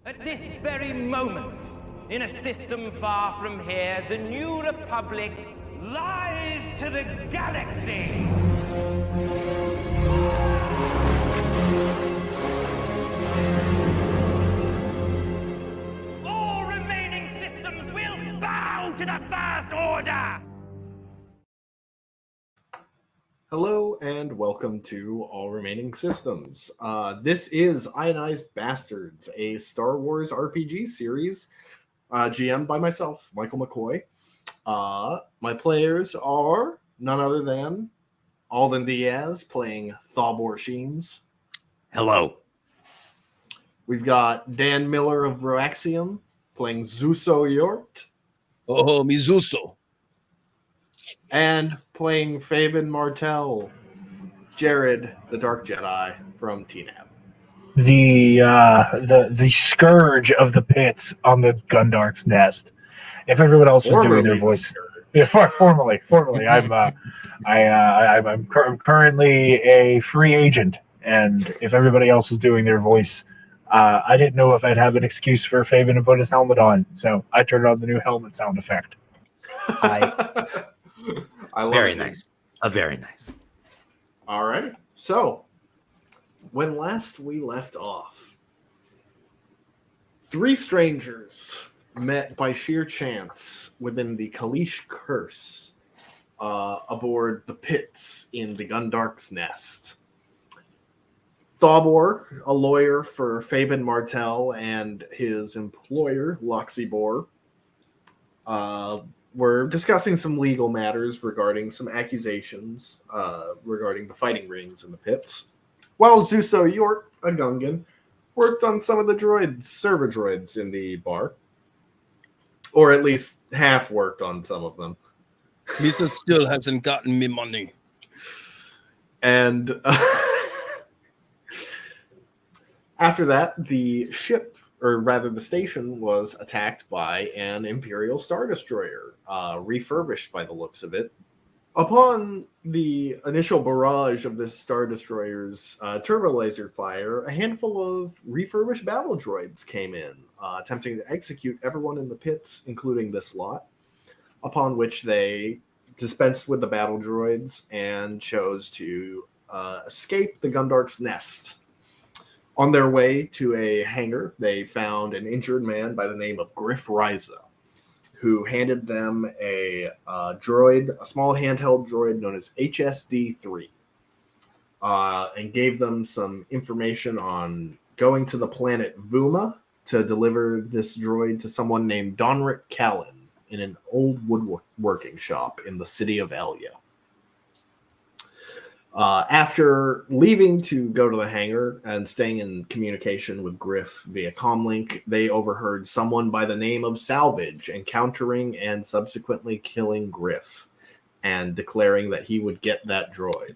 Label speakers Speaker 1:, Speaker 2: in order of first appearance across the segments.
Speaker 1: At this very moment, in a system far from here, the New Republic lies to the galaxy! All remaining systems will bow to the First Order!
Speaker 2: Hello and welcome to All Remaining Systems. This is Ionized Basterds, a Star Wars RPG series, GM'd by myself, Michael McCoy. My players are none other than Alden Diaz playing Thabor Sheens.
Speaker 3: Hello.
Speaker 2: We've got Dan Miller of Broaxium playing Zuso Yort.
Speaker 3: Oh, Mizuso.
Speaker 2: And playing Fabian Martell, Jared, the Dark Jedi from TNAB.
Speaker 4: The scourge of the pits on the Gundark's nest. If everyone else was doing their voice, formerly, I'm currently a free agent, and if everybody else was doing their voice, I didn't know if I'd have an excuse for Fabian to put his helmet on, so I turned on the new helmet sound effect.
Speaker 2: I love
Speaker 3: Very
Speaker 2: it.
Speaker 3: nice. Very nice.
Speaker 2: All right. So, when last we left off, three strangers met by sheer chance within the Kalish Curse aboard the pits in the Gundark's nest. Thabor, a lawyer for Fabian Martell and his employer, Luxibor, we're discussing some legal matters regarding some accusations regarding the fighting rings in the pits. While Zuso Yort, a Gungan, worked on some of the server droids in the bar. Or at least half worked on some of them.
Speaker 5: Mr. still hasn't gotten me money.
Speaker 2: And after that, the ship, or rather the station, was attacked by an Imperial Star Destroyer, refurbished by the looks of it. Upon the initial barrage of this Star Destroyer's turbo laser fire, a handful of refurbished battle droids came in, attempting to execute everyone in the pits, including this lot, upon which they dispensed with the battle droids and chose to escape the Gundark's nest. On their way to a hangar, they found an injured man by the name of Griff Ryza, who handed them a droid, a small handheld droid known as HSD-3, and gave them some information on going to the planet Veuma to deliver this droid to someone named Donric Kallin in an old woodworking shop in the city of Elia. After leaving to go to the hangar and staying in communication with Griff via comlink, they overheard someone by the name of Salvage encountering and subsequently killing Griff and declaring that he would get that droid.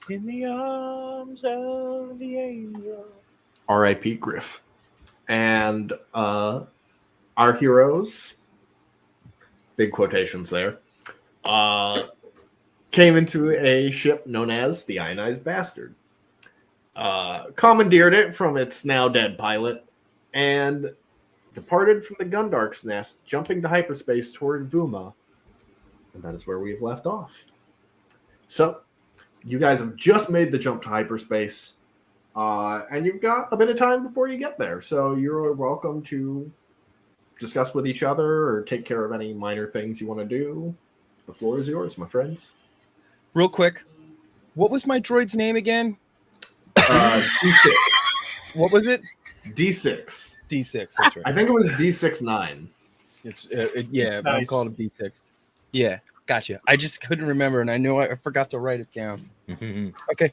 Speaker 4: In the arms of the angel.
Speaker 2: R.I.P. Griff. And our heroes, big quotations there, came into a ship known as the Ionized Bastard, commandeered it from its now dead pilot, and departed from the Gundark's nest, jumping to hyperspace toward Veuma. And that is where we've left off. So, you guys have just made the jump to hyperspace, and you've got a bit of time before you get there. So you're welcome to discuss with each other or take care of any minor things you want to do. The floor is yours, my friends.
Speaker 5: Real quick, what was my droid's name again?
Speaker 2: D6.
Speaker 5: What was it?
Speaker 2: D6.
Speaker 5: D6, that's right.
Speaker 2: I think it was D6-9.
Speaker 5: It's yeah,
Speaker 4: Nice.
Speaker 5: I'm calling him D6. Yeah, gotcha. I just couldn't remember, and I know I forgot to write it down. Okay.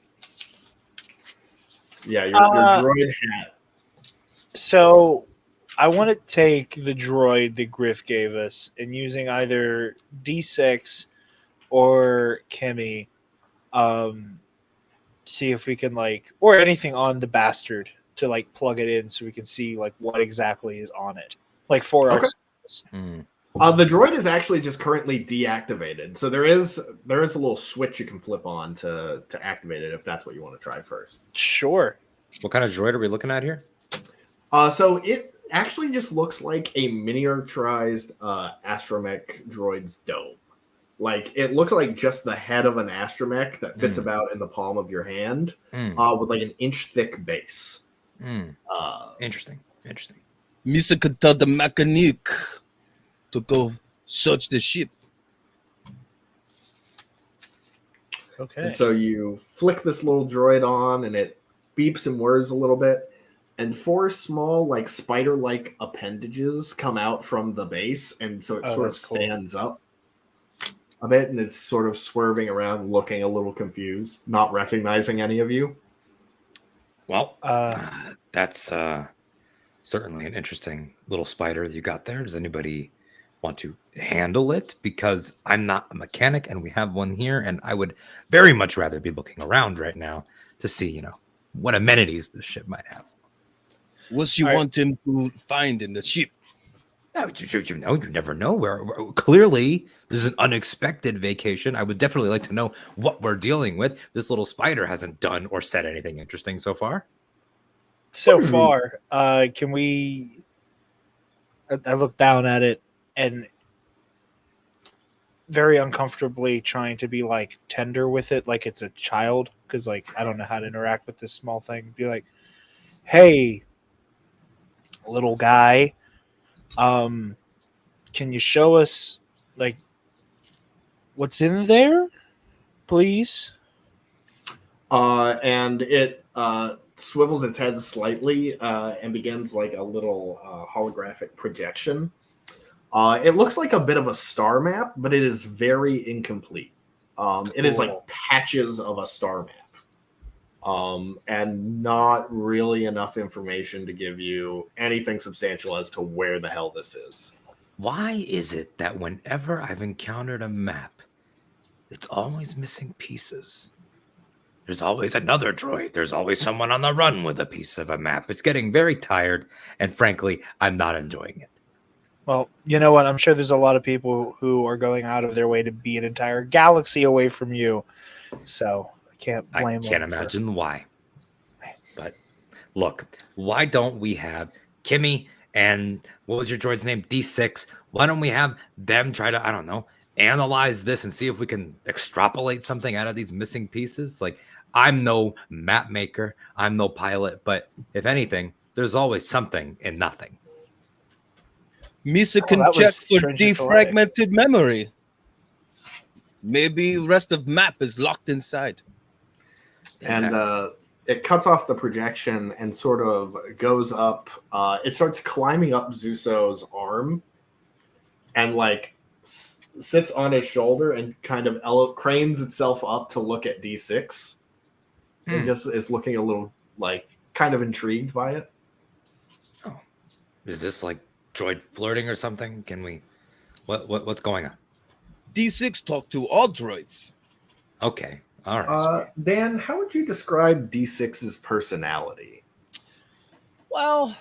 Speaker 2: Yeah, your droid hat.
Speaker 4: So I want to take the droid that Griff gave us and using either D6 or Kimmy, see if we can or anything on the bastard to plug it in so we can see what exactly is on it, for our.
Speaker 2: The droid is actually just currently deactivated, so there is a little switch you can flip on to activate it if that's what you want to try first.
Speaker 4: Sure.
Speaker 3: What kind of droid are we looking at here?
Speaker 2: So it actually just looks like a miniaturized astromech droid's dome. Like, it looks like just the head of an astromech that fits about in the palm of your hand, with like an inch thick base.
Speaker 3: Interesting.
Speaker 5: Misa could tell the mechanic to go search the ship.
Speaker 4: Okay.
Speaker 2: And so you flick this little droid on, and it beeps and whirs a little bit. And 4 small, like spider-like appendages come out from the base, and so it sort of stands up a bit, and it's sort of swerving around, looking a little confused, not recognizing any of you.
Speaker 3: Well, that's certainly an interesting little spider that you got there. Does anybody want to handle it? Because I'm not a mechanic, and we have one here, and I would very much rather be looking around right now to see, what amenities the ship might have.
Speaker 5: What you want him to find in the ship?
Speaker 3: You never know. Where clearly this is an unexpected vacation. I would definitely like to know what we're dealing with. This little spider hasn't done or said anything interesting so far.
Speaker 4: So far, can we? I look down at it and very uncomfortably trying to be like tender with it, like it's a child, because like I don't know how to interact with this small thing. Be like, hey, little guy, can you show us like what's in there, please?
Speaker 2: And it swivels its head slightly and begins like a little holographic projection. It looks like a bit of a star map, but it is very incomplete. It is like patches of a star map. And not really enough information to give you anything substantial as to where the hell this is.
Speaker 3: Why is it that whenever I've encountered a map, it's always missing pieces? There's always another droid. There's always someone on the run with a piece of a map. It's getting very tired, and frankly, I'm not enjoying it.
Speaker 4: Well, you know what? I'm sure there's a lot of people who are going out of their way to be an entire galaxy away from you. So I can't blame them.
Speaker 3: I can't imagine why. But look, why don't we have Kimmy and what was your droid's name? D6. Why don't we have them try to, I don't know, analyze this and see if we can extrapolate something out of these missing pieces? Like, I'm no map maker, I'm no pilot, but if anything, there's always something in nothing.
Speaker 5: Misa can check for defragmented memory. Maybe rest of map is locked inside.
Speaker 2: And it cuts off the projection and sort of goes up. It starts climbing up Zuso's arm and like sits on his shoulder and kind of cranes itself up to look at D6. And just is looking a little like kind of intrigued by it.
Speaker 3: Oh, is this like droid flirting or something? Can we? What's going on?
Speaker 5: D6 talk to all droids.
Speaker 3: Okay, all right.
Speaker 2: Dan, how would you describe D6's personality?
Speaker 5: Well,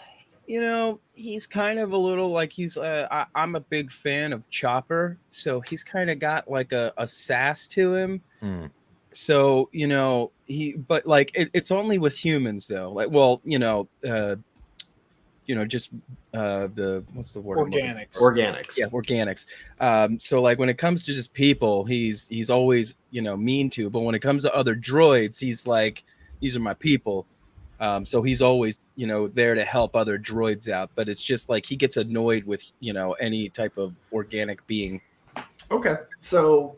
Speaker 5: he's kind of a little like he's. I'm a big fan of Chopper, so he's kind of got like a sass to him. So but like it's only with humans though. Like, well, just the what's the word?
Speaker 2: Organics.
Speaker 5: Yeah, organics. So like when it comes to just people, he's always mean to. But when it comes to other droids, he's like, these are my people. So he's always there to help other droids out. But it's just like he gets annoyed with any type of organic being.
Speaker 2: Okay, so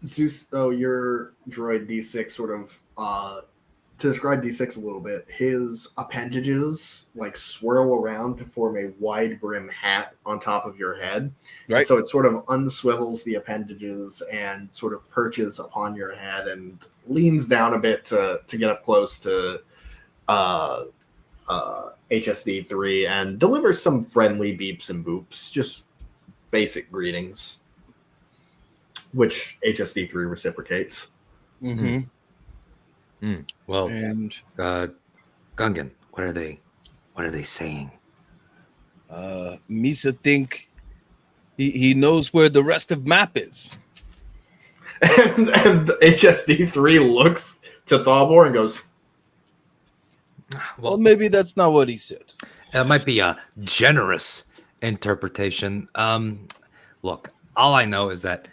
Speaker 2: Zeus, your droid D6 sort of to describe D6 a little bit, his appendages like swirl around to form a wide brim hat on top of your head. Right. And so it sort of unswivels the appendages and sort of perches upon your head and leans down a bit to get up close to HSD3 and delivers some friendly beeps and boops, just basic greetings, which HSD3 reciprocates.
Speaker 5: Mm-hmm.
Speaker 3: Well,
Speaker 5: and
Speaker 3: Gungan, what are they saying?
Speaker 5: Misa think he knows where the rest of map is.
Speaker 2: and HSD3 looks to Thalbor and goes,
Speaker 5: well, maybe that's not what he said.
Speaker 3: That might be a generous interpretation. Look, all I know is that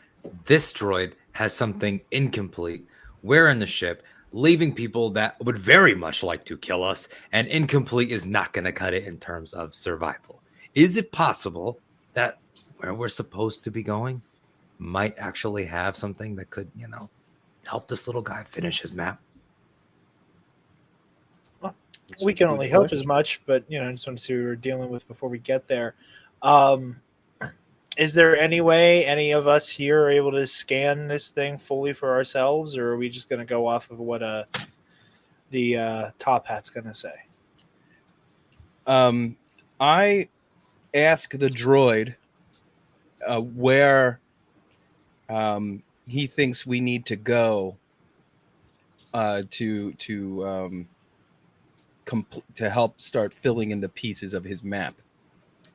Speaker 3: this droid has something incomplete. We're in the ship, leaving people that would very much like to kill us, and incomplete is not going to cut it in terms of survival. Is it possible that where we're supposed to be going might actually have something that could, help this little guy finish his map?
Speaker 4: We can only hope as much, but I just want to see what we're dealing with before we get there. Is there any way any of us here are able to scan this thing fully for ourselves, or are we just going to go off of what the top hat's going to say?
Speaker 5: I ask the droid where he thinks we need to go to help start filling in the pieces of his map.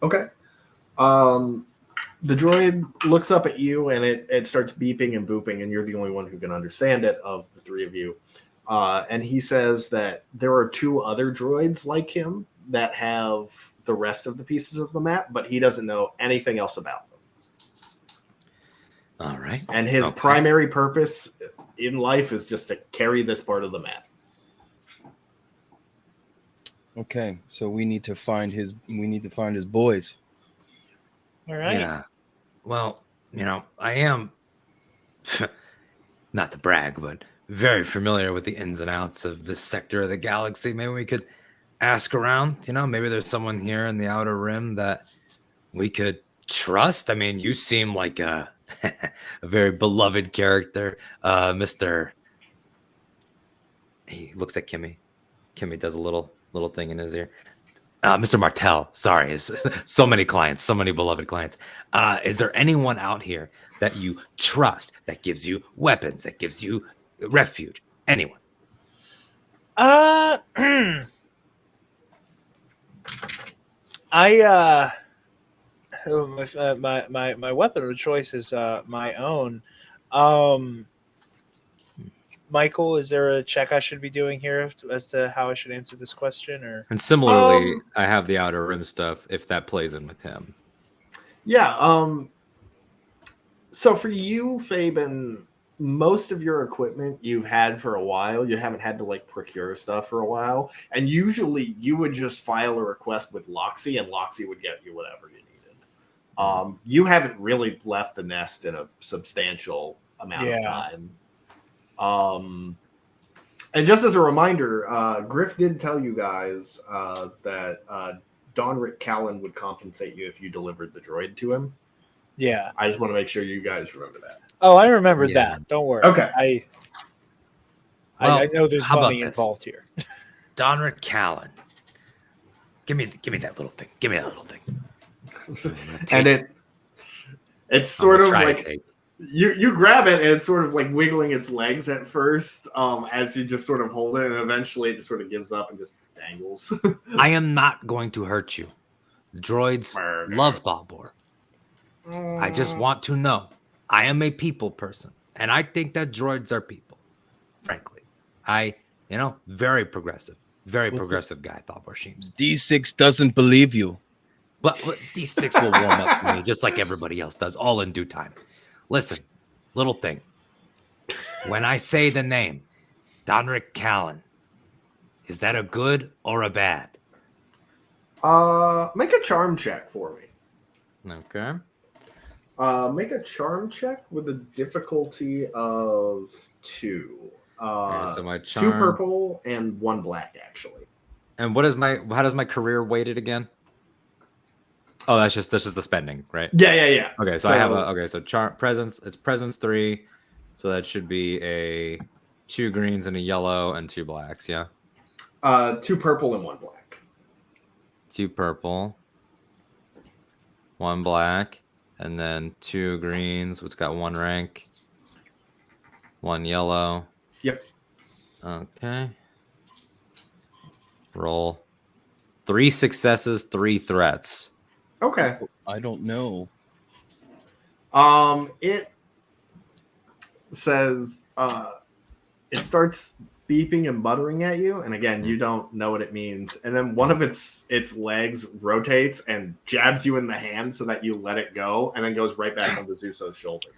Speaker 2: Okay. The droid looks up at you and it starts beeping and booping, and you're the only one who can understand it of the three of you. And he says that there are 2 other droids like him that have the rest of the pieces of the map, but he doesn't know anything else about them.
Speaker 3: All right.
Speaker 2: And his primary purpose in life is just to carry this part of the map.
Speaker 5: Okay, so we need to find his boys.
Speaker 4: All right.
Speaker 3: Yeah. Well, I am not to brag, but very familiar with the ins and outs of this sector of the galaxy. Maybe we could ask around. Maybe there's someone here in the Outer Rim that we could trust. I mean, you seem like a very beloved character, Mr. He looks at Kimmy. Kimmy does a little thing in his ear. Mr. Martell, sorry, so many clients, so many beloved clients. Is there anyone out here that you trust, that gives you weapons, that gives you refuge? Anyone?
Speaker 4: My weapon of choice is my own. Michael, is there a check I should be doing here as to how I should answer this question? Or
Speaker 3: And similarly, I have the Outer Rim stuff if that plays in with him.
Speaker 2: Yeah. So for you, Fabian, most of your equipment you've had for a while. You haven't had to procure stuff for a while, and usually you would just file a request with Loxy, and Loxy would get you whatever you needed. You haven't really left the nest in a substantial amount of time. And just as a reminder, Griff did tell you guys that Donric Kallin would compensate you if you delivered the droid to him.
Speaker 4: Yeah.
Speaker 2: I just want to make sure you guys remember that.
Speaker 4: Oh, I remembered that. Don't worry.
Speaker 2: Okay.
Speaker 4: I know there's money involved here.
Speaker 3: Donric Kallin. Give me that little thing. Give me that little thing.
Speaker 2: And it's sort of like you grab it and it's sort of like wiggling its legs at first, as you just sort of hold it, and eventually it just sort of gives up and just dangles.
Speaker 3: I am not going to hurt you. Droids love Thalbor. I just want to know. I am a people person, and I think that droids are people. Frankly, very progressive guy, Thalbor Sheems.
Speaker 5: D6 doesn't believe you.
Speaker 3: Well, D6 will warm up for me just like everybody else does, all in due time. Listen, little thing. When I say the name, Donric Kallin, is that a good or a bad?
Speaker 2: Make a charm check for me.
Speaker 3: Okay.
Speaker 2: Make a charm check with a difficulty of 2.
Speaker 3: So my charm...
Speaker 2: 2 purple and 1 black, actually.
Speaker 3: And how does my career weighted again? Oh, that's just the spending, right?
Speaker 2: Yeah.
Speaker 3: Okay, so I have so presence. It's presence 3, so that should be a 2 greens and a yellow and 2 blacks. Yeah.
Speaker 2: 2 purple and 1 black.
Speaker 3: 2 purple, 1 black, and then 2 greens. Which got 1 rank, 1 yellow.
Speaker 2: Yep.
Speaker 3: Okay. Roll 3 successes, 3 threats.
Speaker 2: Okay.
Speaker 5: I don't know.
Speaker 2: It says it starts beeping and muttering at you, and again, you don't know what it means. And then one of its legs rotates and jabs you in the hand so that you let it go, and then goes right back onto Zuso's shoulder.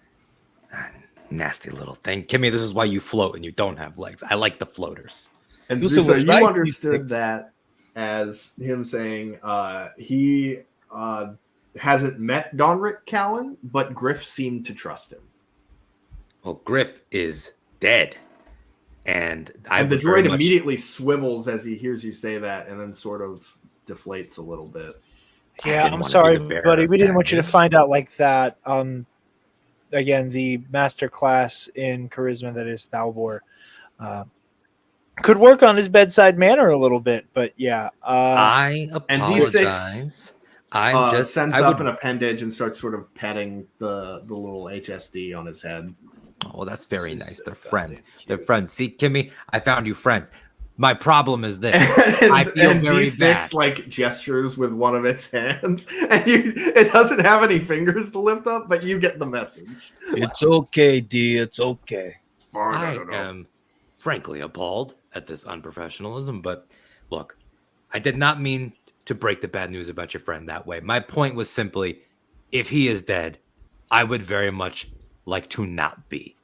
Speaker 3: Nasty little thing. Kimmy, this is why you float and you don't have legs. I like the floaters.
Speaker 2: And
Speaker 5: Zuso
Speaker 2: Zuso,
Speaker 5: was
Speaker 2: you
Speaker 5: right,
Speaker 2: understood
Speaker 5: these
Speaker 2: that as him saying he hasn't met Donric Kallin, but Griff seemed to trust him.
Speaker 3: Well, Griff is dead. And
Speaker 2: the droid immediately swivels as he hears you say that, and then sort of deflates a little bit.
Speaker 4: Yeah, I'm sorry, buddy. We didn't want you to find out like that. Again, the master class in charisma that is Thalbor could work on his bedside manner a little bit, but yeah.
Speaker 3: I
Speaker 2: And
Speaker 3: apologize.
Speaker 2: D6 just sends up an appendage and starts sort of petting the little HSD on his head.
Speaker 3: Oh, well, that's very nice. They're friends. They're friends. See, Kimmy, I found you friends. My problem is this. I feel very
Speaker 2: D6
Speaker 3: bad.
Speaker 2: like gestures with one of its hands, and it doesn't have any fingers to lift up, but you get the message.
Speaker 5: It's okay, D. It's okay.
Speaker 3: I am frankly appalled at this unprofessionalism, but look, I did not mean to break the bad news about your friend that way. My point was simply, if he is dead, I would very much like to not be.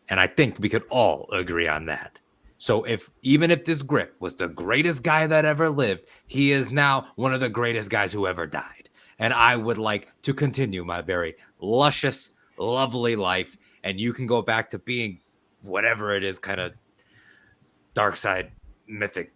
Speaker 3: And I think we could all agree on that. So even if this Griff was the greatest guy that ever lived, he is now one of the greatest guys who ever died. And I would like to continue my very luscious, lovely life. And you can go back to being whatever it is, kind of dark side, mythic.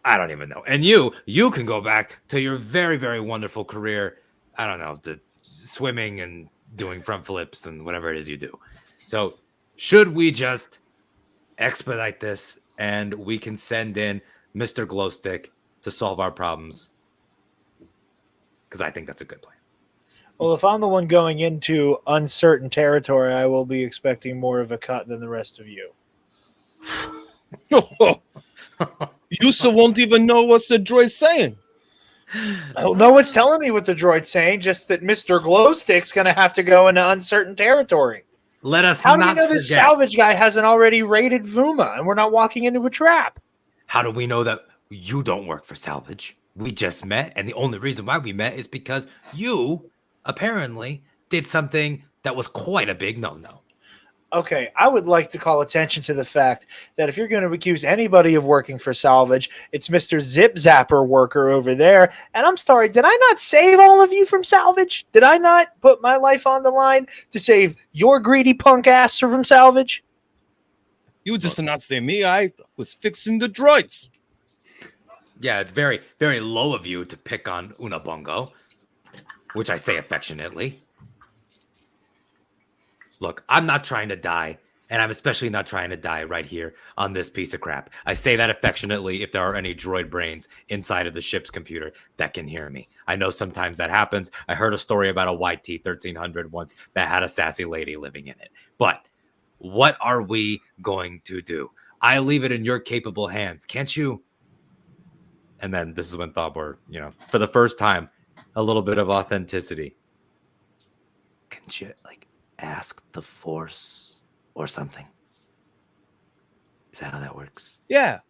Speaker 3: I don't even know. And you can go back to your very, very wonderful career. I don't know, to swimming and doing front flips and whatever it is you do. So should we just expedite this and we can send in Mr. Glowstick to solve our problems? Because I think that's a good plan.
Speaker 4: Well, if I'm the one going into uncertain territory, I will be expecting more of a cut than the rest of you.
Speaker 5: Yusa won't even know what's the droid saying.
Speaker 4: Oh, no one's telling me what the droid's saying, just that Mr. Glowstick's going to have to go into uncertain territory.
Speaker 3: Let us
Speaker 4: How
Speaker 3: not
Speaker 4: do we know
Speaker 3: forget.
Speaker 4: this Salvage guy hasn't already raided Veuma and we're not walking into a trap?
Speaker 3: How do we know that you don't work for Salvage? We just met, and the only reason why we met is because you apparently did something that was quite a big no-no.
Speaker 4: Okay, I would like to call attention to the fact that if you're going to accuse anybody of working for Salvage, it's Mr. Zip Zapper worker over there. And I'm sorry, did I not save all of you from Salvage? Did I not put my life on the line to save your greedy punk ass from Salvage?
Speaker 5: You just did not say me. I was fixing the droids.
Speaker 3: Yeah, it's very, very low of you to pick on Unabongo, which I say affectionately. Look, I'm not trying to die, and I'm especially not trying to die right here on this piece of crap. I say that affectionately if there are any droid brains inside of the ship's computer that can hear me. I know sometimes that happens. I heard a story about a YT-1300 once that had a sassy lady living in it. But what are we going to do? I leave it in your capable hands. Can't you? And then this is when Thalbor, for the first time, a little bit of authenticity. Can't you, ask the Force or something? Is that how that works?
Speaker 5: Yeah.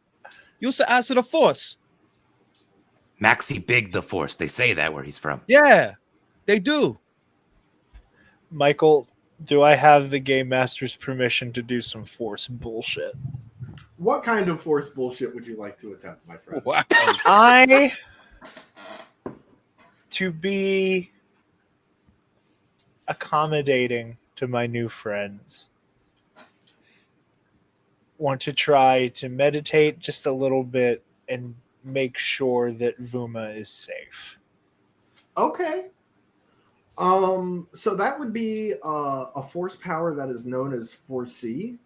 Speaker 5: You used to ask the Force.
Speaker 3: Maxi Big the Force. They say that where he's from.
Speaker 5: Yeah, they do.
Speaker 4: Michael, do I have the Game Master's permission to do some Force bullshit?
Speaker 2: What kind of Force bullshit would you like to attempt, my friend?
Speaker 5: Wow.
Speaker 4: To be accommodating to my new friends, want to try to meditate just a little bit and make sure that Veuma is safe.
Speaker 2: Okay. So that would be a force power that is known as Foresee,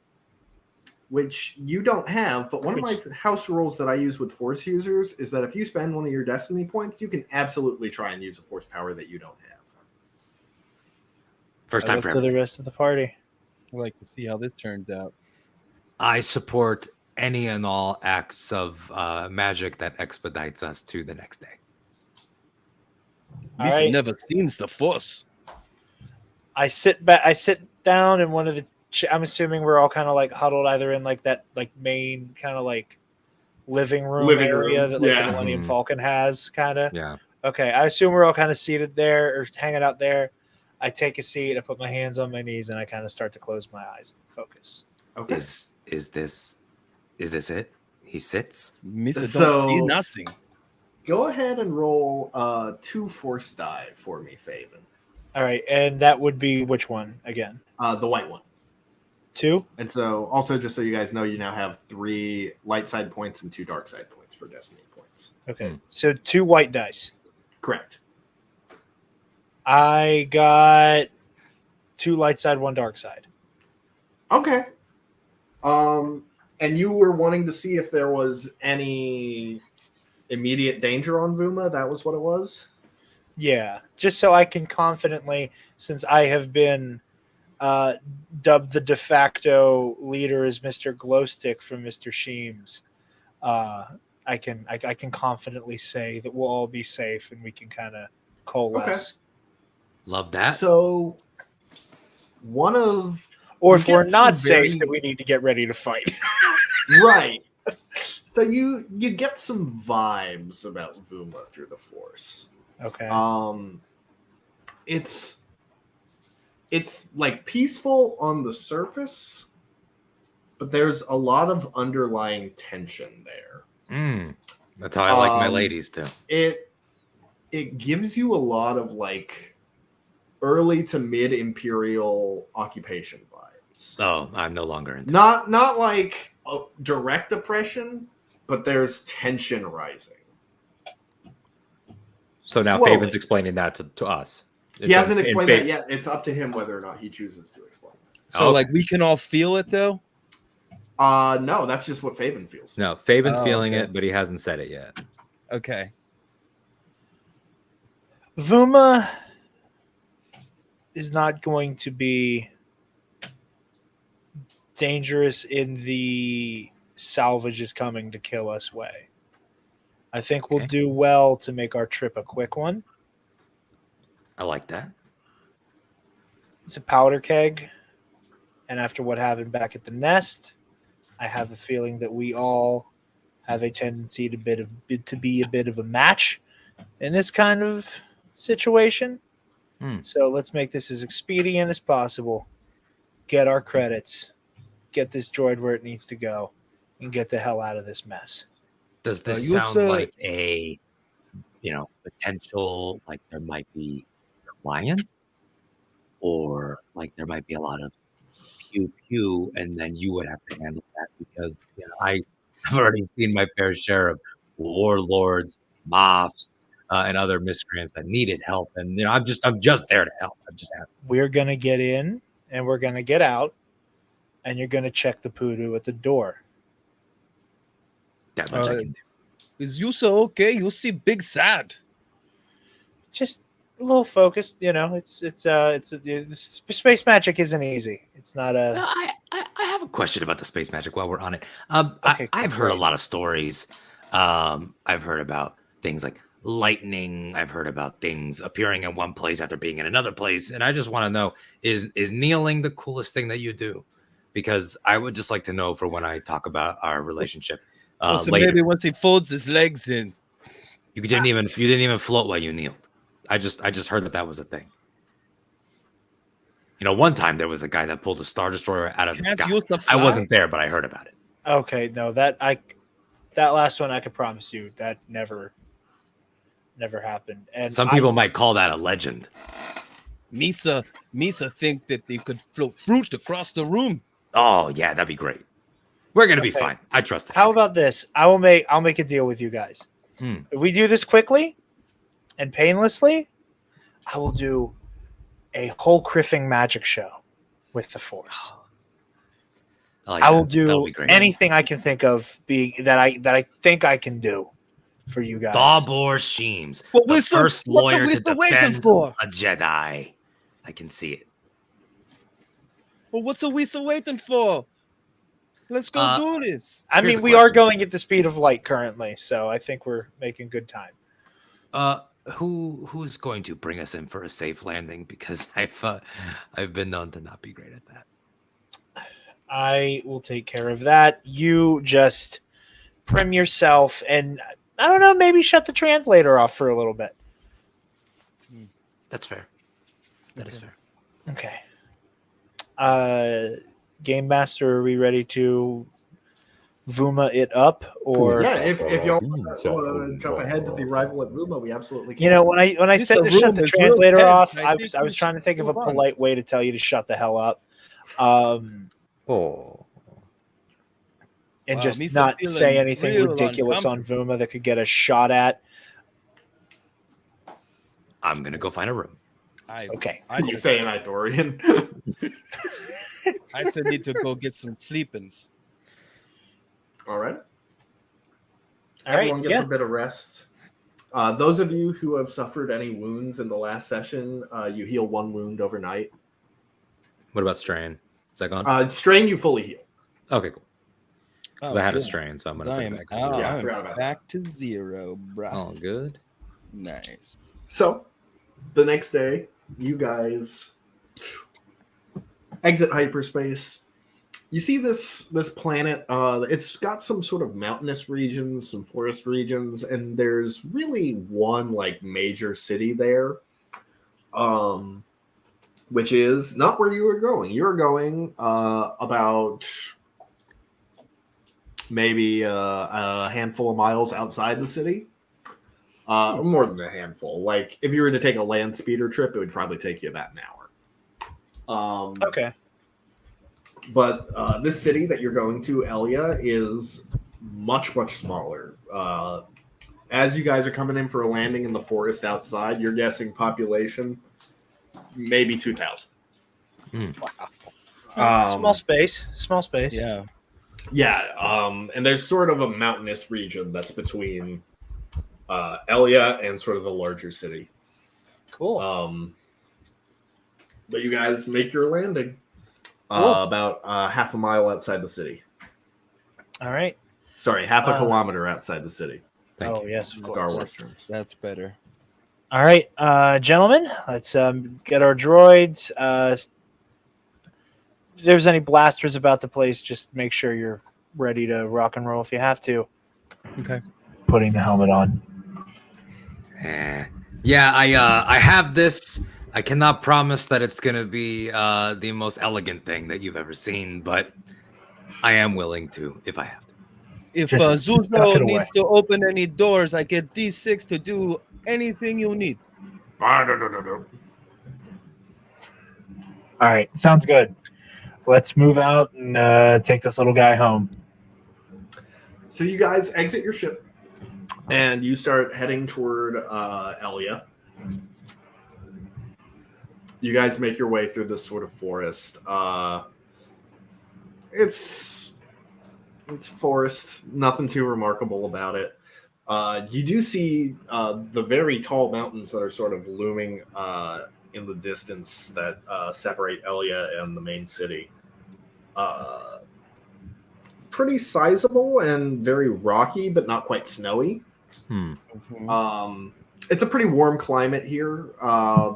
Speaker 2: which you don't have, but one of my house rules that I use with Force users is that if you spend one of your Destiny points, you can absolutely try and use a force power that you don't have.
Speaker 3: First time for
Speaker 4: to the rest of the party.
Speaker 5: I'd like to see how this turns out.
Speaker 3: I support any and all acts of magic that expedites us to the next day.
Speaker 5: Lisa never seen the Force.
Speaker 4: I sit down in one of the I'm assuming we're all kind of like huddled either in like that like main kind of like living room area that like the Millennium Falcon has, kind of.
Speaker 3: Yeah.
Speaker 4: Okay, I assume we're all kind of seated there or hanging out there. I take a seat, I put my hands on my knees, and I kind of start to close my eyes and focus.
Speaker 2: Okay.
Speaker 3: Is this it? He sits.
Speaker 5: Misa
Speaker 2: So-
Speaker 5: don't see nothing.
Speaker 2: Go ahead and roll 2 force die for me, Faven.
Speaker 4: All right, and that would be which one again?
Speaker 2: The white one.
Speaker 4: 2?
Speaker 2: And so, also, just so you guys know, you now have 3 light side points and 2 dark side points for destiny points.
Speaker 4: Okay, so 2 white dice.
Speaker 2: Correct.
Speaker 4: I got 2 light side, 1 dark side.
Speaker 2: Okay. And you were wanting to see if there was any immediate danger on Veuma? That was what it was?
Speaker 4: Yeah, just so I can confidently, since I have been dubbed the de facto leader as Mr. Glowstick from Mr. Sheems, I can confidently say that we'll all be safe and we can kind of coalesce.
Speaker 3: Love that.
Speaker 2: So, one of...
Speaker 4: Or
Speaker 2: you
Speaker 4: if we're
Speaker 2: get
Speaker 4: not
Speaker 2: some very-
Speaker 4: safe, then we need to get ready to fight.
Speaker 2: Right. So you get some vibes about Veuma through the Force.
Speaker 4: Okay.
Speaker 2: It's like peaceful on the surface, but there's a lot of underlying tension there.
Speaker 3: That's how I like my ladies too.
Speaker 2: It gives you a lot of like early to mid Imperial occupation vibes.
Speaker 3: Oh, I'm no longer into
Speaker 2: Not like direct oppression, but there's tension rising.
Speaker 3: So now
Speaker 2: Slowly.
Speaker 3: Faven's explaining that to us.
Speaker 2: He hasn't
Speaker 3: in
Speaker 2: explained
Speaker 3: Fav-
Speaker 2: that yet. It's up to him whether or not he chooses to explain that.
Speaker 5: So like we can all feel it though.
Speaker 2: No, that's just what Faven feels.
Speaker 3: No, Faven's
Speaker 5: Oh,
Speaker 3: feeling
Speaker 5: okay.
Speaker 3: it, but he hasn't said it yet.
Speaker 5: Okay.
Speaker 4: Veuma is not going to be dangerous in the salvage is coming to kill us way. I think we'll
Speaker 3: Okay.
Speaker 4: do well to make our trip a quick one.
Speaker 3: I like that.
Speaker 4: It's a powder keg. And after what happened back at the nest, I have a feeling that we all have a tendency to be a bit of a match in this kind of situation. So let's make this as expedient as possible. Get our credits. Get this droid where it needs to go. And get the hell out of this mess.
Speaker 3: Does this
Speaker 5: you
Speaker 3: sound
Speaker 5: said-
Speaker 3: like a, potential, like there might be clients, or like there might be a lot of pew pew, and then you would have to handle that because I've already seen my fair share of warlords, moffs, and other miscreants that needed help, and I'm just there to help. I'm just asking.
Speaker 4: We're going to get in and we're going to get out. And you're going to check the poodoo at the door.
Speaker 3: That much I can do.
Speaker 5: Is you so okay? You see big sad.
Speaker 4: Just a little focused, it's space magic isn't easy. It's not a
Speaker 3: I have a question about the space magic while we're on it.
Speaker 4: Okay,
Speaker 3: I've heard a
Speaker 4: great.
Speaker 3: lot of stories. I've heard about things like lightning. I've heard about things appearing in one place after being in another place. And I just want to know, is kneeling the coolest thing that you do? Because I would just like to know for when I talk about our relationship
Speaker 5: So
Speaker 3: later.
Speaker 5: maybe once he folds his legs in.
Speaker 3: You didn't even float while you kneeled. I just heard that was a thing. One time there was a guy that pulled a Star Destroyer out of the
Speaker 5: Can't
Speaker 3: sky.
Speaker 5: use the
Speaker 3: I
Speaker 5: fly?
Speaker 3: wasn't there, but I heard about it.
Speaker 4: okay. No, that last one I can promise you that never happened. And
Speaker 3: Some people might call that a legend.
Speaker 5: Misa think that they could float fruit across the room.
Speaker 3: Oh yeah, that'd be great. We're gonna be
Speaker 4: Okay.
Speaker 3: fine. I trust this.
Speaker 4: How
Speaker 3: guy.
Speaker 4: about this? I'll make a deal with you guys. If we do this quickly and painlessly, I will do a whole criffing magic show with the Force.
Speaker 3: like
Speaker 4: I will
Speaker 3: that. That'll
Speaker 4: do
Speaker 3: be great.
Speaker 4: anything I can think of being that I think I can do for you guys.
Speaker 3: Darbor Sheems,
Speaker 5: What
Speaker 3: the
Speaker 5: we're so-
Speaker 3: first
Speaker 5: what are
Speaker 3: lawyer
Speaker 5: we
Speaker 3: to
Speaker 5: so waiting
Speaker 3: defend
Speaker 5: for?
Speaker 3: a Jedi. I can see it.
Speaker 5: Well, what's a we so waiting for? Let's go do this.
Speaker 4: I
Speaker 3: Here's
Speaker 4: mean,
Speaker 3: the
Speaker 4: we are
Speaker 3: question.
Speaker 4: going at the speed of light currently, so I think we're making good time.
Speaker 3: Who's going to bring us in for a safe landing? Because I've been known to not be great at that.
Speaker 4: I will take care of that. You just prim yourself and, I don't know, maybe shut the translator off for a little bit.
Speaker 3: That's fair. That is fair.
Speaker 4: Okay. Game Master, are we ready to Veuma it up? Or
Speaker 2: Yeah, if y'all want to jump ahead to the arrival at Veuma, we absolutely can.
Speaker 4: you know, when I said to shut the
Speaker 5: room is
Speaker 4: translator
Speaker 5: real
Speaker 4: off,
Speaker 5: tense.
Speaker 4: I
Speaker 5: I
Speaker 4: was
Speaker 5: think we
Speaker 4: trying to
Speaker 5: should
Speaker 4: think of a
Speaker 5: move on.
Speaker 4: polite way to tell you to shut the hell up.
Speaker 3: Oh.
Speaker 4: And
Speaker 5: Wow,
Speaker 4: just
Speaker 5: me
Speaker 4: not
Speaker 5: feeling
Speaker 4: say anything
Speaker 5: real
Speaker 4: ridiculous on Veuma that could get us shot at.
Speaker 3: I'm gonna go find a room.
Speaker 4: Okay.
Speaker 2: You say an Ithorian.
Speaker 5: I said need to go get some sleepings.
Speaker 2: All right.
Speaker 4: All right,
Speaker 2: Everyone gets
Speaker 4: yeah.
Speaker 2: a bit of rest. Those of you who have suffered any wounds in the last session, you heal 1 wound overnight.
Speaker 3: What about strain? Is that gone?
Speaker 2: Strain, you fully heal.
Speaker 3: Okay, cool. Because I had a
Speaker 5: good.
Speaker 3: strain, so I'm gonna
Speaker 5: I
Speaker 3: put
Speaker 5: am
Speaker 3: it back.
Speaker 5: out.
Speaker 2: Yeah, I
Speaker 5: I'm
Speaker 2: forgot about
Speaker 5: back to 0, bro.
Speaker 3: Oh, good.
Speaker 5: Nice.
Speaker 2: So, the next day, you guys exit hyperspace. You see this planet. It's got some sort of mountainous regions, some forest regions, and there's really one like major city there, which is not where you were going. You were going about maybe a handful of miles outside the city. More than a handful. Like if you were to take a land speeder trip, it would probably take you about an hour.
Speaker 4: Okay.
Speaker 2: But this city that you're going to, Elia, is much, much smaller. As you guys are coming in for a landing in the forest outside, you're guessing population maybe 2,000.
Speaker 4: Small space.
Speaker 5: Yeah.
Speaker 2: Yeah, and there's sort of a mountainous region that's between Elia and sort of the larger city.
Speaker 4: Cool.
Speaker 2: But you guys make your landing
Speaker 4: Cool.
Speaker 2: about half a mile outside the city.
Speaker 4: All right.
Speaker 2: Sorry, half a kilometer outside the city.
Speaker 3: Thank you.
Speaker 4: Yes, of
Speaker 2: Star
Speaker 4: course.
Speaker 2: Wars terms.
Speaker 5: That's better.
Speaker 4: All right, gentlemen, let's get our droids. If there's any blasters about the place, just make sure you're ready to rock and roll if you have to.
Speaker 5: Okay.
Speaker 4: Putting the helmet on.
Speaker 3: Yeah, I have this. I cannot promise that it's gonna be the most elegant thing that you've ever seen, but I am willing to if I have to.
Speaker 5: If
Speaker 4: Just tuck
Speaker 5: Zuzo
Speaker 4: it away.
Speaker 5: needs to open any doors, I get D6 to do anything you need.
Speaker 4: All right, sounds good. Let's move out and take this little guy home.
Speaker 2: So you guys exit your ship, and you start heading toward Elia. You guys make your way through this sort of forest. It's forest, nothing too remarkable about it. You do see the very tall mountains that are sort of looming in the distance that separate Elia and the main city. Pretty sizable and very rocky, but not quite snowy. It's a pretty warm climate here,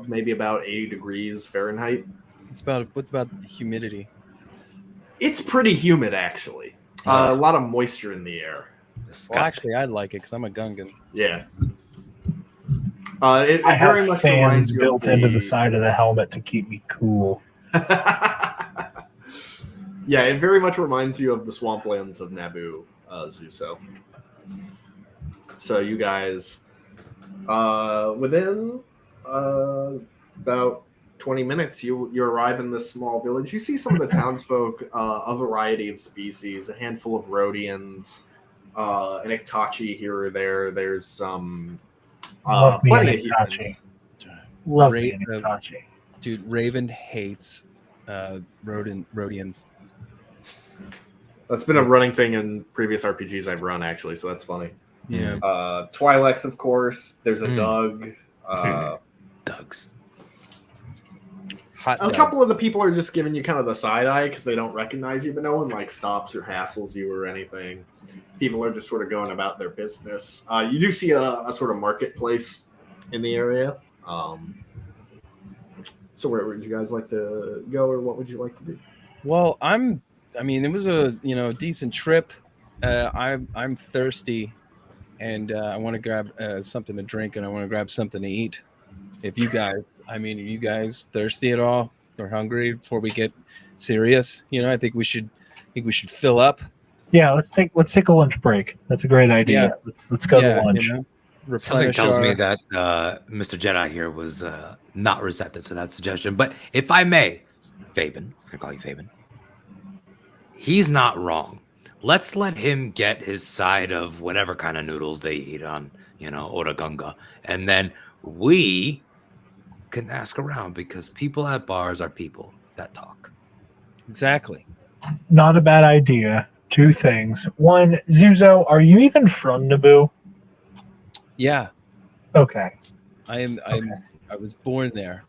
Speaker 2: maybe about 80 degrees Fahrenheit.
Speaker 5: What's about humidity?
Speaker 2: It's pretty humid, actually. A lot of moisture in the air.
Speaker 5: Well, actually, I like it because I'm a Gungan.
Speaker 2: Yeah. It
Speaker 6: I have
Speaker 2: very much
Speaker 6: fans
Speaker 2: reminds you
Speaker 6: built
Speaker 2: of
Speaker 6: into the side of the helmet to keep me cool.
Speaker 2: Yeah, it very much reminds you of the swamplands of Naboo, Zuso. So you guys, within about 20 minutes, you arrive in this small village. You see some of the townsfolk, a variety of species, a handful of Rhodians, an Iktachi here or there. There's some
Speaker 6: Love me
Speaker 2: plenty
Speaker 6: an
Speaker 2: of
Speaker 6: Iktachi.
Speaker 2: humans.
Speaker 6: Love me an Iktachi.
Speaker 5: Dude, Raven hates Rhodians.
Speaker 2: That's been a running thing in previous RPGs I've run, actually, so that's funny.
Speaker 5: Yeah.
Speaker 2: Twi'leks, of course. There's a Doug.
Speaker 3: Dugs.
Speaker 5: Hot
Speaker 2: A
Speaker 5: dog.
Speaker 2: couple of the people are just giving you kind of the side eye because they don't recognize you, but no one like stops or hassles you or anything. People are just sort of going about their business. You do see a sort of marketplace in the area. So where would you guys like to go, or what would you like to do?
Speaker 5: Well, I'm I mean, it was a decent trip. I'm thirsty, and I want to grab something to drink, and I want to grab something to eat. If you guys, are you guys thirsty at all or hungry before we get serious? I think we should fill up.
Speaker 6: Yeah, let's take a lunch break. That's a great idea.
Speaker 5: Yeah.
Speaker 6: Let's go to lunch.
Speaker 3: Something
Speaker 5: Replenish
Speaker 3: tells me
Speaker 5: our-
Speaker 3: that Mr. Jedi here was not receptive to that suggestion. But if I may, Fabian, I'm going to call you Fabian. He's not wrong. Let's let him get his side of whatever kind of noodles they eat on, Otagunga. And then we can ask around, because people at bars are people that talk.
Speaker 5: Exactly.
Speaker 6: Not a bad idea. Two things. One, Zuzo, are you even from Naboo?
Speaker 5: Yeah,
Speaker 6: Okay.
Speaker 5: I was born there.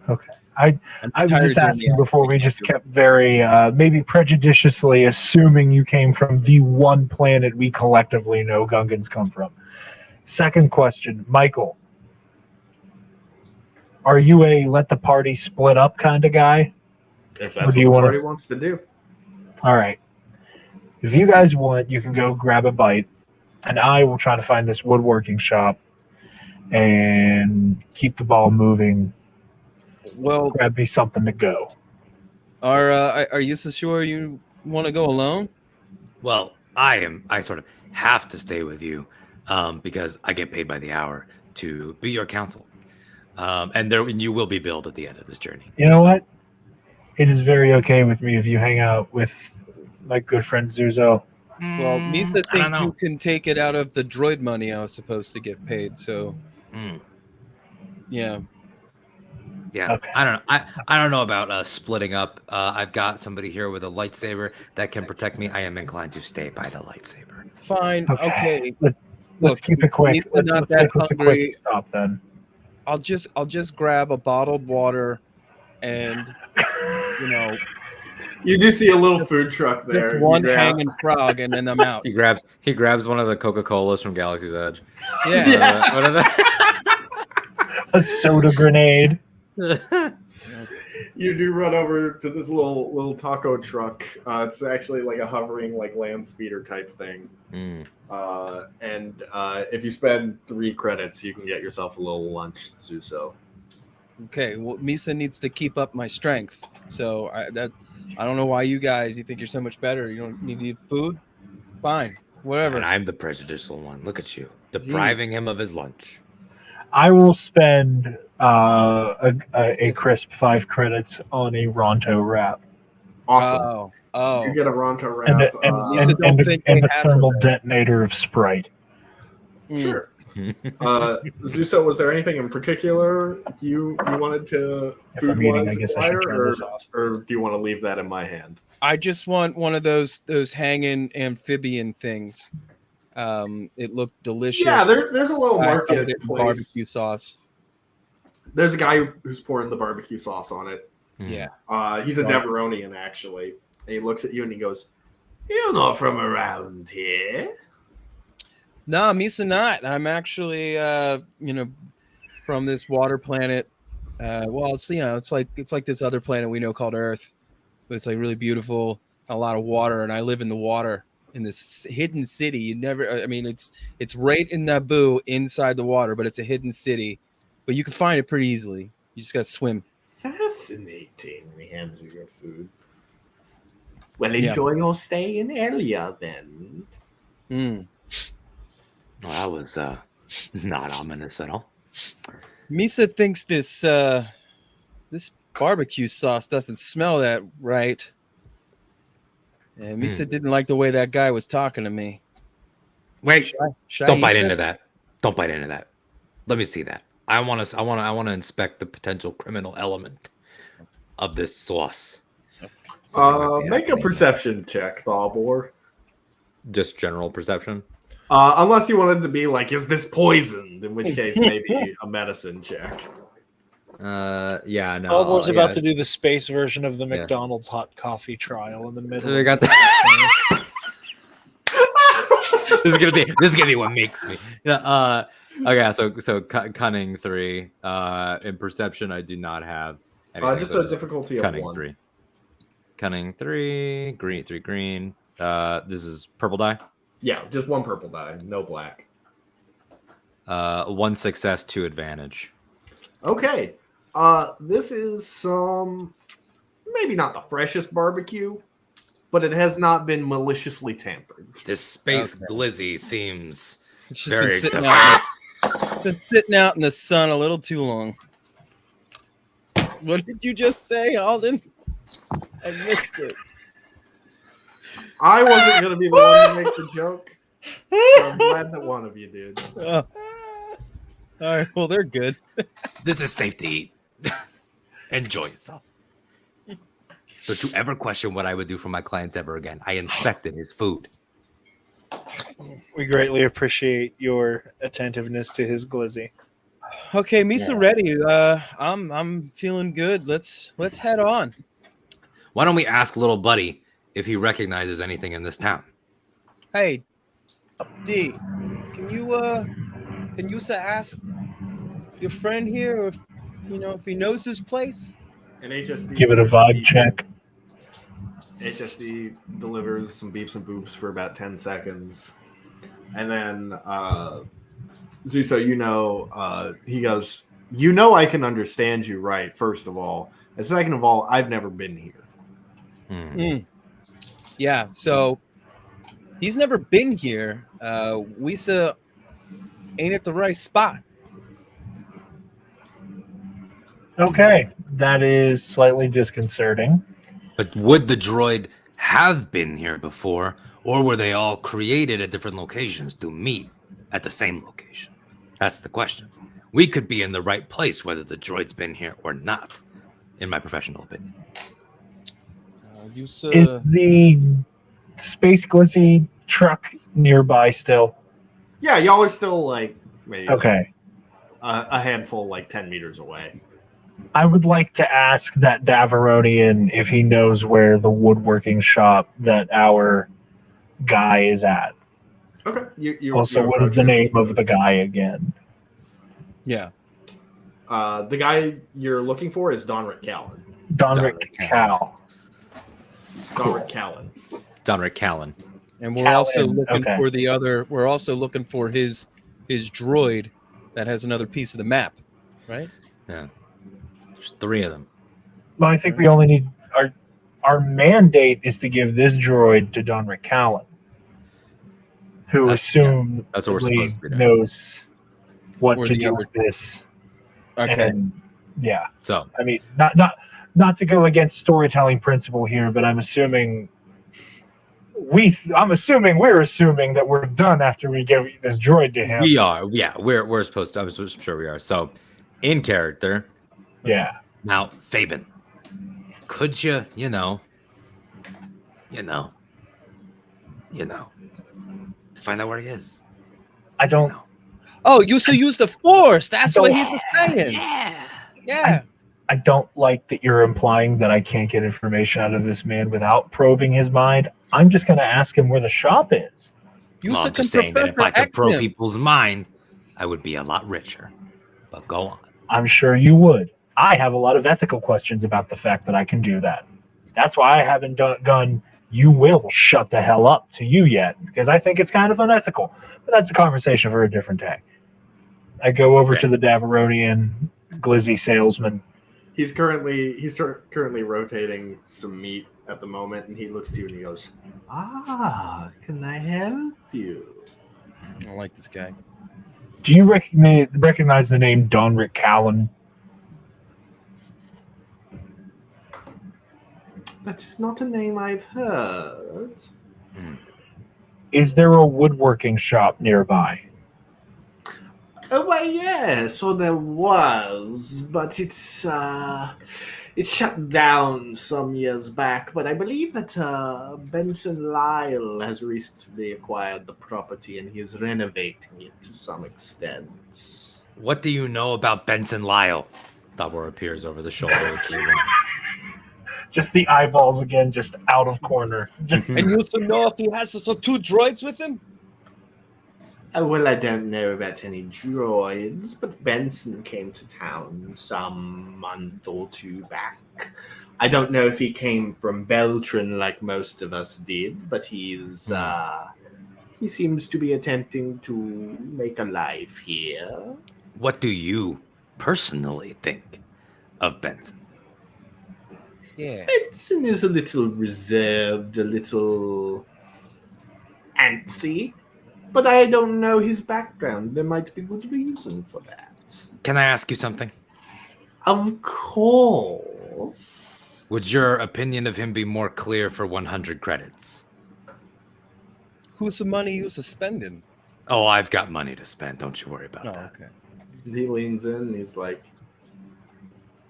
Speaker 6: Okay. I was
Speaker 5: tired
Speaker 6: just
Speaker 5: of doing
Speaker 6: asking
Speaker 5: the
Speaker 6: before we
Speaker 5: accent.
Speaker 6: just kept very maybe prejudiciously assuming you came from the one planet we collectively know Gungans come from. Second question, Michael. Are you a let the party split up kind of guy?
Speaker 2: If
Speaker 6: Or
Speaker 2: that's
Speaker 6: do
Speaker 2: what
Speaker 6: you
Speaker 2: the
Speaker 6: wanna-
Speaker 2: party wants to do.
Speaker 6: All right. If you guys want, you can go grab a bite, and I will try to find this woodworking shop and keep the ball moving.
Speaker 5: Well,
Speaker 6: Grab me something to go.
Speaker 5: are you so sure you want to go alone?
Speaker 3: Well, I sort of have to stay with you because I get paid by the hour to be your counsel. And you will be billed at the end of this journey.
Speaker 6: You know what? It is very okay with me if you hang out with my good friend Zuzo.
Speaker 5: Well, Misa
Speaker 3: I don't
Speaker 5: think
Speaker 3: know.
Speaker 5: you can take it out of the droid money I was supposed to get paid. So, yeah.
Speaker 3: Yeah,
Speaker 6: Okay.
Speaker 3: I don't know. I don't know about splitting up. I've got somebody here with a lightsaber that can protect me. I am inclined to stay by the lightsaber.
Speaker 5: Fine.
Speaker 6: Okay.
Speaker 5: Okay.
Speaker 6: Let's
Speaker 5: Look,
Speaker 6: keep it quick.
Speaker 5: Misa
Speaker 6: Let's
Speaker 5: not
Speaker 6: make
Speaker 5: that
Speaker 6: this a
Speaker 5: hungry.
Speaker 6: quick stop then.
Speaker 5: I'll just grab a bottled water, and
Speaker 2: You do see a little food truck there.
Speaker 5: just one
Speaker 2: You grab-
Speaker 5: hanging frog, and then I'm out.
Speaker 3: He grabs one of the Coca-Colas from Galaxy's Edge.
Speaker 5: Yeah.
Speaker 3: What are
Speaker 6: A soda grenade.
Speaker 2: You do run over to this little taco truck. It's actually like a hovering like land speeder type thing.
Speaker 3: Mm.
Speaker 2: And if you spend 3 credits, you can get yourself a little lunch, Zuso.
Speaker 5: Okay. Well, Misa needs to keep up my strength. So I don't know why you think you're so much better. You don't need food. Fine. Whatever.
Speaker 3: And I'm the prejudicial one. Look at you, depriving him of his lunch.
Speaker 6: I will spend a crisp 5 credits on a Ronto wrap
Speaker 2: Awesome.
Speaker 5: Oh.
Speaker 2: You get a Ronto wrap.
Speaker 6: and
Speaker 5: don't
Speaker 6: a
Speaker 5: hassle
Speaker 6: thermal
Speaker 5: that.
Speaker 6: detonator of Sprite.
Speaker 2: Sure. Zuso, was there anything in particular you wanted to
Speaker 6: If I'm eating,
Speaker 2: food-wise
Speaker 6: I guess I should
Speaker 2: acquire,
Speaker 6: turn this off.
Speaker 2: or do you want to leave that in my hand?
Speaker 5: I just want one of those hanging amphibian things. It looked delicious.
Speaker 2: Yeah, there's a little
Speaker 5: I covered
Speaker 2: market
Speaker 5: it in
Speaker 2: place.
Speaker 5: barbecue sauce.
Speaker 2: There's a guy who's pouring the barbecue sauce on it.
Speaker 5: Yeah.
Speaker 2: He's a Deveronian, actually. And he looks at you and he goes, "You're not from around here."
Speaker 5: No, Misa not. I'm actually from this water planet. Well, it's like this other planet we know called Earth. But it's like really beautiful, a lot of water, and I live in the water in this hidden city. It's right in Naboo inside the water, but it's a hidden city. But you can find it pretty easily. You just gotta swim.
Speaker 2: Fascinating. He hands you your food. Well, enjoy your stay in Elia then.
Speaker 5: Mm.
Speaker 3: Well, that was not ominous at all.
Speaker 5: Misa thinks this barbecue sauce doesn't smell that right. And Misa didn't like the way that guy was talking to me.
Speaker 3: Wait,
Speaker 5: Should I
Speaker 3: don't
Speaker 5: eat
Speaker 3: bite
Speaker 5: that?
Speaker 3: into that. Don't bite into that. Let me see that. I want to inspect the potential criminal element of this sauce.
Speaker 2: Make a perception check, Thawbor.
Speaker 3: Just general perception.
Speaker 2: Unless you wanted to be like, is this poisoned? In which case, maybe a medicine check.
Speaker 3: Yeah, no.
Speaker 4: Albor's about to do the space version of the McDonald's hot coffee trial in the middle.
Speaker 3: We got this is gonna be what makes me. Yeah. Okay. So cunning 3. In perception, I do not have.
Speaker 2: Just
Speaker 3: so
Speaker 2: a difficulty of
Speaker 3: cunning
Speaker 2: 1.
Speaker 3: 3. Cunning 3, green 3 green. This is purple die.
Speaker 2: Yeah, just one purple die, no black.
Speaker 3: 1 success, 2 advantage.
Speaker 2: Okay. This is some maybe not the freshest barbecue, but it has not been maliciously tampered.
Speaker 3: This space glizzy seems
Speaker 5: It's just
Speaker 3: very
Speaker 5: been sitting out in the sun a little too long. What did you just say, Alden? I missed it.
Speaker 2: I wasn't going to be the one to make the joke. So I'm glad that one of you did.
Speaker 5: Oh. All right, well, they're good.
Speaker 3: This is safe to eat. Enjoy yourself. Don't you ever question what I would do for my clients ever again. I inspected his food.
Speaker 4: We greatly appreciate your attentiveness to his glizzy.
Speaker 5: Okay, Misa ready. I'm feeling good. Let's head on.
Speaker 3: Why don't we ask little buddy if he recognizes anything in this town?
Speaker 5: Hey, D, can you ask your friend here if if he knows this place?
Speaker 2: And HSD
Speaker 6: Give it a vibe check.
Speaker 2: HSD delivers some beeps and boops for about 10 seconds. And then Zuso, he goes, I can understand you, right, first of all. And second of all, I've never been here.
Speaker 5: Yeah, so he's never been here. Wisa ain't at the right spot.
Speaker 6: Okay, that is slightly disconcerting.
Speaker 3: But would the droid have been here before, or were they all created at different locations to meet at the same location? That's the question. We could be in the right place whether the droid's been here or not, in my professional opinion.
Speaker 6: Is the Space Glizzy truck nearby still?
Speaker 2: Yeah, y'all are still like maybe
Speaker 6: Okay.
Speaker 2: a handful, like 10 meters away.
Speaker 6: I would like to ask that Daveronian if he knows where the woodworking shop that our guy is at.
Speaker 2: Okay.
Speaker 6: Also, what is the name of the guy again?
Speaker 5: Yeah.
Speaker 2: The guy you're looking for is Donric Kallin.
Speaker 6: Donric Kallin.
Speaker 2: Donric Kallin.
Speaker 3: Donric Kallin.
Speaker 5: And we're also looking
Speaker 6: okay.
Speaker 5: for the other. We're also looking for his droid that has another piece of the map, right?
Speaker 3: Yeah. There's 3 of them.
Speaker 6: Well, I think we only need our mandate is to give this droid to Donric Kallin, who
Speaker 3: That's what we're supposed to be doing.
Speaker 6: knows what
Speaker 5: Or
Speaker 6: to
Speaker 5: the
Speaker 6: do
Speaker 5: other-
Speaker 6: with this.
Speaker 5: Okay.
Speaker 6: And, yeah.
Speaker 3: So
Speaker 6: I mean, not to go against storytelling principle here, but I'm assuming we're assuming that we're done after we give this droid to him.
Speaker 3: we are. Yeah, we're supposed to. I'm sure we are. So in character.
Speaker 6: Yeah.
Speaker 3: Now, Fabian, could you, to find out where he is?
Speaker 6: I don't.
Speaker 5: Oh, you so use the Force. That's what he's saying. Yeah.
Speaker 6: I don't like that you're implying that I can't get information out of this man without probing his mind. I'm just going to ask him where the shop is.
Speaker 5: You
Speaker 3: Well, I'm just saying that if I could probe people's mind, I would be a lot richer. But go on.
Speaker 6: I'm sure you would. I have a lot of ethical questions about the fact that I can do that. That's why I haven't done you will shut the hell up to you yet, because I think it's kind of unethical. But that's a conversation for a different day. I go over to the Daveronian glizzy salesman.
Speaker 2: He's currently rotating some meat at the moment, and he looks to you and he goes, can I help you?
Speaker 5: I don't like this guy.
Speaker 6: Do you recognize the name Donric Kallin?
Speaker 2: That's not a name I've heard.
Speaker 6: Is there a woodworking shop nearby?
Speaker 2: Oh, why, yeah, so there was, but it's shut down some years back. But I believe that Benson Lyle has recently acquired the property, and he is renovating it to some extent.
Speaker 3: What do you know about Benson Lyle? Dabur appears over the shoulder of Steven.
Speaker 6: Just the eyeballs again, just out of corner.
Speaker 5: And you also know if he has 2 droids with him?
Speaker 2: Well, I don't know about any droids, but Benson came to town some month or two back. I don't know if he came from Beltran like most of us did, but he seems to be attempting to make a life here.
Speaker 3: What do you personally think of Benson?
Speaker 5: Yeah.
Speaker 2: Benson is a little reserved, a little antsy, but I don't know his background. There might be good reason for that.
Speaker 3: Can I ask you something?
Speaker 2: Of course.
Speaker 3: Would your opinion of him be more clear for 100 credits?
Speaker 5: Who's the money you suspending?
Speaker 3: Oh, I've got money to spend. Don't you worry about
Speaker 5: Oh,
Speaker 3: that.
Speaker 5: okay.
Speaker 2: He leans in and he's like,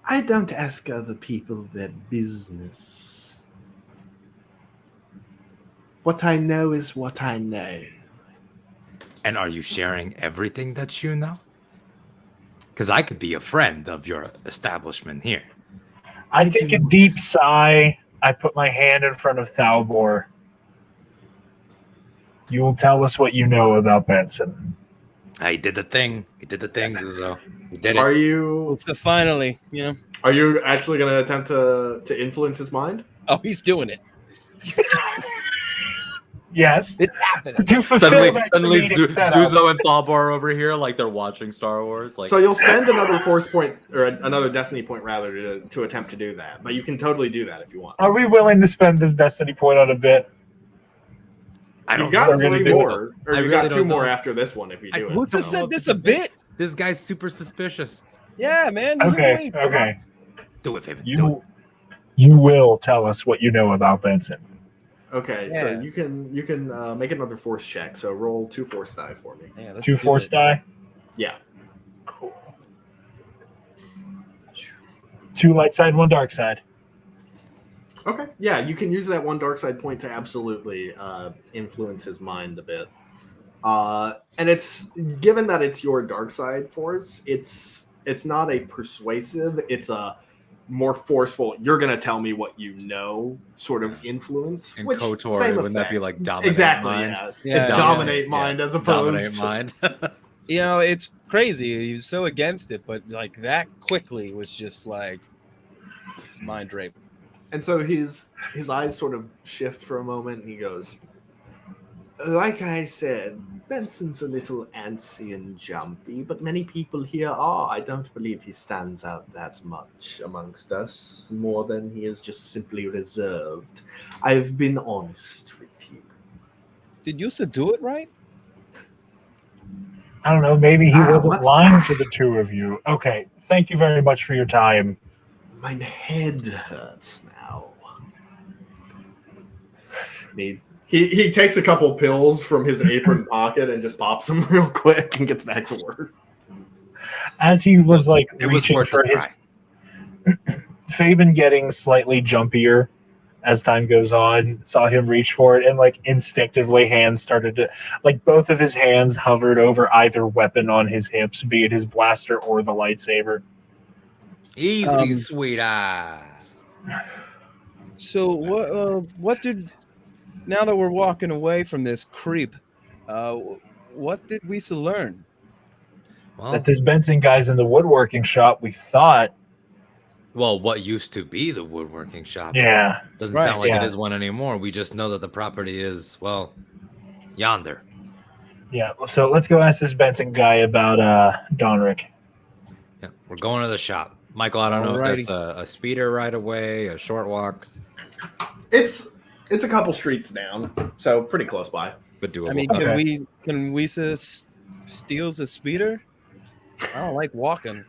Speaker 2: I don't ask other people their business. What I know is what I know.
Speaker 3: And are you sharing everything that you know? Because I could be a friend of your establishment here.
Speaker 6: I take a deep sigh. I put my hand in front of Thalbor. You will tell us what you know about Benson.
Speaker 3: He did the thing. He did the thing, Zuzo. He did
Speaker 2: Are
Speaker 3: it.
Speaker 2: you
Speaker 5: So finally,
Speaker 2: are you actually going to attempt to influence his mind?
Speaker 5: Oh, he's doing it.
Speaker 6: Yes.
Speaker 5: It's happening.
Speaker 6: To fulfill
Speaker 7: Suddenly,
Speaker 6: that
Speaker 7: suddenly
Speaker 6: comedic setup.
Speaker 7: Zuzo and Thalbar are over here like they're watching Star Wars. Like,
Speaker 2: So you'll spend another force point or another destiny point rather to attempt to do that, but you can totally do that if you want.
Speaker 6: Are we willing to spend this destiny point on a bit?
Speaker 3: I
Speaker 2: You've
Speaker 3: don't
Speaker 2: got
Speaker 6: know.
Speaker 2: three
Speaker 6: Really
Speaker 2: more, or
Speaker 3: I
Speaker 2: you
Speaker 3: really
Speaker 2: got two
Speaker 3: don't
Speaker 2: more
Speaker 3: know.
Speaker 2: after this one if you do
Speaker 5: Who
Speaker 2: it.
Speaker 5: just
Speaker 2: so.
Speaker 5: said this a bit?
Speaker 3: This guy's super suspicious.
Speaker 5: Yeah, man.
Speaker 6: Okay.
Speaker 5: You're right.
Speaker 3: Do it, Fabian. Do
Speaker 6: You will tell us what you know about Benson.
Speaker 2: Okay, so
Speaker 5: Yeah.
Speaker 2: you can make another force check. So roll 2 force die for me.
Speaker 5: Yeah, let's
Speaker 6: 2
Speaker 5: do
Speaker 6: force
Speaker 5: it.
Speaker 6: die.
Speaker 2: Yeah.
Speaker 6: Cool. 2 light side, 1 dark side.
Speaker 2: Okay. Yeah, you can use that one dark side point to absolutely influence his mind a bit. And it's given that it's your dark side force, it's not a persuasive, it's a more forceful, you're gonna tell me what you know sort of influence.
Speaker 7: and
Speaker 2: Which
Speaker 7: KOTOR,
Speaker 2: same
Speaker 7: wouldn't that be
Speaker 2: effect.
Speaker 7: like dominate
Speaker 2: Exactly,
Speaker 7: mind?
Speaker 2: yeah.
Speaker 5: Yeah,
Speaker 2: It's
Speaker 5: yeah,
Speaker 2: dominate
Speaker 7: yeah.
Speaker 2: mind as opposed
Speaker 7: Dominate mind.
Speaker 5: It's crazy. He was so against it, but like that quickly was just like mind rape.
Speaker 2: And so his eyes sort of shift for a moment and he goes, like I said, Benson's a little antsy and jumpy, but many people here are. I don't believe he stands out that much amongst us, more than he is just simply reserved. I've been honest with you.
Speaker 5: Did you do it right?
Speaker 6: I don't know. Maybe he wasn't
Speaker 2: what's
Speaker 6: lying
Speaker 2: that?
Speaker 6: to the two of you. Okay. Thank you very much for your time.
Speaker 2: My head hurts now. He takes a couple pills from his apron pocket and just pops them real quick and gets back to work.
Speaker 6: As he was like
Speaker 3: it was
Speaker 6: reaching
Speaker 3: worth
Speaker 6: for
Speaker 3: a
Speaker 6: his
Speaker 3: try.
Speaker 6: Fabian getting slightly jumpier as time goes on, saw him reach for it, and like instinctively hands started to, like both of his hands hovered over either weapon on his hips, be it his blaster or the lightsaber.
Speaker 3: Easy, sweetheart.
Speaker 5: So what did, now that we're walking away from this creep, what did we learn?
Speaker 3: Well,
Speaker 6: That this Benson guy's in the woodworking shop, we thought.
Speaker 3: what used to be the woodworking shop
Speaker 6: Yeah.
Speaker 3: doesn't
Speaker 5: Right,
Speaker 3: sound like
Speaker 6: yeah.
Speaker 3: it is one anymore. We just know that the property is, well, yonder.
Speaker 6: Yeah. So let's go ask this Benson guy about Donric.
Speaker 3: Yeah, we're going to the shop. Michael, I don't know
Speaker 5: Alrighty.
Speaker 3: if that's a speeder right away, a short walk,
Speaker 2: It's a couple streets down, so pretty close by.
Speaker 3: but doable.
Speaker 5: I mean,
Speaker 6: Okay.
Speaker 5: can we steal the speeder? I don't like walking.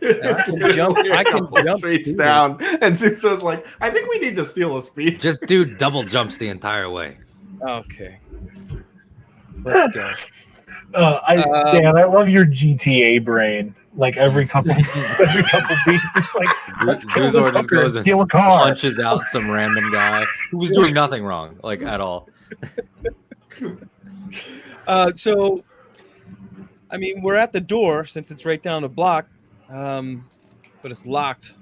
Speaker 2: It's
Speaker 5: can
Speaker 2: literally
Speaker 5: jump-
Speaker 2: a
Speaker 5: I can
Speaker 2: couple
Speaker 5: jump
Speaker 2: streets
Speaker 5: speeders.
Speaker 2: down, and Suso's like, "I think we need to steal a speed."
Speaker 3: Just do double jumps the entire way.
Speaker 5: Okay. Let's go.
Speaker 6: Dan, I love your GTA brain. Like every couple beats, it's like let's kill this
Speaker 3: Zuzor just
Speaker 6: hooker and
Speaker 3: goes and
Speaker 6: steal a car.
Speaker 3: punches out some random guy who was doing nothing wrong, like at all.
Speaker 5: So, I mean, we're at the door since it's right down the block, but it's locked.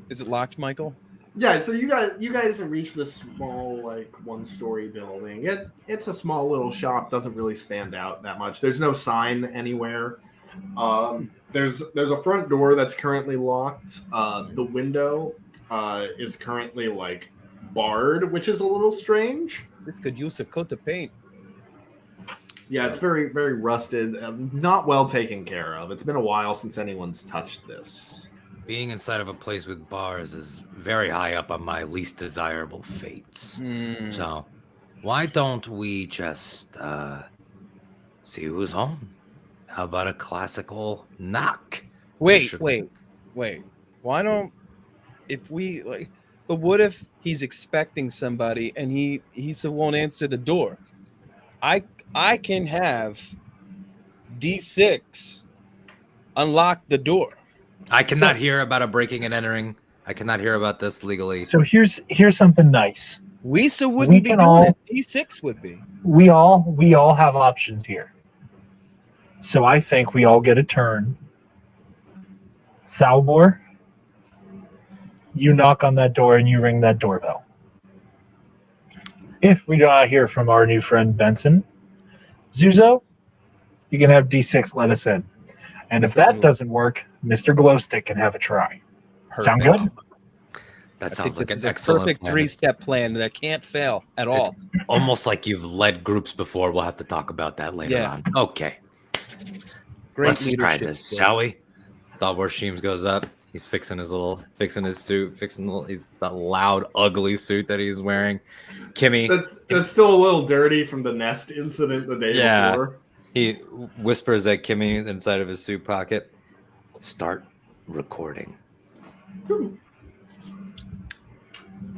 Speaker 5: Is it locked, Michael?
Speaker 2: Yeah, so you guys have reached this small, like, one-story building. It's a small little shop, doesn't really stand out that much. There's no sign anywhere. There's a front door that's currently locked. The window is currently, like, barred, which is a little strange.
Speaker 5: This could use a coat of paint.
Speaker 2: Yeah, it's very, very rusted, not well taken care of. It's been a while since anyone's touched this.
Speaker 3: Being inside of a place with bars is very high up on my least desirable fates. So, why don't we just see who's home? How about a classical knock?
Speaker 5: Wait. Why don't if we like? But what if he's expecting somebody and he won't answer the door? I can have D6 unlock the door.
Speaker 3: I cannot hear about a breaking and entering. I cannot hear about this legally.
Speaker 6: So here's something nice.
Speaker 5: Lisa wouldn't be
Speaker 6: can
Speaker 5: doing
Speaker 6: all-
Speaker 5: it. D6 would be.
Speaker 6: We all have options here. So I think we all get a turn. Thalbor, you knock on that door and you ring that doorbell. If we do not hear from our new friend Benson, Zuzo, you can have D6 let us in. And if that doesn't work, Mr. Glowstick can have a try. Sound good?
Speaker 3: That
Speaker 5: I
Speaker 3: sounds
Speaker 5: think
Speaker 3: like
Speaker 5: this is
Speaker 3: an
Speaker 5: a
Speaker 3: excellent
Speaker 5: perfect
Speaker 3: plan.
Speaker 5: three-step plan that can't fail at all.
Speaker 3: Almost like you've led groups before. We'll have to talk about that later
Speaker 5: Yeah.
Speaker 3: on. Okay.
Speaker 5: Great
Speaker 3: Let's try
Speaker 5: leadership
Speaker 3: this,
Speaker 5: skills.
Speaker 3: shall we? Thalbor Sheems goes up. He's fixing his suit, he's that loud, ugly suit that he's wearing. Kimmy,
Speaker 2: That's still a little dirty from the nest incident the day before.
Speaker 3: he whispers at Kimmy inside of his suit pocket, "Start recording."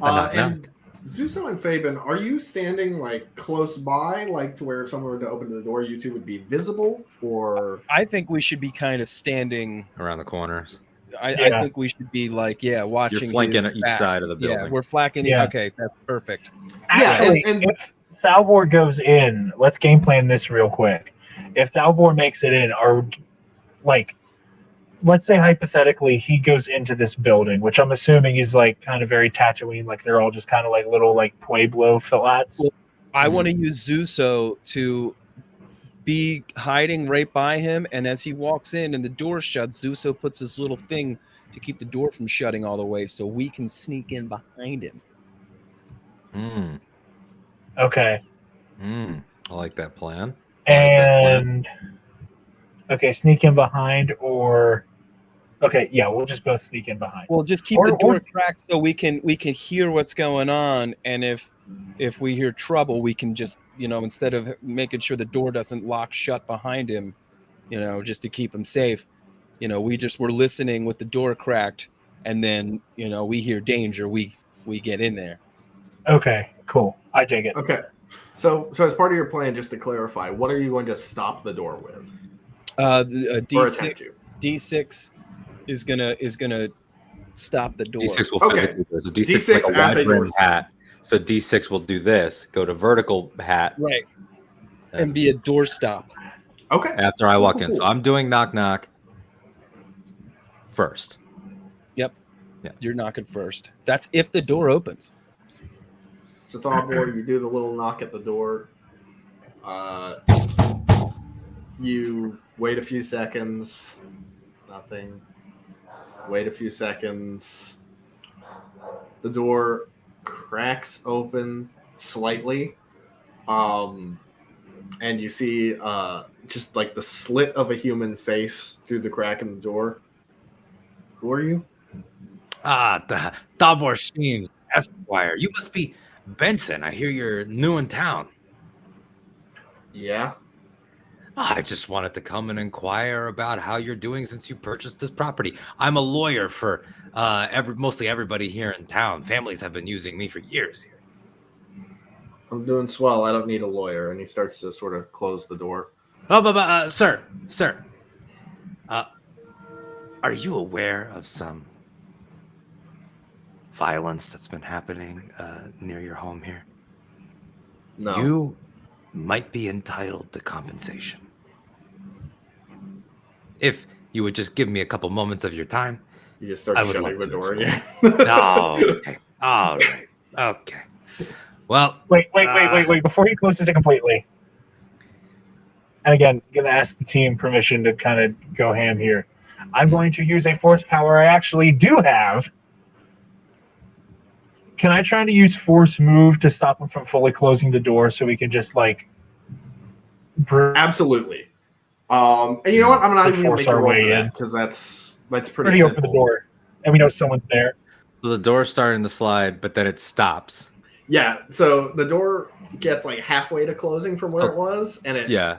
Speaker 2: And Zuso and Fabian, are you standing like close by, like to where if someone were to open the door, you two would be visible, or?
Speaker 5: I think we should be kind of standing.
Speaker 3: Around the corners.
Speaker 5: I think we should be like, watching.
Speaker 3: You're flanking
Speaker 5: his
Speaker 3: each
Speaker 5: back.
Speaker 3: side of the building.
Speaker 5: Yeah, we're flanking.
Speaker 6: Yeah.
Speaker 5: Okay, that's perfect.
Speaker 6: Actually,
Speaker 2: and-
Speaker 6: if Thalbor goes in, let's game plan this real quick. If Thalbor makes it in, or like, let's say hypothetically he goes into this building, which I'm assuming is like kind of very Tatooine, like they're all just kind of like little like Pueblo flats.
Speaker 5: I want to use Zuso to be hiding right by him, and as he walks in and the door shuts, Zuso puts this little thing to keep the door from shutting all the way, so we can sneak in behind him.
Speaker 6: Okay.
Speaker 3: I like that plan.
Speaker 6: And okay, sneak in behind, or okay, yeah, we'll just both sneak in behind.
Speaker 5: Well, just keep the door cracked so we can hear what's going on, and if we hear trouble, we can just, instead of making sure the door doesn't lock shut behind him, just to keep him safe, we're listening with the door cracked, and then we hear danger, we get in there.
Speaker 6: Okay, cool. I dig it.
Speaker 2: Okay, so as part of your plan, just to clarify, what are you going to stop the door with? Or attempt to?
Speaker 5: D6 is gonna stop the door.
Speaker 3: D6 will
Speaker 2: Okay.
Speaker 3: physically do it. So D6 is like
Speaker 2: D6
Speaker 3: a
Speaker 2: as a
Speaker 3: wide brim
Speaker 2: door.
Speaker 3: hat. So D6 will do this, go to vertical hat.
Speaker 5: Right. And be a door stop.
Speaker 2: Okay.
Speaker 3: After I walk in. So I'm doing knock knock first.
Speaker 5: You're knocking first. That's if the door opens.
Speaker 2: So Thalbor, you do the little knock at the door. You wait a few seconds. Nothing. Wait a few seconds. The door cracks open slightly. And you see just like the slit of a human face through the crack in the door. Who are you?
Speaker 3: Thalbor Sheems, Esquire. You must be Benson. I hear you're new in town.
Speaker 2: Yeah.
Speaker 3: I just wanted to come and inquire about how you're doing since you purchased this property. I'm a lawyer for mostly everybody here in town. Families have been using me for years here.
Speaker 2: I'm doing swell. I don't need a lawyer. And he starts to sort of close the door.
Speaker 3: Oh, but sir, are you aware of some violence that's been happening near your home here?
Speaker 2: No.
Speaker 3: You might be entitled to compensation. If you would just give me a couple moments of your time,
Speaker 2: You just start
Speaker 3: I would
Speaker 2: shutting
Speaker 3: love
Speaker 2: the
Speaker 3: to
Speaker 2: door
Speaker 3: explain.
Speaker 2: again.
Speaker 3: Oh, okay. All right. Okay. Well,
Speaker 6: Wait. Before he closes it completely, and again, going to ask the team permission to kind of go ham here. I'm going to use a force power I actually do have. Can I try to use force move to stop him from fully closing the door so we can just like
Speaker 2: Absolutely. And you know what? I'm not even going to make a
Speaker 6: our
Speaker 2: roll
Speaker 6: way
Speaker 2: for that
Speaker 6: in.
Speaker 2: because that's pretty
Speaker 6: Pretty
Speaker 2: simple.
Speaker 6: open the door, and we know someone's there.
Speaker 7: So the door's starting to slide, but then it stops.
Speaker 2: Yeah, so the door gets like halfway to closing from where
Speaker 7: So-
Speaker 2: it was, and it
Speaker 7: Yeah.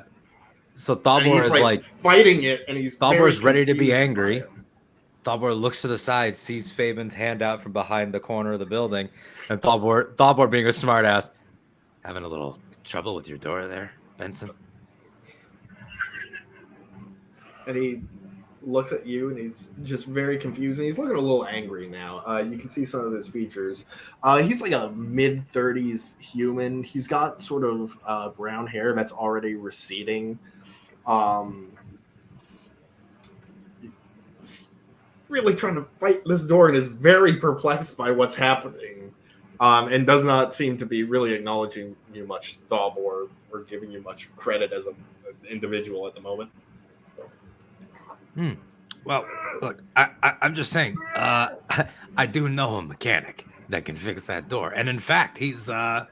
Speaker 7: So
Speaker 2: and
Speaker 7: Thalbor
Speaker 2: he's
Speaker 7: is like
Speaker 2: fighting it, and he's
Speaker 7: Thalbor's
Speaker 2: very
Speaker 7: ready to be
Speaker 2: confused by
Speaker 7: angry.
Speaker 2: it.
Speaker 3: Thalbor looks to the side, sees Fabian's hand out from behind the corner of the building, and Thalbor being a smartass, having a little trouble with your door there, Benson.
Speaker 2: And he looks at you, and he's just very confused, and he's looking a little angry now. You can see some of his features. He's like a mid-30s human. He's got sort of brown hair that's already receding. He's really trying to fight this door and is very perplexed by what's happening, and does not seem to be really acknowledging you much, Thalbor, or giving you much credit as an individual at the moment.
Speaker 3: Well, look, I'm just saying, I do know a mechanic that can fix that door, and in fact, he's not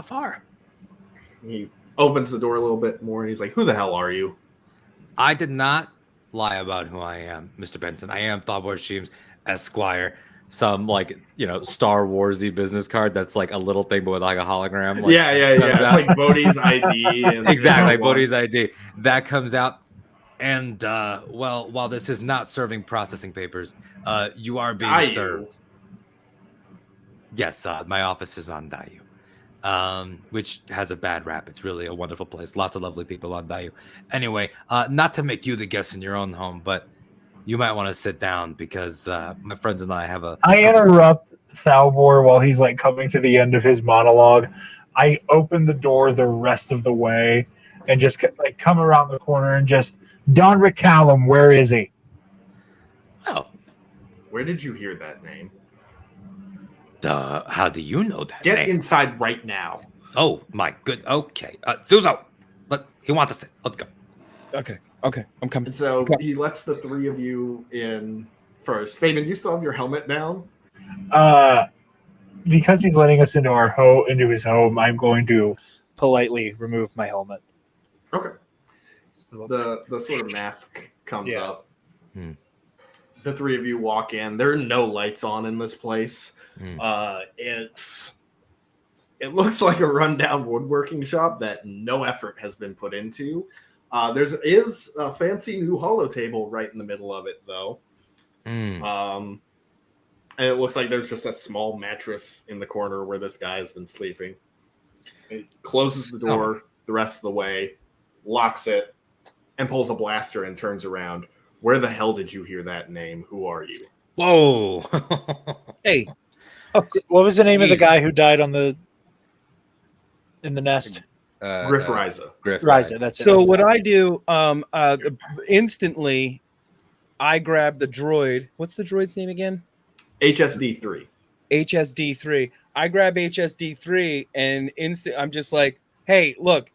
Speaker 3: far.
Speaker 2: He opens the door a little bit more, and he's like, "Who the hell are you?"
Speaker 3: I did not lie about who I am, Mr. Benson. I am Thalbor Sheems, Esquire. Some Star Warsy business card that's like a little thing, but with like a hologram. Like,
Speaker 2: Yeah. It's like Bodhi's ID. And
Speaker 3: exactly, Bodhi's ID. That comes out. And while this is not serving processing papers, you are being
Speaker 2: Dayu.
Speaker 3: served. Yes, my office is on Dayu, which has a bad rap. It's really a wonderful place. Lots of lovely people on Dayu. Anyway, not to make you the guest in your own home, but you might want to sit down because my friends and I have
Speaker 6: I interrupt Thalbor while he's like coming to the end of his monologue. I open the door the rest of the way and just like come around the corner and just Donric Kallin, where is he?
Speaker 3: Oh,
Speaker 2: Where did you hear that name?
Speaker 3: how do you know that
Speaker 2: Get
Speaker 3: name?
Speaker 2: inside right now.
Speaker 3: Oh my good. Okay, Suzo, he wants to sit. Let's go.
Speaker 5: Okay, I'm coming.
Speaker 2: And so he lets the three of you in first. Fabian, you still have your helmet down?
Speaker 6: Because he's letting us into into his home, I'm going to politely remove my helmet.
Speaker 2: Okay. The sort of mask comes up. The three of you walk in. There are no lights on in this place. It looks like a rundown woodworking shop that no effort has been put into. There is a fancy new holo table right in the middle of it, though. And it looks like there's just a small mattress in the corner where this guy has been sleeping. It closes the door the rest of the way, locks it, and pulls a blaster and turns around. Where the hell did you hear that name? Who are you?
Speaker 3: Whoa.
Speaker 5: Hey,
Speaker 6: What was the name of the
Speaker 3: Jeez.
Speaker 6: guy who died in the nest?
Speaker 2: Griff Riza.
Speaker 3: Griff.
Speaker 6: Riza, that's it.
Speaker 5: so what I do, instantly, I grab the droid. What's the droid's name again?
Speaker 2: HSD3.
Speaker 5: HSD3. I grab HSD3 and I'm just like, hey, look,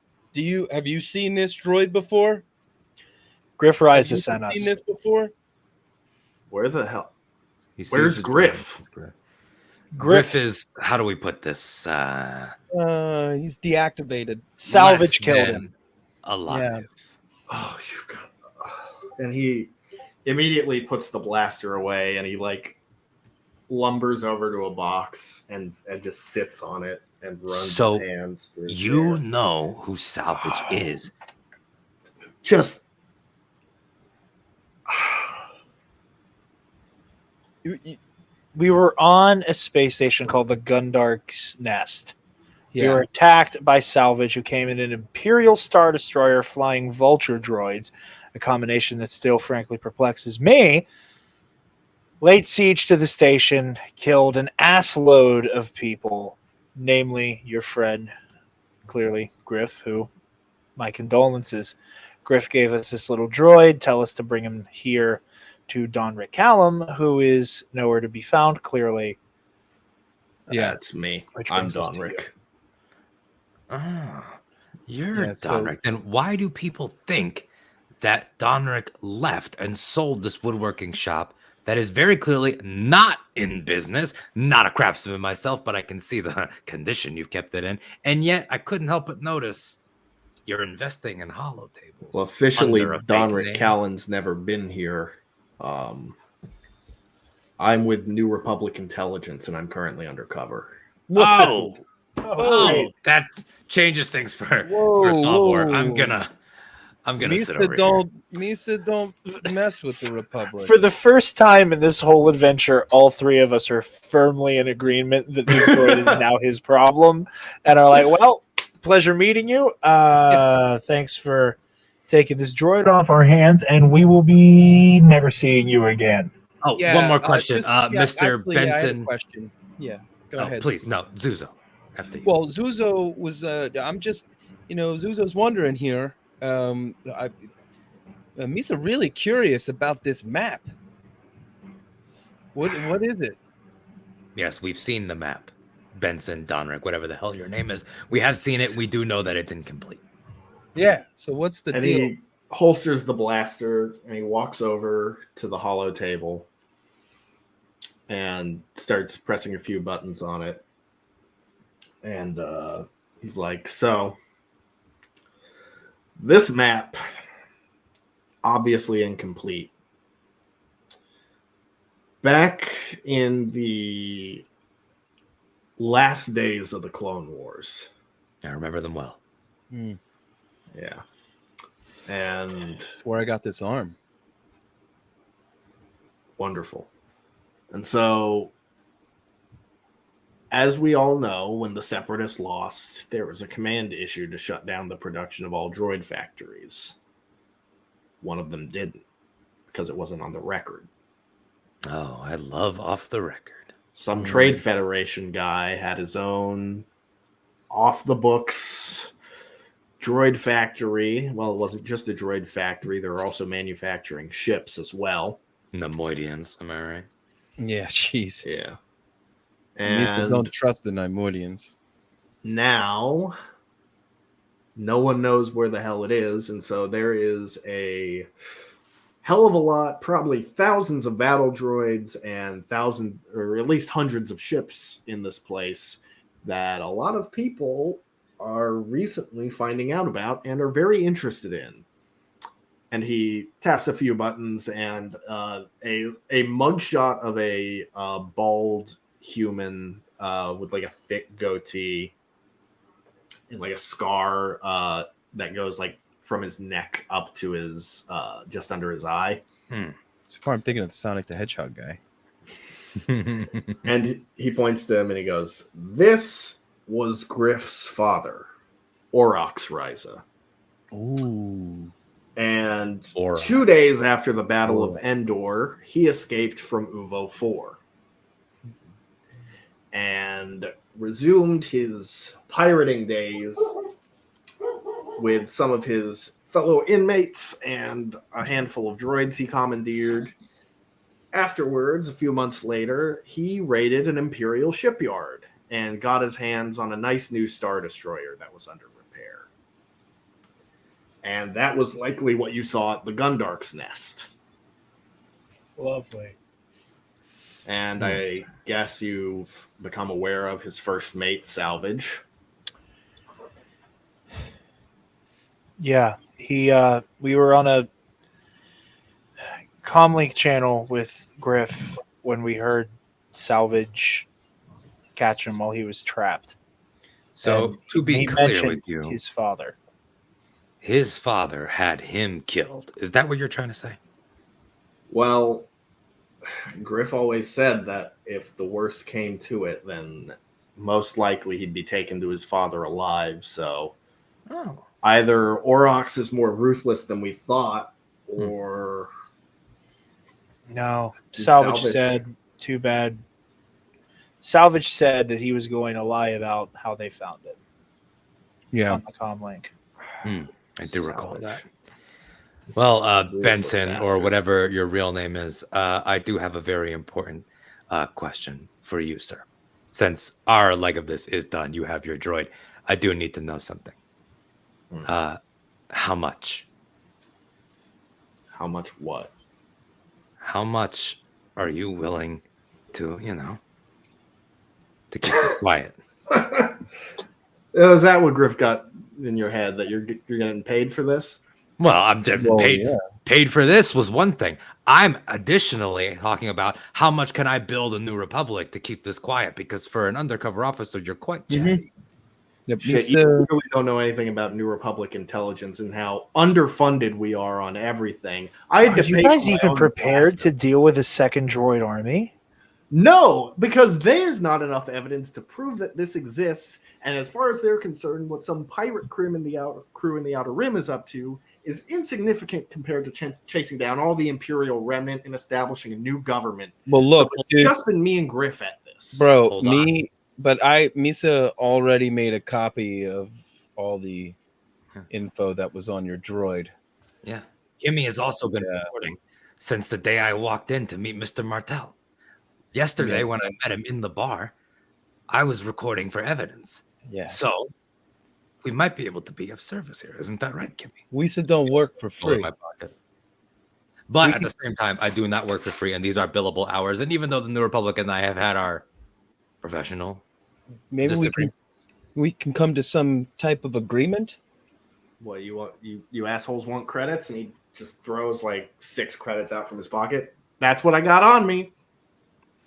Speaker 5: have you seen this droid before?
Speaker 6: Griff
Speaker 5: Have
Speaker 6: Riza
Speaker 5: you
Speaker 6: sent us.
Speaker 5: seen this before?
Speaker 2: Where the hell?
Speaker 3: He sees
Speaker 2: Where's
Speaker 3: the
Speaker 2: Griff?
Speaker 3: Griff is, how do we put this?
Speaker 5: He's deactivated.
Speaker 6: Salvage
Speaker 3: less
Speaker 6: killed
Speaker 3: than
Speaker 6: him.
Speaker 3: alive.
Speaker 2: Oh, you got. And he immediately puts the blaster away, and he lumbers over to a box and just sits on it and runs
Speaker 3: So,
Speaker 2: his hands through. his
Speaker 3: You
Speaker 2: hair.
Speaker 3: know who Salvage is.
Speaker 2: Just
Speaker 6: We were on a space station called the Gundark's Nest. We
Speaker 5: Yeah.
Speaker 6: were attacked by Salvage, who came in an Imperial Star Destroyer flying vulture droids, a combination that still frankly perplexes me. Laid siege to the station, killed an assload of people, namely your friend, clearly Griff, who, my condolences. Griff gave us this little droid, tell us to bring him here to Donric Kallin, who is nowhere to be found, clearly.
Speaker 5: Yeah.
Speaker 2: That's me.
Speaker 6: Which
Speaker 2: I'm
Speaker 6: brings us to you.
Speaker 2: Donric.
Speaker 3: Ah, you're
Speaker 5: Yeah, so-
Speaker 3: Donric. Then why do people think that Donric left and sold this woodworking shop that is very clearly not in business? Not a craftsman myself, but I can see the condition you've kept it in. And yet I couldn't help but notice you're investing in hollow tables.
Speaker 2: Well, officially,
Speaker 3: under a fake
Speaker 2: Donric
Speaker 3: name.
Speaker 2: Kallin's never been here. I'm with New Republic Intelligence, and I'm currently undercover.
Speaker 3: Whoa!
Speaker 6: Oh,
Speaker 3: Oh, that changes things for
Speaker 5: Whoa,
Speaker 3: Thought War. I'm
Speaker 5: whoa.
Speaker 3: gonna sit over
Speaker 5: Misa, don't mess with the Republic.
Speaker 4: For the first time in this whole adventure, all three of us are firmly in agreement that the droid is now his problem, and are like, "Well, pleasure meeting you. Thanks for
Speaker 6: taking this droid off our hands, and we will be never seeing you again.
Speaker 3: Oh, one more question.
Speaker 5: Mr.
Speaker 3: Mr.
Speaker 5: I had a
Speaker 3: Benson.
Speaker 5: question. Yeah, go
Speaker 3: Oh,
Speaker 5: ahead.
Speaker 3: please, no, Zuzo. After you.
Speaker 5: Well, Zuzo was. I'm just, Zuzo's wondering here. Misa really curious about this map. What is it?
Speaker 3: Yes, we've seen the map. Benson, Donric, whatever the hell your name is. We have seen it. We do know that it's incomplete.
Speaker 5: Yeah. So what's the
Speaker 2: And
Speaker 5: deal?
Speaker 2: he holsters the blaster and he walks over to the hollow table and starts pressing a few buttons on it. And he's like, so this map, obviously incomplete. Back in the last days of the Clone Wars.
Speaker 3: I remember them well.
Speaker 2: Yeah. And
Speaker 5: That's where I got this arm.
Speaker 2: wonderful. And so, as we all know, when the Separatists lost, there was a command issued to shut down the production of all droid factories. One of them didn't, because it wasn't on the record.
Speaker 3: Oh, I love off the record.
Speaker 2: Some Trade Federation guy had his own off-the-books droid factory. Well, it wasn't just a droid factory. They were also manufacturing ships as well.
Speaker 3: Nemoidians, am I right?
Speaker 5: Yeah. Jeez.
Speaker 2: Yeah.
Speaker 5: Misa
Speaker 2: And
Speaker 5: don't trust the Neimoidians.
Speaker 2: now no one knows where the hell it is, and so there is a hell of a lot, probably thousands of battle droids and thousands, or at least hundreds of ships in this place that a lot of people are recently finding out about and are very interested in. And he taps a few buttons, and a mugshot of a bald human with like a thick goatee and like a scar that goes like from his neck up to his just under his eye.
Speaker 5: So far, I'm thinking of Sonic the Hedgehog guy.
Speaker 2: And he points to him and he goes, "This was Griff's father, Aurochs Ryza.
Speaker 5: Ooh.
Speaker 2: And
Speaker 3: Aurochs.
Speaker 2: 2 days after the Battle of Endor, he escaped from Uvo 4 and resumed his pirating days with some of his fellow inmates and a handful of droids he commandeered. Afterwards, a few months later, he raided an Imperial shipyard and got his hands on a nice new Star Destroyer that was under repair. And that was likely what you saw at the Gundark's nest.
Speaker 4: Lovely.
Speaker 2: And I guess you've become aware of his first mate, Salvage.
Speaker 4: Yeah, we were on a comlink channel with Griff when we heard Salvage catch him while he was trapped.
Speaker 3: So,
Speaker 4: And
Speaker 3: to be
Speaker 4: he
Speaker 3: clear
Speaker 4: mentioned
Speaker 3: with you,
Speaker 4: his father.
Speaker 3: his father had him killed. Is that what you're trying to say?
Speaker 2: Well, Griff always said that if the worst came to it, then most likely he'd be taken to his father alive. So
Speaker 3: Oh.
Speaker 2: either Aurochs is more ruthless than we thought, or
Speaker 4: No,
Speaker 2: Did
Speaker 4: Salvage
Speaker 2: Salvage-
Speaker 4: said, too bad. Salvage said that he was going to lie about how they found it
Speaker 5: Yeah.
Speaker 4: on the comlink.
Speaker 3: I do recall
Speaker 2: Salvage.
Speaker 3: that. Well,
Speaker 2: Ruthless
Speaker 3: Benson, or
Speaker 2: bastard.
Speaker 3: whatever your real name is, I do have a very important question for you, sir. since our leg of this is done, you have your droid. I do need to know something. How much?
Speaker 2: How much what?
Speaker 3: How much are you willing to, to keep this quiet?
Speaker 2: Is that what Griff got in your head, that you're getting paid for this?
Speaker 3: Well, I'm paid.
Speaker 5: yeah.
Speaker 3: Paid for this was one thing. I'm additionally talking about how much can I build a New Republic to keep this quiet, because for an undercover officer, you're quite chatty.
Speaker 5: Yep,
Speaker 2: Shit, you really don't know anything about New Republic intelligence and how underfunded we are on everything. I had
Speaker 6: Are
Speaker 2: to
Speaker 6: you
Speaker 2: pay
Speaker 6: guys
Speaker 2: for my
Speaker 6: even
Speaker 2: own
Speaker 6: prepared
Speaker 2: blaster.
Speaker 6: to deal with a second droid army?
Speaker 2: No, because there's not enough evidence to prove that this exists. And as far as they're concerned, what some pirate crew in the Outer Rim is up to is insignificant compared to chasing down all the Imperial remnant and establishing a new government.
Speaker 5: Well, look,
Speaker 2: so it's
Speaker 5: dude,
Speaker 2: just been me and Griff at this.
Speaker 5: bro,
Speaker 3: Hold on.
Speaker 5: but Misa already made a copy of all the info that was on your droid.
Speaker 3: Yeah. Kimmy has also been recording since the day I walked in to meet Mr. Martel. Yesterday, when I met him in the bar, I was recording for evidence.
Speaker 5: Yeah.
Speaker 3: So we might be able to be of service here. Isn't that right, Kimmy?
Speaker 5: Wisa don't work for
Speaker 3: Full in
Speaker 5: free.
Speaker 3: my pocket. But at the same time, I do not work for free, and these are billable hours. And even though the New Republic and I have had our professional
Speaker 5: Maybe we can come to some type of agreement.
Speaker 2: What you assholes want credits, and he just throws like 6 credits out from his pocket. That's what I got on me.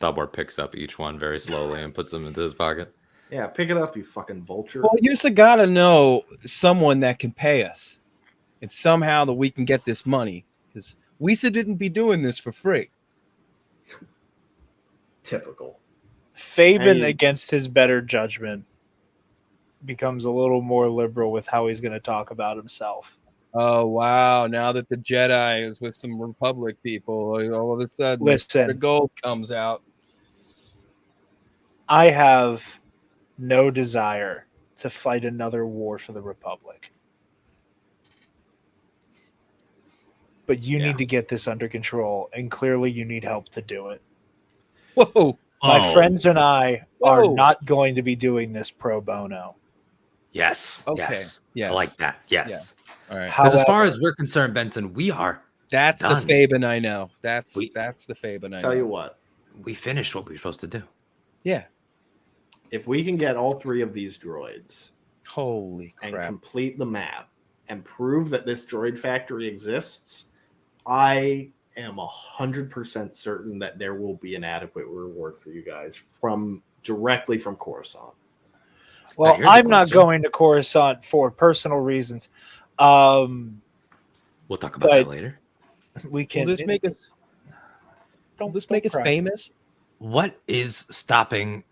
Speaker 7: Thalbor picks up each one very slowly and puts them into his pocket.
Speaker 2: Yeah, pick it up, you fucking vulture.
Speaker 5: Well, you gotta know someone that can pay us, and somehow that we can get this money, because Wisa didn't be doing this for free.
Speaker 2: Typical.
Speaker 6: Fabian,
Speaker 2: Hey.
Speaker 6: against his better judgment, becomes a little more liberal with how he's going to talk about himself.
Speaker 5: Oh wow! Now that the Jedi is with some Republic people, all of a sudden,
Speaker 6: Listen.
Speaker 5: the gold comes out.
Speaker 6: I have no desire to fight another war for the Republic. But you need to get this under control, and clearly you need help to do it.
Speaker 5: Whoa!
Speaker 6: My friends and I are
Speaker 5: Whoa.
Speaker 6: not going to be doing this pro bono.
Speaker 3: Yes.
Speaker 5: Okay.
Speaker 3: Yes.
Speaker 5: Yes.
Speaker 3: I like that. Yes.
Speaker 5: All right.
Speaker 3: Because as far
Speaker 6: However,
Speaker 3: as we're concerned, Benson, we are.
Speaker 5: That's
Speaker 3: Done.
Speaker 5: the Fabian I know. That's
Speaker 3: We-
Speaker 5: the Fabian I know.
Speaker 2: Tell you what,
Speaker 3: We finished what we were supposed to do.
Speaker 5: Yeah.
Speaker 2: if we can get all 3 of these droids
Speaker 5: Holy
Speaker 2: and
Speaker 5: crap!
Speaker 2: complete the map and prove that this droid factory exists, I am 100% certain that there will be an adequate reward for you guys directly from Coruscant.
Speaker 6: well,
Speaker 3: here's the
Speaker 6: I'm not
Speaker 3: question.
Speaker 6: going to Coruscant for personal reasons.
Speaker 3: We'll talk about that
Speaker 6: But-
Speaker 3: later.
Speaker 6: We
Speaker 5: Will
Speaker 6: can.
Speaker 5: this make us?
Speaker 6: Don't
Speaker 5: This make us
Speaker 6: cry.
Speaker 5: famous?
Speaker 3: What is stopping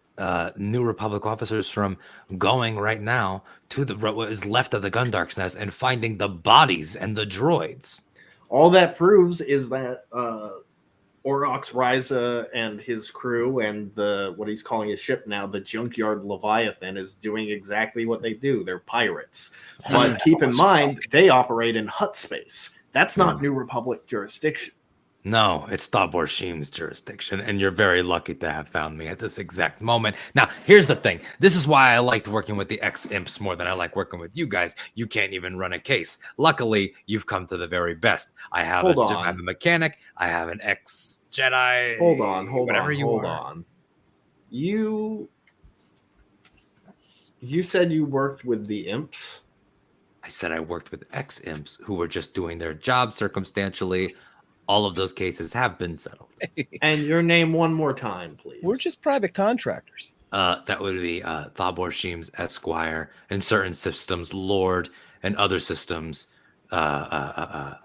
Speaker 3: New Republic officers from going right now to what is left of the Gundark's nest and finding the bodies and the droids?
Speaker 2: All that proves is that Orox Ryza and his crew and what he's calling his ship now, the Junkyard Leviathan, is doing exactly what they do. They're pirates. But keep in mind, they operate in hut space. That's not New Republic jurisdiction.
Speaker 3: No, it's Star Wars Roleplaying jurisdiction, and you're very lucky to have found me at this exact moment. Now, here's the thing. This is why I liked working with the ex-imps more than I like working with you guys. You can't even run a case. Luckily, you've come to the very best. I have
Speaker 2: Hold
Speaker 3: a
Speaker 2: on.
Speaker 3: mechanic. I have an ex-Jedi.
Speaker 2: Hold on.
Speaker 3: Hold
Speaker 2: on. You said you worked with the imps?
Speaker 3: I said I worked with ex-imps who were just doing their job circumstantially. All of those cases have been settled.
Speaker 2: And your name one more time, please.
Speaker 5: We're just private contractors.
Speaker 3: That would be Thalbor Sheems Esquire, in certain systems, Lord, and other systems,
Speaker 2: You gotta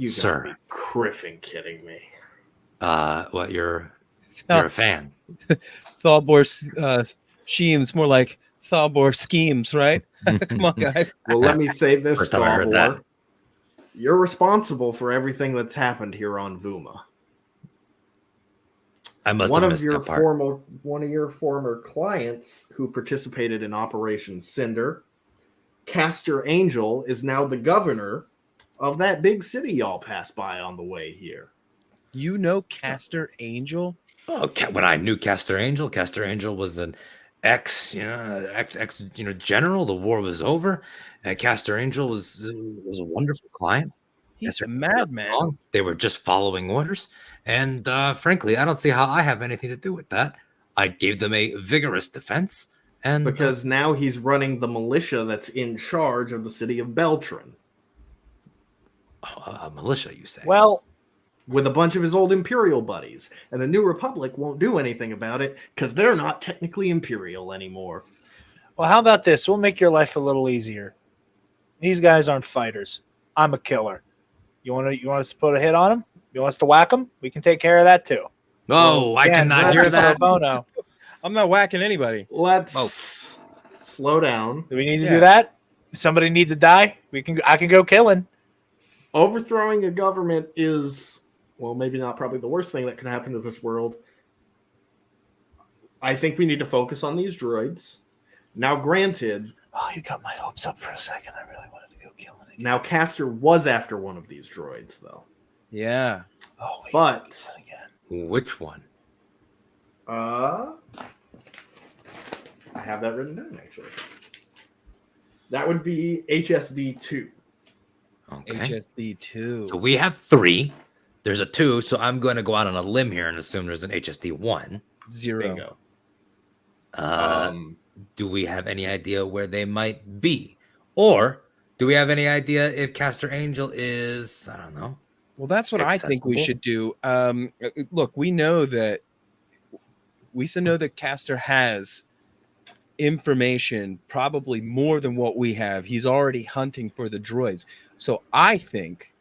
Speaker 3: sir.
Speaker 2: be criffing kidding me.
Speaker 3: What you're a fan.
Speaker 5: Thalbor schemes, more like Thalbor schemes, right? Come on, guys.
Speaker 2: Well, let me say this,
Speaker 3: First time I heard that.
Speaker 2: Thalbor. You're responsible for everything that's happened here on Veuma.
Speaker 3: I must
Speaker 2: One
Speaker 3: have
Speaker 2: of
Speaker 3: missed
Speaker 2: your
Speaker 3: that part.
Speaker 2: one of your former clients who participated in Operation Cinder, Castor Angel, is now the governor of that big city y'all passed by on the way here.
Speaker 5: You know Castor Angel?
Speaker 3: Oh, when I knew Castor Angel was an ex general. The war was over. Castor Angel was a wonderful client.
Speaker 5: He's
Speaker 3: Yes,
Speaker 5: a
Speaker 3: sir.
Speaker 5: madman.
Speaker 3: Wrong. They were just following orders. And frankly, I don't see how I have anything to do with that. I gave them a vigorous defense. And
Speaker 2: Because now he's running the militia that's in charge of the city of Beltran.
Speaker 3: militia, you say?
Speaker 4: Well,
Speaker 2: With a bunch of his old Imperial buddies. And the New Republic won't do anything about it because they're not technically Imperial anymore.
Speaker 4: well, how about this? We'll make your life a little easier. These guys aren't fighters. I'm a killer. You want us to put a hit on them? You want us to whack them? We can take care of that too.
Speaker 3: Oh, I
Speaker 4: Again,
Speaker 3: cannot
Speaker 4: not
Speaker 3: hear
Speaker 4: pro
Speaker 3: that.
Speaker 4: bono.
Speaker 5: I'm not whacking anybody.
Speaker 2: Let's slow down.
Speaker 4: Do we need to do that? Somebody need to die? I can go killing.
Speaker 2: Overthrowing a government is, well, maybe not probably the worst thing that could happen to this world. I think we need to focus on these droids. Now, granted,
Speaker 4: Oh, you got my hopes up for a second. I really wanted to go killing it.
Speaker 2: now Castor was after one of these droids, though.
Speaker 5: Yeah.
Speaker 4: Oh, wait,
Speaker 2: But
Speaker 4: again.
Speaker 3: Which one?
Speaker 2: I have that written down, actually. That would be HSD2.
Speaker 3: Okay.
Speaker 5: HSD2.
Speaker 3: So we have 3. There's a 2, so I'm going to go out on a limb here and assume there's an HSD 1.
Speaker 5: 0.
Speaker 2: Bingo.
Speaker 3: Do we have any idea where they might be? Or do we have any idea if Castor Angel is, I don't know.
Speaker 5: Well, that's what I think we
Speaker 3: Accessible.
Speaker 5: should do. Look, we know that Castor has information, probably more than what we have. He's already hunting for the droids. So I think,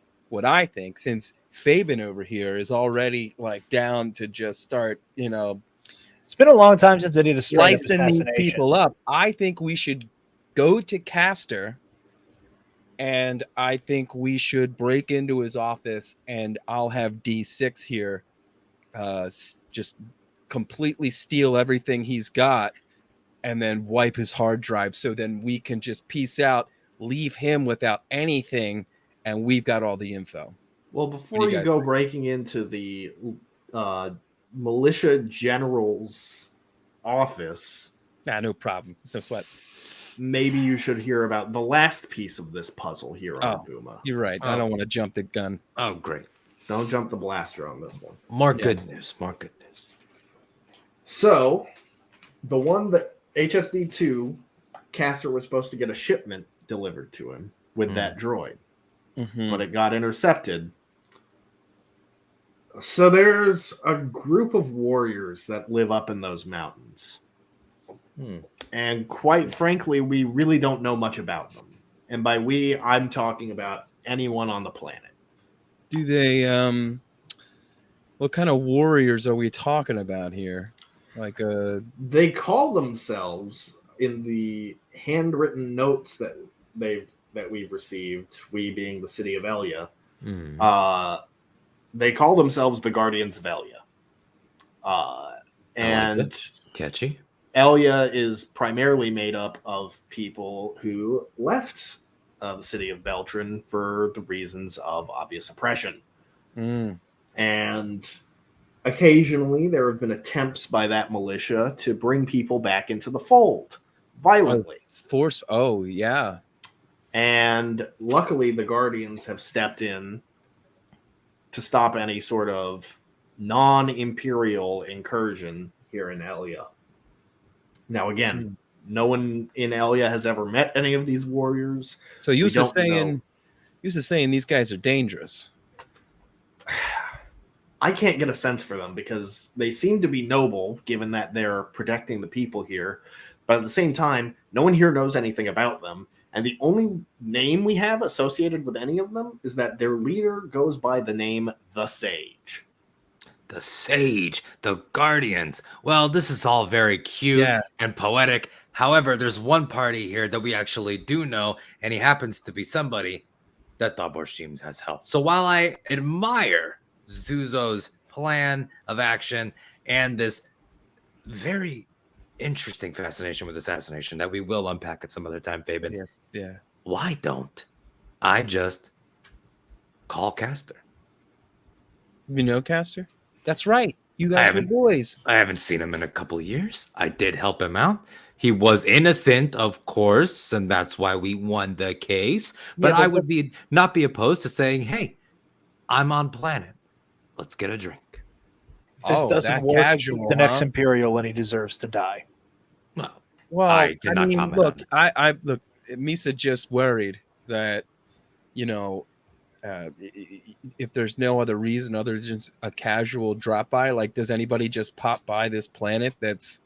Speaker 5: since Fabian over here is already like down to just start,
Speaker 4: It's been a long time since I did a straight
Speaker 5: slicing these people up, I think we should go to Castor, and I think we should break into his office, and I'll have D6 here just completely steal everything he's got and then wipe his hard drive, so then we can just peace out, leave him without anything, and we've got all the info.
Speaker 2: Well, before you go breaking into the militia general's office,
Speaker 5: no problem. It's no sweat.
Speaker 2: maybe you should hear about the last piece of this puzzle here on Veuma.
Speaker 5: You're right. I don't want to jump the gun.
Speaker 3: Oh, great.
Speaker 2: Don't jump the blaster on this one.
Speaker 3: More good news.
Speaker 2: So, the one that HSD2, Castor was supposed to get a shipment delivered to him with that droid, but it got intercepted. So there's a group of warriors that live up in those mountains. And quite frankly, we really don't know much about them. And by we, I'm talking about anyone on the planet.
Speaker 5: Do they what kind of warriors are we talking about here? Like
Speaker 2: They call themselves, in the handwritten notes that we've received, we being the city of Elia, they call themselves the Guardians of Elia. And
Speaker 3: catchy.
Speaker 2: Elia is primarily made up of people who left the city of Beltran for the reasons of obvious oppression. And occasionally there have been attempts by that militia to bring people back into the fold violently.
Speaker 5: Yeah.
Speaker 2: And luckily the Guardians have stepped in to stop any sort of non-imperial incursion here in Elia. Now, again, no one in Elia has ever met any of these warriors.
Speaker 5: So you used to saying these guys are dangerous.
Speaker 2: I can't get a sense for them because they seem to be noble, given that they're protecting the people here. But at the same time, no one here knows anything about them. And the only name we have associated with any of them is that their leader goes by the name The Sage.
Speaker 3: The Sage, the Guardians. Well, this is all very cute and poetic. However, there's one party here that we actually do know, and he happens to be somebody that Daborshims has helped. So while I admire Zuzo's plan of action and this very interesting fascination with assassination that we will unpack at some other time, Fabian, why don't I just call Castor?
Speaker 5: You know Castor? That's right. You guys were boys.
Speaker 3: I haven't seen him in a couple of years. I did help him out. He was innocent, of course, and that's why we won the case. But I would not be opposed to saying, "Hey, I'm on planet. Let's get a drink."
Speaker 4: If this doesn't work,
Speaker 5: casual,
Speaker 4: the next Imperial, and he deserves to die.
Speaker 5: Well,
Speaker 3: I did not comment
Speaker 5: look,
Speaker 3: on it.
Speaker 5: I look. Misa just worried that, if there's no other reason other than just a casual drop by, like, does anybody just pop by this planet that's,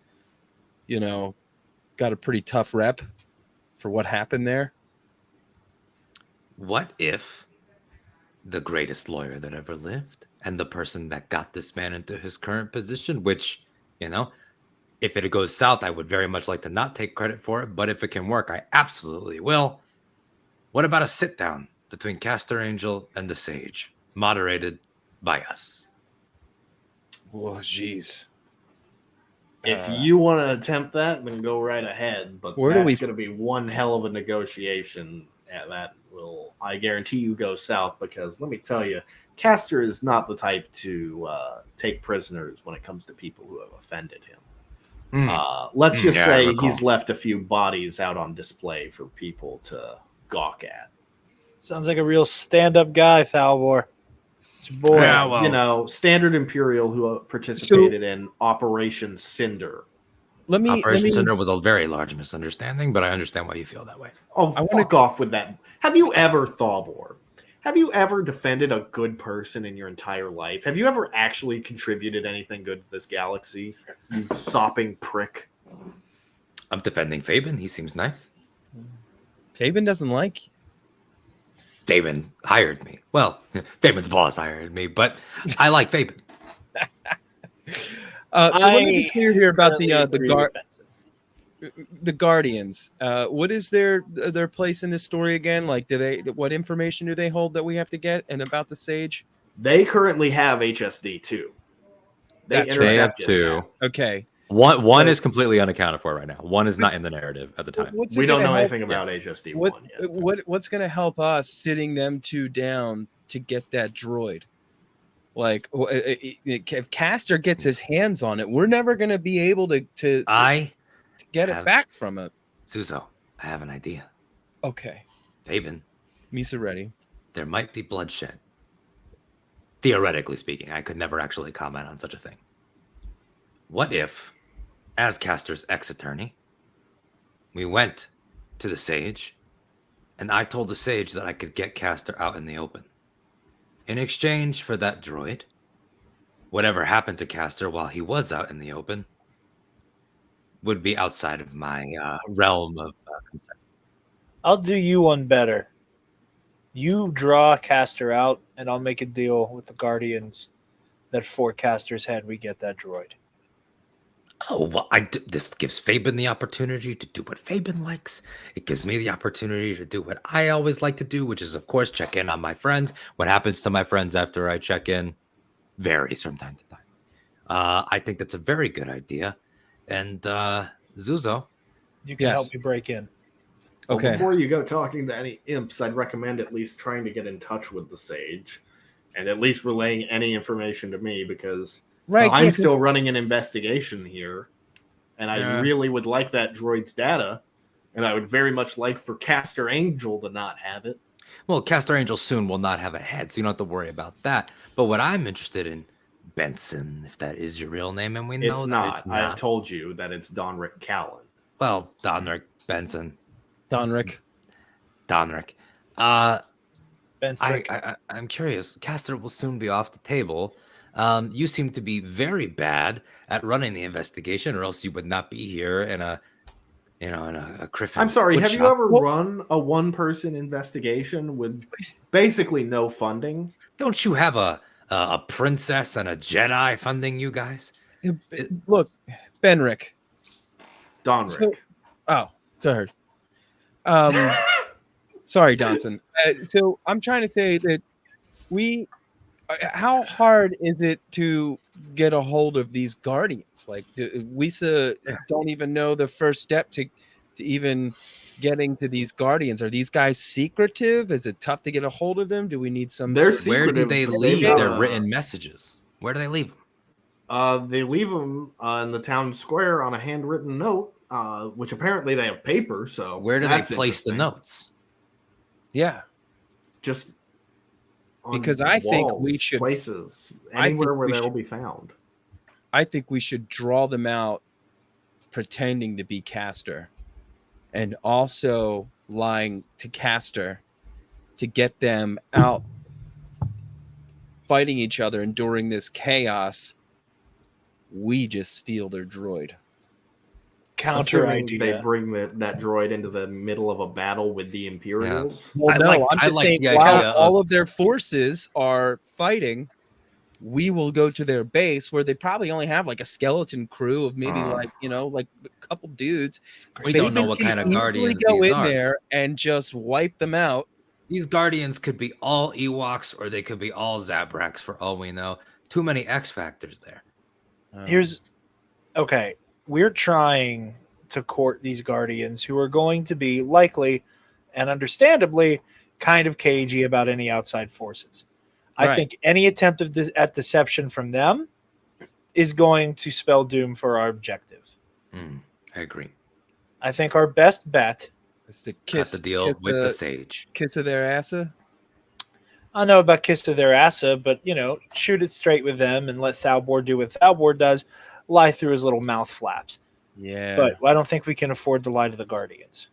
Speaker 5: got a pretty tough rep for what happened there?
Speaker 3: What if the greatest lawyer that ever lived and the person that got this man into his current position, which, if it goes south, I would very much like to not take credit for it, but if it can work, I absolutely will. What about a sit down between Castor Angel and the Sage, moderated by us?
Speaker 5: Oh, jeez.
Speaker 2: If you want to attempt that, then go right ahead. But that's going to be one hell of a negotiation. That will, I guarantee you, go south, because let me tell you, Castor is not the type to take prisoners when it comes to people who have offended him. Let's just say he's left a few bodies out on display for people to gawk at.
Speaker 4: Sounds like a real stand-up guy, Thalbor. It's your boy.
Speaker 3: Yeah, well,
Speaker 2: standard Imperial who participated in Operation Cinder.
Speaker 3: Operation Cinder was a very large misunderstanding, but I understand why you feel that way.
Speaker 2: Oh, fuck off with that. Have you ever, Thalbor, have you ever defended a good person in your entire life? Have you ever actually contributed anything good to this galaxy? You sopping prick.
Speaker 3: I'm defending Fabian. He seems nice.
Speaker 5: Fabian doesn't like you.
Speaker 3: Fabian hired me. Well, Fabian's boss hired me, but I like Fabian.
Speaker 5: So let me be clear here about the Guardians. What is their place in this story again? Like, what information do they hold that we have to get, and about the Sage?
Speaker 2: They currently have HSD 2. They
Speaker 7: have 2.
Speaker 5: Okay.
Speaker 3: One is completely unaccounted for right now. One is not in the narrative at the time.
Speaker 2: We don't know anything about HSD 1 yet.
Speaker 5: What's going to help us sitting them two down to get that droid? Like, if Castor gets his hands on it, we're never going to be able to get it back from it.
Speaker 3: Suzo, I have an idea.
Speaker 5: Okay.
Speaker 3: Fabian.
Speaker 5: Misa ready.
Speaker 3: There might be bloodshed. Theoretically speaking, I could never actually comment on such a thing. What if, as Castor's ex-attorney, we went to the Sage, and I told the Sage that I could get Castor out in the open. In exchange for that droid, whatever happened to Castor while he was out in the open would be outside of my realm of consent.
Speaker 4: I'll do you one better. You draw Castor out, and I'll make a deal with the Guardians that for Castor's head, we get that droid.
Speaker 3: Oh, well, this gives Fabian the opportunity to do what Fabian likes. It gives me the opportunity to do what I always like to do, which is, of course, check in on my friends. What happens to my friends after I check in varies from time to time. I think that's a very good idea. And Zuzo,
Speaker 4: you can help me break in.
Speaker 2: Okay. Well, before you go talking to any imps, I'd recommend at least trying to get in touch with the Sage and at least relaying any information to me, because I'm still running an investigation here, and I really would like that droid's data, and I would very much like for Castor Angel to not have it.
Speaker 3: Well, Castor Angel soon will not have a head, so you don't have to worry about that. But what I'm interested in, Benson, if that is your real name, and we know it's not.
Speaker 2: I've told you that it's Donric Kallin.
Speaker 3: Well, Donric Benson.
Speaker 5: Donric.
Speaker 3: I'm curious. Castor will soon be off the table. You seem to be very bad at running the investigation, or else you would not be here in a Griffin.
Speaker 2: I'm sorry. Have you ever run a one-person investigation with basically no funding?
Speaker 3: Don't you have a princess and a Jedi funding you guys?
Speaker 5: Look, Benric.
Speaker 2: Donric.
Speaker 5: Sorry. Sorry, Donson. So I'm trying to say that how hard is it to get a hold of these Guardians? Like, we don't even know the first step to even getting to these Guardians. Are these guys secretive? Is it tough to get a hold of them? Do we need some?
Speaker 3: Where do they leave their written messages? Where do they leave them?
Speaker 2: They leave them in the town square on a handwritten note, which apparently they have paper. So
Speaker 3: Where do they
Speaker 2: that's
Speaker 3: place the
Speaker 2: interesting.
Speaker 3: notes?
Speaker 5: Yeah,
Speaker 2: Just on
Speaker 5: because I think we
Speaker 2: walls,
Speaker 5: should
Speaker 2: places,
Speaker 5: I think
Speaker 2: anywhere where
Speaker 5: we
Speaker 2: they will
Speaker 5: should-
Speaker 2: be found.
Speaker 5: I think we should draw them out pretending to be Caster and also lying to Caster to get them out fighting each other, and during this chaos we just steal their droid.
Speaker 4: Counter
Speaker 2: Assuming they
Speaker 4: idea.
Speaker 2: bring that droid into the middle of a battle with the Imperials.
Speaker 5: Well,
Speaker 3: I
Speaker 5: no,
Speaker 3: like-
Speaker 5: I'm
Speaker 3: I
Speaker 5: just
Speaker 3: like
Speaker 5: saying
Speaker 3: the
Speaker 5: while
Speaker 3: idea of-
Speaker 5: all of their forces are fighting, we will go to their base where they probably only have like a skeleton crew of maybe like a couple dudes.
Speaker 3: We don't know
Speaker 5: Fabian
Speaker 3: what
Speaker 5: can
Speaker 3: kind of
Speaker 5: easily
Speaker 3: guardians
Speaker 5: go
Speaker 3: these
Speaker 5: in
Speaker 3: are.
Speaker 5: there and just wipe them out.
Speaker 3: These guardians could be all Ewoks or they could be all Zabraks for all we know. Too many X factors there.
Speaker 4: Okay, we're trying to court these guardians who are going to be likely and understandably kind of cagey about any outside forces. I
Speaker 5: Right.
Speaker 4: think any attempt at deception from them is going to spell doom for our objective.
Speaker 3: I agree.
Speaker 4: I think our best bet,
Speaker 5: It's the
Speaker 3: Cut
Speaker 5: kiss
Speaker 3: the deal
Speaker 5: kiss
Speaker 3: with the sage.
Speaker 5: kiss of their assa.
Speaker 4: I don't know about kiss to their assa, but shoot it straight with them and let Thalbor do what Thalbor does, lie through his little mouth flaps.
Speaker 5: Yeah,
Speaker 4: But I don't think we can afford to lie to the guardians.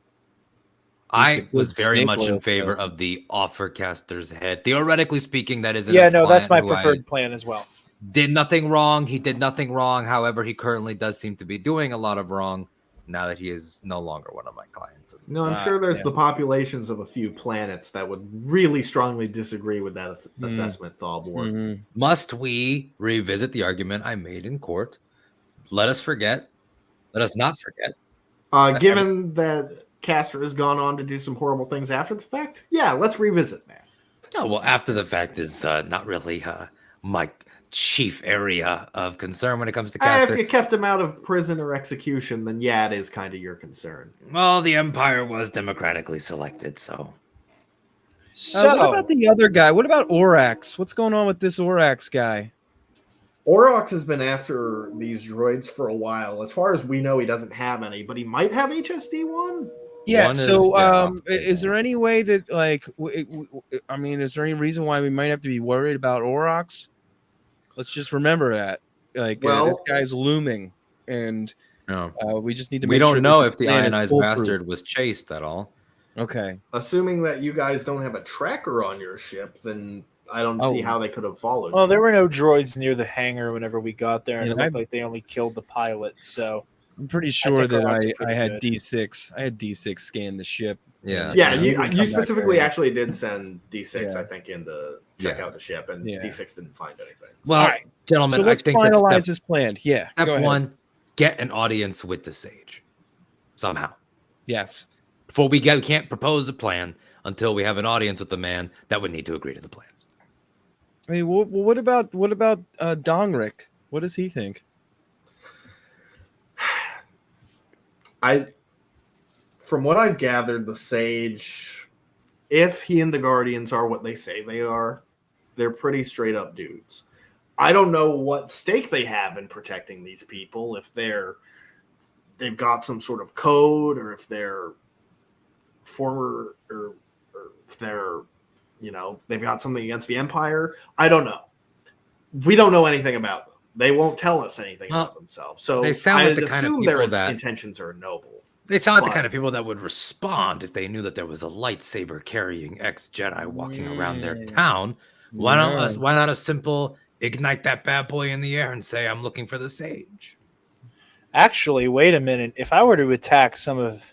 Speaker 3: I
Speaker 5: good
Speaker 3: was very
Speaker 5: snake
Speaker 3: much
Speaker 5: oil
Speaker 3: in favor
Speaker 5: salesman.
Speaker 3: of the offercaster's head. Theoretically speaking, that is
Speaker 4: Yeah, no, that's my preferred plan as well.
Speaker 3: Did nothing wrong. He did nothing wrong. However, he currently does seem to be doing a lot of wrong now that he is no longer one of my clients.
Speaker 2: No, I'm sure there's
Speaker 5: yeah.
Speaker 2: the populations of a few planets that would really strongly disagree with that assessment, Thalbor.
Speaker 5: Mhm.
Speaker 3: Must we revisit the argument I made in court? Let us not forget.
Speaker 2: Given that Castor has gone on to do some horrible things after the fact, yeah, let's revisit that.
Speaker 3: Oh, well, after the fact is not really my chief area of concern when it comes to
Speaker 2: If
Speaker 3: Castor.
Speaker 2: you kept him out of prison or execution, then yeah, it is kind of your concern.
Speaker 3: Well, the Empire was democratically selected, so.
Speaker 4: So,
Speaker 5: what about the other guy? What about Orax? What's going on with this Orax guy?
Speaker 2: Orox has been after these droids for a while. As far as we know, he doesn't have any, but he might have HSD1.
Speaker 5: Yeah.
Speaker 3: One is
Speaker 5: So,
Speaker 3: off.
Speaker 5: is there any way that is there any reason why we might have to be worried about Orax? Let's just remember that, this
Speaker 2: Well-
Speaker 5: guy's looming, and
Speaker 3: No.
Speaker 5: we just need to.
Speaker 3: We
Speaker 5: make
Speaker 3: don't
Speaker 5: sure
Speaker 3: know
Speaker 5: that
Speaker 3: if the
Speaker 5: plan is
Speaker 3: ionized
Speaker 5: foolproof.
Speaker 3: bastard was chased at all.
Speaker 5: Okay.
Speaker 2: Assuming that you guys don't have a tracker on your ship, then I don't see
Speaker 5: Oh.
Speaker 2: how they could have followed
Speaker 4: well,
Speaker 2: you.
Speaker 4: there were no droids near the hangar whenever we got there, and
Speaker 5: Yeah,
Speaker 4: it looked like they only killed the pilot. So,
Speaker 5: I'm pretty sure
Speaker 4: think
Speaker 5: that
Speaker 4: Orax are
Speaker 5: I
Speaker 4: pretty
Speaker 5: had
Speaker 4: good.
Speaker 5: D6. I had D6 scan the ship.
Speaker 3: Yeah.
Speaker 2: Yeah,
Speaker 5: Yeah,
Speaker 2: you,
Speaker 5: we come
Speaker 2: you
Speaker 5: back
Speaker 2: specifically
Speaker 5: there.
Speaker 2: actually did send D6,
Speaker 5: Yeah.
Speaker 2: I think, in to check
Speaker 3: Yeah.
Speaker 2: out the ship, and
Speaker 5: Yeah.
Speaker 2: D6 didn't find anything.
Speaker 3: Well,
Speaker 5: All right.
Speaker 3: gentlemen,
Speaker 5: So
Speaker 3: I
Speaker 5: let's
Speaker 3: think that's
Speaker 5: finalize
Speaker 3: step,
Speaker 5: this plan. Yeah.
Speaker 3: step
Speaker 5: go ahead.
Speaker 3: one, get an audience with the sage. Somehow.
Speaker 5: Yes.
Speaker 3: Before we can't propose a plan until we have an audience with the man that would need to agree to the plan.
Speaker 5: I mean, what about Donric? What does he think?
Speaker 2: From what I've gathered, the Sage, if he and the Guardians are what they say they are, they're pretty straight up dudes. I don't know what stake they have in protecting these people, if they've got some sort of code, or if they're former, or if they're, they've got something against the Empire. I don't know. We don't know anything about them. They won't tell us anything about themselves. So
Speaker 3: they sound like the kind of
Speaker 2: assume
Speaker 3: people
Speaker 2: their
Speaker 3: that-
Speaker 2: intentions are noble.
Speaker 3: They sound like the
Speaker 2: Why?
Speaker 3: kind of people that would respond if they knew that there was a lightsaber carrying ex-Jedi walking around their town. Why not a simple ignite that bad boy in the air and say, I'm looking for the sage?
Speaker 4: actually, wait a minute. If I were to attack some of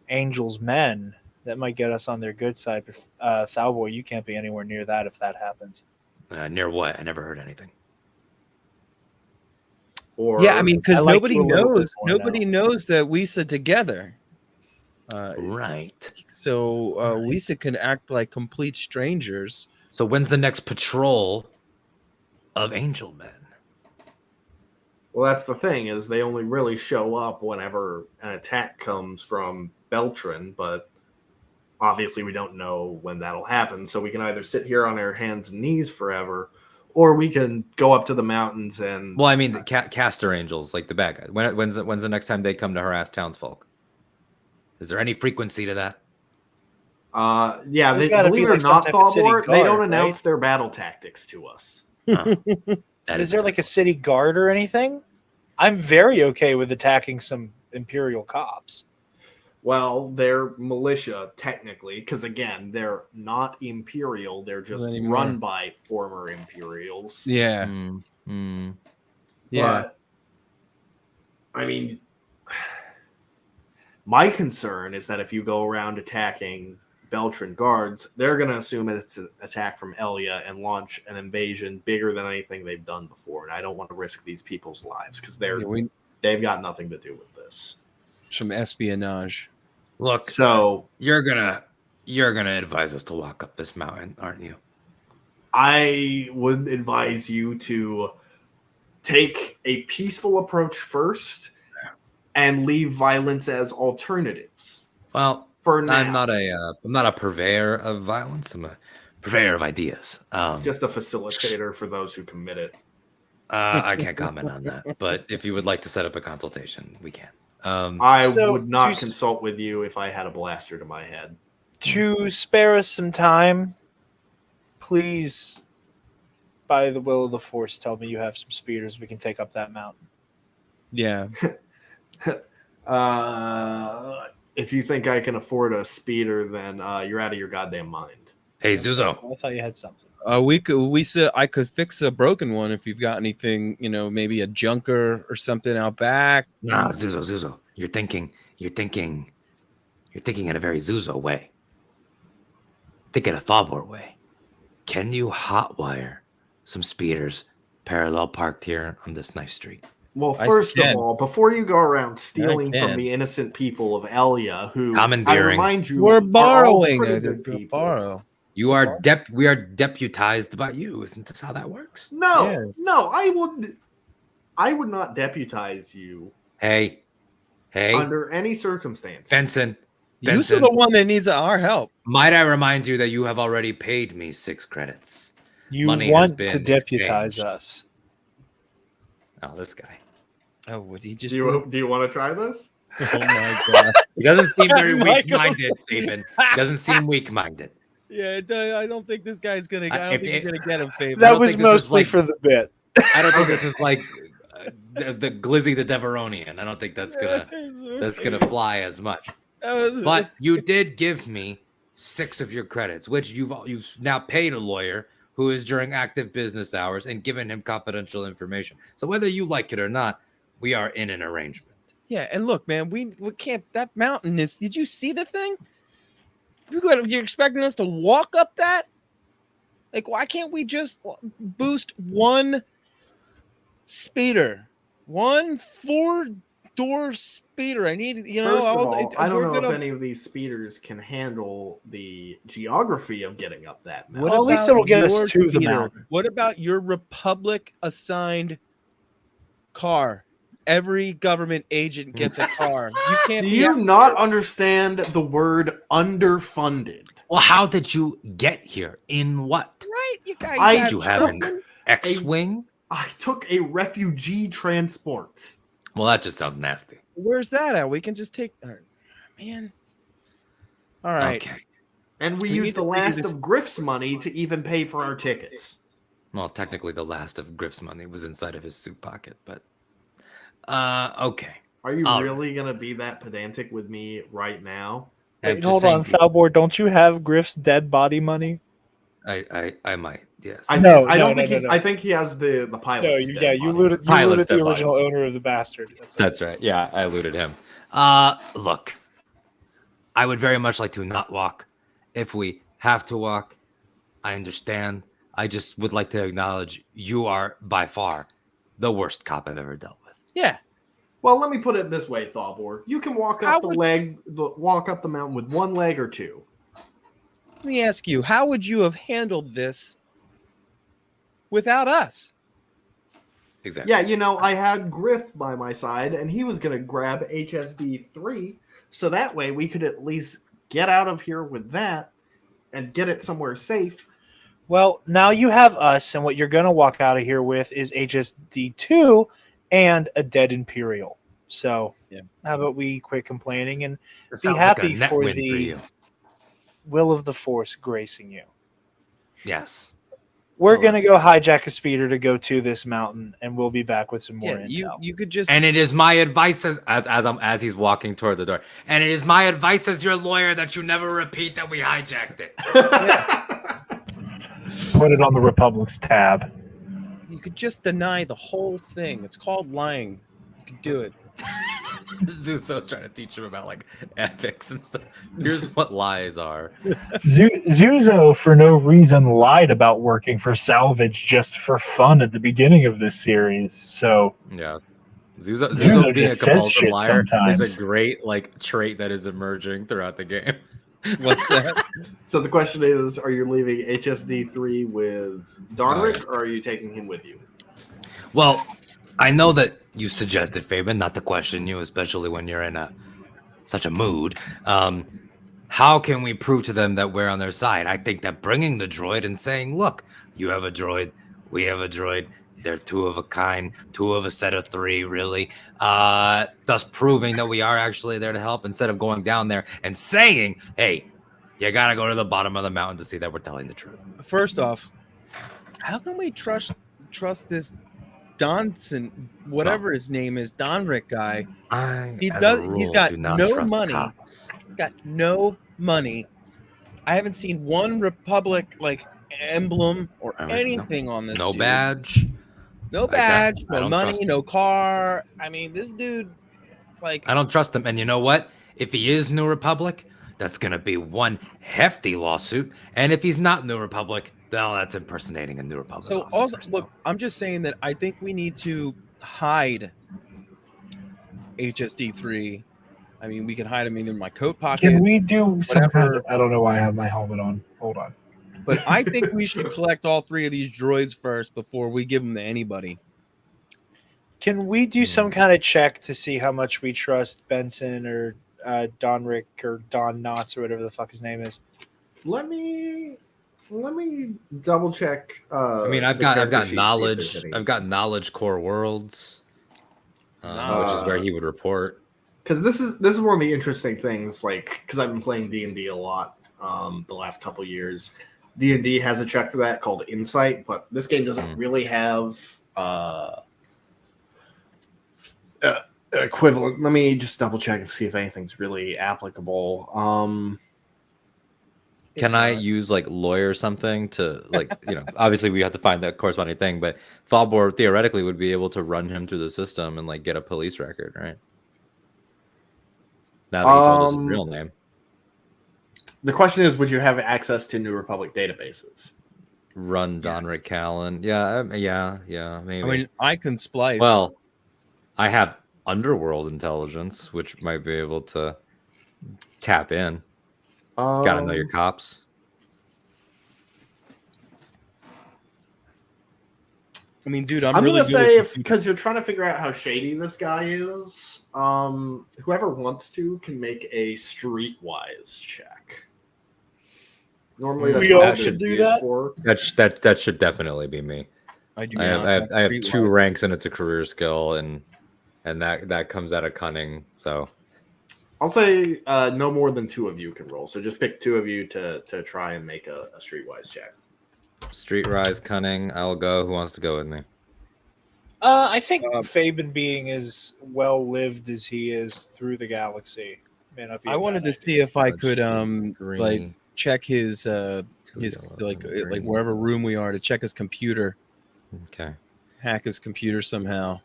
Speaker 4: Angel's men, that might get us on their good side. But Thalboy, you can't be anywhere near that if that happens.
Speaker 3: Near what? I never heard anything.
Speaker 2: Or
Speaker 5: Yeah, I mean, because
Speaker 4: I like
Speaker 5: nobody
Speaker 4: you a little bit
Speaker 5: knows.
Speaker 4: more
Speaker 5: Nobody knows that we sit together.
Speaker 3: Right.
Speaker 5: So Lisa can act like complete strangers.
Speaker 3: So when's the next patrol of Angel Men?
Speaker 2: Well, that's the thing, is they only really show up whenever an attack comes from Beltran, but obviously we don't know when that'll happen. So we can either sit here on our hands and knees forever, Or we can go up to the mountains and.
Speaker 3: Well, I mean, the caster angels, like the bad guys. When's the next time they come to harass townsfolk? Is there any frequency to that?
Speaker 2: Yeah,
Speaker 4: There's
Speaker 2: they,
Speaker 4: gotta
Speaker 2: believe
Speaker 4: be,
Speaker 2: it or
Speaker 4: like, some
Speaker 2: not,
Speaker 4: type of city
Speaker 2: Thobor, they don't
Speaker 4: guard,
Speaker 2: announce
Speaker 4: right?
Speaker 2: their battle tactics to us.
Speaker 4: Is there like a city guard or anything? I'm very okay with attacking some Imperial cops.
Speaker 2: Well, they're militia, technically, because, again, they're not Imperial. They're just
Speaker 5: Anymore.
Speaker 2: run by former Imperials.
Speaker 5: Yeah. Yeah.
Speaker 2: But, I mean, my concern is that if you go around attacking Beltran guards, they're going to assume it's an attack from Elia and launch an invasion bigger than anything they've done before. And I don't want to risk these people's lives because they've got nothing to do with this.
Speaker 5: Some espionage.
Speaker 3: Look,
Speaker 2: So
Speaker 3: you're gonna advise us to walk up this mountain, aren't you?
Speaker 2: I would advise you to take a peaceful approach first and leave violence as alternatives.
Speaker 3: Well,
Speaker 2: For now.
Speaker 3: I'm not a purveyor of violence. I'm a purveyor of ideas.
Speaker 2: Just a facilitator for those who commit it.
Speaker 3: I can't comment on that, but if you would like to set up a consultation, we can.
Speaker 2: I
Speaker 4: So,
Speaker 2: would not
Speaker 4: to-
Speaker 2: consult with you if I had a blaster to my head.
Speaker 4: To spare us some time, please, by the will of the Force, tell me you have some speeders we can take up that mountain.
Speaker 5: Yeah.
Speaker 2: If you think I can afford a speeder, then you're out of your goddamn mind.
Speaker 3: Hey, Zuzo.
Speaker 4: I thought you had something.
Speaker 5: I could fix a broken one if you've got anything, maybe a junker or something out back.
Speaker 3: Nah, Zuzo. You're thinking in a very Zuzo way. Think in a Thalbor way. Can you hotwire some speeders parallel parked here on this nice street?
Speaker 2: Well,
Speaker 5: I
Speaker 2: first of
Speaker 5: can.
Speaker 2: all, before you go around stealing
Speaker 5: can.
Speaker 2: from the innocent people of Elia, who I
Speaker 3: Commandeering.
Speaker 2: remind you
Speaker 5: We're
Speaker 2: are all
Speaker 5: borrowing
Speaker 2: pretty
Speaker 5: it.
Speaker 2: good people.
Speaker 5: Borrow.
Speaker 3: We are deputized by you. Isn't this how that works?
Speaker 2: No,
Speaker 5: Yeah.
Speaker 2: no, I would not deputize you
Speaker 3: Hey,
Speaker 2: under any circumstance.
Speaker 3: Benson.
Speaker 5: You're the one that needs our help.
Speaker 3: Might I remind you that you have already paid me 6 credits?
Speaker 4: You
Speaker 3: Money has
Speaker 4: want
Speaker 3: been
Speaker 4: to deputize
Speaker 3: exchanged.
Speaker 4: us.
Speaker 3: Oh, this guy.
Speaker 5: Oh, would he just?
Speaker 2: Do you want to try this?
Speaker 5: Oh my god!
Speaker 3: He doesn't seem very
Speaker 5: Michael.
Speaker 3: weak-minded, Fabian. Doesn't seem weak-minded.
Speaker 5: Yeah, I don't think this guy's gonna. I don't
Speaker 3: if
Speaker 5: think he's
Speaker 3: it-
Speaker 5: gonna get him, Fabian.
Speaker 4: That
Speaker 3: don't
Speaker 4: was
Speaker 3: think this is
Speaker 4: mostly
Speaker 3: like-
Speaker 4: for the bit.
Speaker 3: I don't think this is like the Glizzy the Deveronian. I don't think that's gonna fly as much. But you did give me 6 of your credits, which you've now paid a lawyer who is during active business hours and given him confidential information. So whether you like it or not, we are in an arrangement.
Speaker 5: Yeah, and look, man, we can't. That mountain is. Did you see the thing? You're expecting us to walk up that? Like, why can't we just boost one speeder, one 4-door speeder? I need,
Speaker 2: First of all, I don't know if any of these speeders can handle the geography of getting up that mountain.
Speaker 4: Well, at least it'll get us to the mountain.
Speaker 5: What about your Republic assigned car? Every government agent gets a car. You can't.
Speaker 2: Do you not understand the word underfunded?
Speaker 3: Well, how did you get here? In what?
Speaker 5: Right, you guys.
Speaker 2: I
Speaker 3: Did you have an
Speaker 2: took
Speaker 3: X-wing?
Speaker 2: I took a refugee transport.
Speaker 3: Well, that just sounds nasty.
Speaker 5: Where's that at? We can just take. Man. All right.
Speaker 3: Okay.
Speaker 2: And we
Speaker 5: We
Speaker 2: used
Speaker 5: need
Speaker 2: the
Speaker 5: to figure
Speaker 2: last
Speaker 5: this-
Speaker 2: of Griff's money to even pay for our tickets.
Speaker 3: Well, technically, the last of Griff's money was inside of his suit pocket, but okay.
Speaker 2: Are you
Speaker 3: All
Speaker 2: really going to be that pedantic with me right now?
Speaker 3: I'm
Speaker 4: Wait,
Speaker 3: just
Speaker 4: hold
Speaker 3: saying
Speaker 4: on, Falbor. Don't you have Griff's dead body money?
Speaker 3: I might, yes.
Speaker 2: I think he has the pilot.
Speaker 4: No, you looted
Speaker 3: Pilot's
Speaker 4: the
Speaker 3: dead
Speaker 4: original
Speaker 3: body.
Speaker 4: owner of the bastard. That's right.
Speaker 3: That's right. Yeah, I eluded him. Look, I would very much like to not walk. If we have to walk, I understand. I just would like to acknowledge you are by far the worst cop I've ever dealt with.
Speaker 5: Yeah.
Speaker 2: Well, let me put it this way, Thalbor. You can walk up walk up the mountain with one leg or two.
Speaker 5: Let me ask you, how would you have handled this without us?
Speaker 3: Exactly.
Speaker 2: Yeah, I had Griff by my side, and he was going to grab HSD-3, so that way we could at least get out of here with that and get it somewhere safe.
Speaker 4: Well, now you have us, and what you're going to walk out of here with is HSD2 and a dead Imperial. So,
Speaker 5: Yeah.
Speaker 4: how about we quit complaining and
Speaker 3: It
Speaker 4: be
Speaker 3: sounds
Speaker 4: happy
Speaker 3: like a net
Speaker 4: for
Speaker 3: win for
Speaker 4: the
Speaker 3: you.
Speaker 4: will of the Force gracing you.
Speaker 3: Yes.
Speaker 4: We're
Speaker 2: Oh,
Speaker 4: going to
Speaker 2: that's
Speaker 4: go hijack a speeder to go to this mountain, and we'll be back with some more
Speaker 5: Yeah,
Speaker 4: intel.
Speaker 5: you could just
Speaker 3: And it is my advice as he's walking toward the door. And it is my advice as your lawyer that you never repeat that we hijacked it.
Speaker 6: Put it on the Republic's tab.
Speaker 5: deny the whole thing. It's called lying. You could do it.
Speaker 3: Zuso's trying to teach him about like ethics and stuff. Here's what lies are.
Speaker 6: Zuzo, for no reason, lied about working for Salvage just for fun at the beginning of this series. So
Speaker 3: Yeah. Zuzo
Speaker 6: Zuzo
Speaker 3: being a
Speaker 6: just says
Speaker 3: compulsive
Speaker 6: shit
Speaker 3: liar is
Speaker 6: sometimes.
Speaker 3: a great like trait that is emerging throughout the game.
Speaker 5: What's that?
Speaker 2: So the question is, are you leaving HSD3 with Donric, or are you taking him with you?
Speaker 3: Well, I know that you suggested, Fabian, not to question you, especially when you're in such a mood. How can we prove to them that we're on their side? I think that bringing the droid and saying, look, you have a droid, we have a droid, they're two of a kind, two of a set of three, really. Thus proving that we are actually there to help instead of going down there and saying, hey, you got to go to the bottom of the mountain to see that we're telling the truth.
Speaker 5: First off, how can we trust this Donson, whatever his name is, Donric guy? He's got no money.
Speaker 3: Cops.
Speaker 5: He's got no money. I haven't seen one Republic like emblem or anything on this.
Speaker 3: No
Speaker 5: dude.
Speaker 3: badge.
Speaker 5: No
Speaker 3: Like
Speaker 5: badge,
Speaker 3: that. I
Speaker 5: no
Speaker 3: don't
Speaker 5: money,
Speaker 3: trust him.
Speaker 5: no car. I mean, this dude, like,
Speaker 3: I don't trust him. And you know what? If he is New Republic, that's going to be one hefty lawsuit. And if he's not New Republic, well, that's impersonating a New Republic
Speaker 5: so
Speaker 3: officer.
Speaker 5: also, look, I'm just saying that I think we need to hide HSD3. I mean, we can hide him either in my coat pocket.
Speaker 6: Can we do some kind
Speaker 5: whatever.
Speaker 6: of? I don't know why I have my helmet on. Hold on.
Speaker 5: But I think we should collect all three of these droids first before we give them to anybody.
Speaker 4: Can we do some kind of check to see how much we trust Benson or Donric or Don Knotts or whatever the fuck his name is?
Speaker 2: Let me double check.
Speaker 3: I mean, I've got knowledge. I've got knowledge core worlds, which is where he would report.
Speaker 2: Because this is one of the interesting things. Like, because I've been playing D&D a lot the last couple years. D&D has a check for that called Insight, but this game doesn't really have equivalent. Let me just double check and see if anything's really applicable.
Speaker 7: Can I use like lawyer or something to like, obviously we have to find that corresponding thing, but Falbor theoretically would be able to run him through the system and like get a police record, right? Now that he told us his real name.
Speaker 2: The question is, would you have access to New Republic databases?
Speaker 7: Run Donric Kallin. Yeah, maybe.
Speaker 5: I mean, I can splice.
Speaker 7: Well, I have underworld intelligence, which might be able to tap in. Gotta know your cops.
Speaker 5: I mean, dude,
Speaker 2: I'm
Speaker 5: really
Speaker 2: gonna say because you're trying to figure out how shady this guy is. Whoever wants to can make a streetwise check. Normally, that's
Speaker 4: We all
Speaker 2: what
Speaker 4: should
Speaker 2: it
Speaker 4: do
Speaker 2: is
Speaker 4: that?
Speaker 2: for.
Speaker 7: That should definitely be me.
Speaker 5: I do.
Speaker 7: I have 2 ranks and it's a career skill, and that comes out of cunning. So
Speaker 2: I'll say no more than 2 of you can roll. So just pick 2 of you to try and make a streetwise check.
Speaker 7: streetwise cunning. I'll go. Who wants to go with me?
Speaker 4: I think Fabian, being as well lived as he is through the galaxy, may not be.
Speaker 5: I wanted to see if I could like check his like wherever room we are to check his computer,
Speaker 7: Okay.
Speaker 5: hack his computer somehow.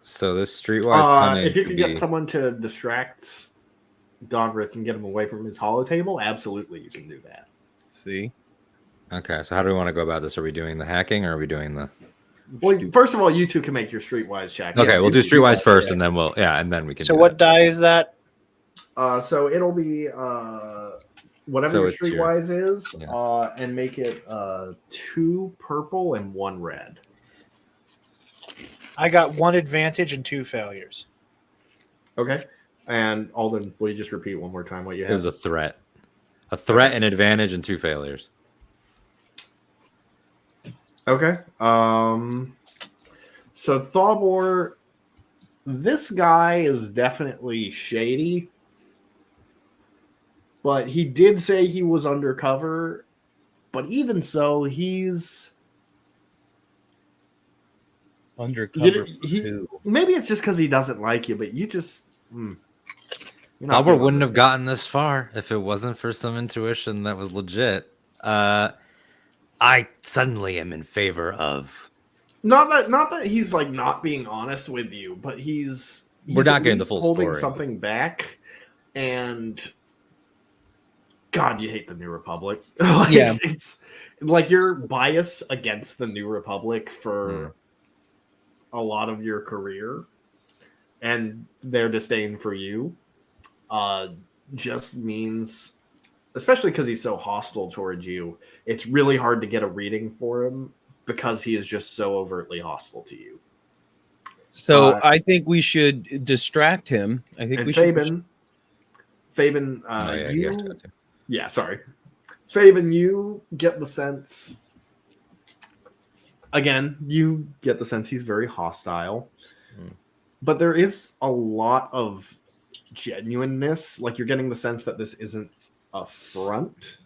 Speaker 7: So this streetwise cunning.
Speaker 2: If you
Speaker 7: could
Speaker 2: can
Speaker 7: be-
Speaker 2: get someone to distract Donric and get him away from his holotable, absolutely you can do that.
Speaker 5: See,
Speaker 7: Okay, so how do we want to go about this? Are we doing the hacking or are we doing the?
Speaker 2: Well, first of all, you 2 can make your streetwise check.
Speaker 7: Okay,
Speaker 2: Yes,
Speaker 7: we'll
Speaker 2: you
Speaker 7: do
Speaker 2: can
Speaker 7: streetwise
Speaker 2: that,
Speaker 7: first,
Speaker 2: yeah.
Speaker 7: and then we can.
Speaker 4: So
Speaker 7: do
Speaker 4: what
Speaker 7: that.
Speaker 4: die is that?
Speaker 2: So it'll be whatever
Speaker 7: So
Speaker 2: your
Speaker 7: it's your-
Speaker 2: streetwise is,
Speaker 7: yeah.
Speaker 2: and make it 2 purple and 1 red.
Speaker 4: I got 1 advantage and 2 failures.
Speaker 2: Okay. And Alden, will you just repeat one more time what you
Speaker 7: It
Speaker 2: have?
Speaker 7: was a threat, an advantage, and 2 failures.
Speaker 2: Okay. So Thalbor, this guy is definitely shady, but he did say he was undercover. But even so, he's
Speaker 5: Undercover for
Speaker 2: he
Speaker 5: who?
Speaker 2: maybe it's just because he doesn't like you, but you just you're not
Speaker 3: Thalbor
Speaker 2: feeling
Speaker 3: wouldn't
Speaker 2: this
Speaker 3: have
Speaker 2: guy.
Speaker 3: gotten this far if it wasn't for some intuition that was legit. I suddenly am in favor of.
Speaker 2: Not that he's like not being honest with you, but he's
Speaker 3: We're not
Speaker 2: at
Speaker 3: getting the
Speaker 2: least
Speaker 3: full
Speaker 2: holding
Speaker 3: story.
Speaker 2: something back. And God, you hate the New Republic. Like,
Speaker 5: Yeah.
Speaker 2: it's like your bias against the New Republic for a lot of your career and their disdain for you just means, especially because he's so hostile towards you, it's really hard to get a reading for him because he is just so overtly hostile to you.
Speaker 5: So I think we should distract him. I think
Speaker 2: And
Speaker 5: we should.
Speaker 2: Fabian,
Speaker 3: Oh, yeah, he has to go
Speaker 2: you,
Speaker 3: too.
Speaker 2: yeah, sorry, Fabian, you get the sense. Again, you get the sense he's very hostile, but there is a lot of genuineness. Like, you're getting the sense that this isn't a front.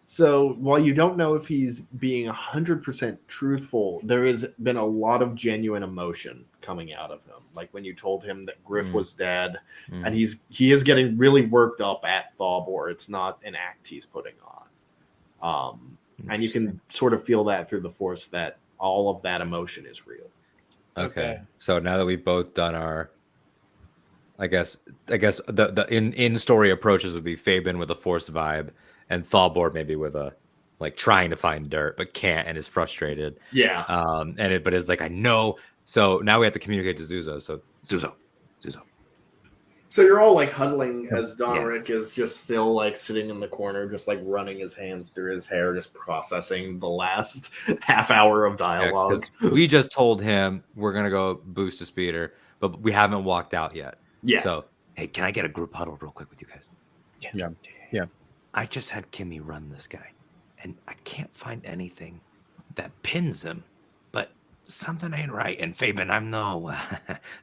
Speaker 2: So while you don't know if he's being 100% truthful, there has been a lot of genuine emotion coming out of him. Like when you told him that Griff was dead, and he is getting really worked up at Thalbor. It's not an act he's putting on. And you can sort of feel that through the Force, that all of that emotion is real.
Speaker 3: Okay. So now that we've both done our, I guess the in story approaches would be Fabian with a Force vibe, and Thalbor maybe with a like trying to find dirt but can't and is frustrated.
Speaker 2: Yeah.
Speaker 3: But it's like I know. So now we have to communicate to Zuzo. So Zuzo.
Speaker 2: So you're all like huddling as Donric is just still like sitting in the corner, just like running his hands through his hair, just processing the last half hour of dialogue.
Speaker 3: Yeah, we just told him we're gonna go boost a speeder, but we haven't walked out yet.
Speaker 2: Yeah.
Speaker 3: So hey, can I get a group huddle real quick with you guys?
Speaker 5: Yeah.
Speaker 3: I just had Kimmy run this guy, and I can't find anything that pins him, but something ain't right. And Fabian, I'm no